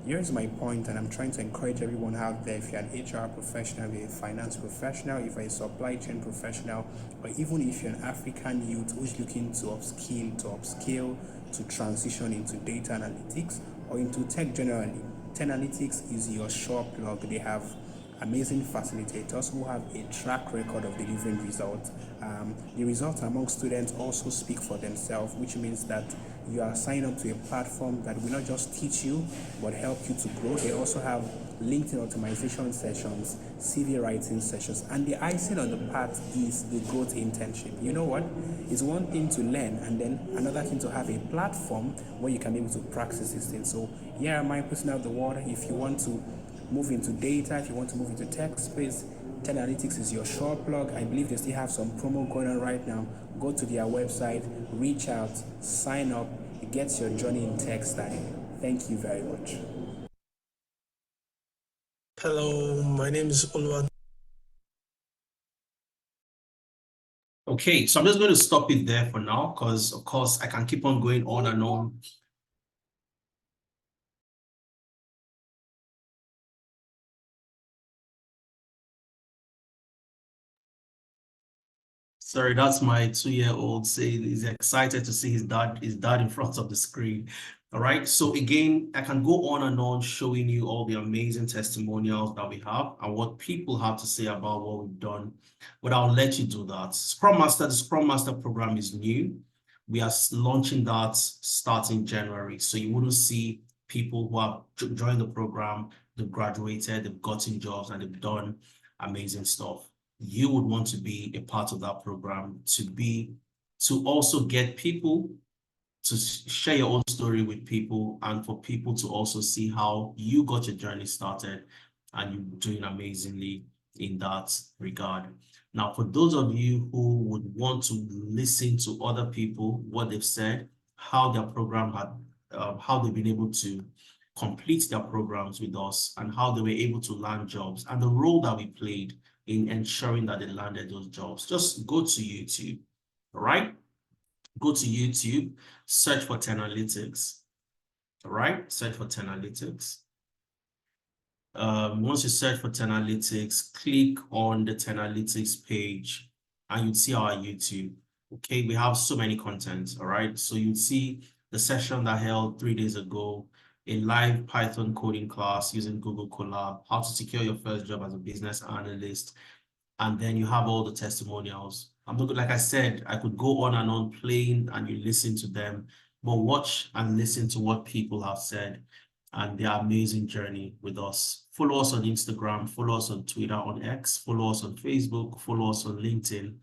Here's my point, and I'm trying to encourage everyone out there. If you're an HR professional, if you're a finance professional, if you're a supply chain professional, or even if you're an African youth who's looking to upskill, to transition into data analytics or into tech generally, Analytics is your sure plug. They have amazing facilitators who have a track record of delivering results. The results among students also speak for themselves, which means that you are signed up to a platform that will not just teach you but help you to grow. They also have LinkedIn optimization sessions, CV writing sessions, and the icing on the part is the growth internship. You know what? It's one thing to learn, and then another thing to have a platform where you can be able to practice these things. So here am I putting out the water. If you want to move into data, if you want to move into tech space, Analytics is your sure plug. I believe they still have some promo going on right now. Go to their website, reach out, sign up. It get your journey in tech started. Thank you very much. Hello, my name is Olwa. Okay, so I'm just going to stop it there for now because, of course, I can keep on going on and on. Sorry, that's my 2-year-old saying he's excited to see his dad in front of the screen. All right. So again, I can go on and on showing you all the amazing testimonials that we have and what people have to say about what we've done. But I'll let you do that. The Scrum Master program is new. We are launching that starting January. So you wouldn't see people who have joined the program, they've graduated, they've gotten jobs, and they've done amazing stuff. You would want to be a part of that program, to also get people to share your own story with people, and for people to also see how you got your journey started and you're doing amazingly in that regard. Now, for those of you who would want to listen to other people, what they've said, how their program had, how they've been able to complete their programs with us and how they were able to land jobs and the role that we played in ensuring that they landed those jobs, just go to YouTube, all right? Go to YouTube, search for Analytics, all right? Search for Analytics. Once you search for Analytics, click on the Analytics page and you'd see our YouTube. Okay, we have so many contents, all right? So you'd see the session that held 3 days ago, a live Python coding class using Google Colab, how to secure your first job as a business analyst, and then you have all the testimonials. I'm not, like I said, I could go on and on playing and you listen to them, but watch and listen to what people have said and their amazing journey with us. Follow us on Instagram, follow us on Twitter, on X, follow us on Facebook, follow us on LinkedIn.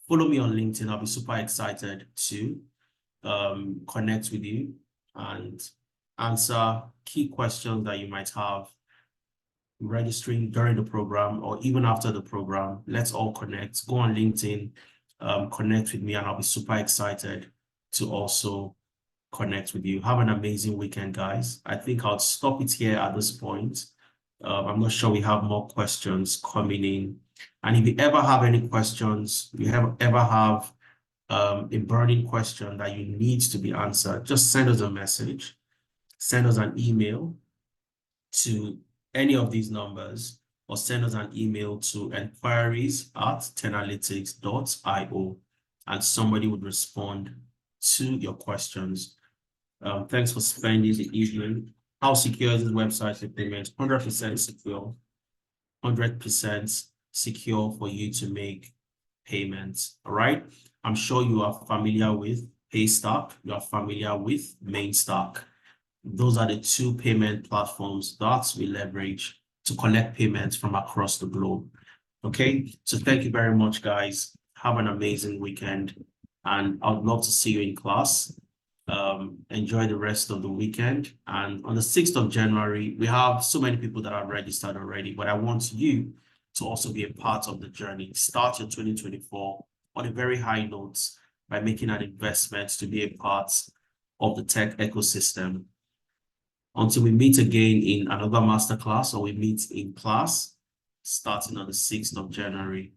Follow me on LinkedIn. I'll be super excited to connect with you and answer key questions that you might have registering during the program or even after the program. Let's all connect. Go on LinkedIn, connect with me, and I'll be super excited to also connect with you. Have an amazing weekend, guys. I think I'll stop it here at this point. I'm not sure we have more questions coming in. And if you ever have any questions, ever have a burning question that you need to be answered, just send us a message, send us an email to any of these numbers, or send us an email to enquiries@tenalytics.io, and somebody would respond to your questions. Thanks for spending the evening. How secure is this website for payments? 100% secure. 100% secure for you to make payments. All right. I'm sure you are familiar with Paystack. You are familiar with Mainstack. Those are the two payment platforms that we leverage to collect payments from across the globe. Okay. So thank you very much, guys. Have an amazing weekend, and I would love to see you in class. Enjoy the rest of the weekend. And on the 6th of January, we have so many people that are registered already, but I want you to also be a part of the journey. Start your 2024 on a very high note by making an investment to be a part of the tech ecosystem. Until we meet again in another masterclass, or we meet in class starting on the 6th of January,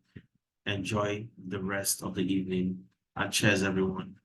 enjoy the rest of the evening, and cheers, everyone.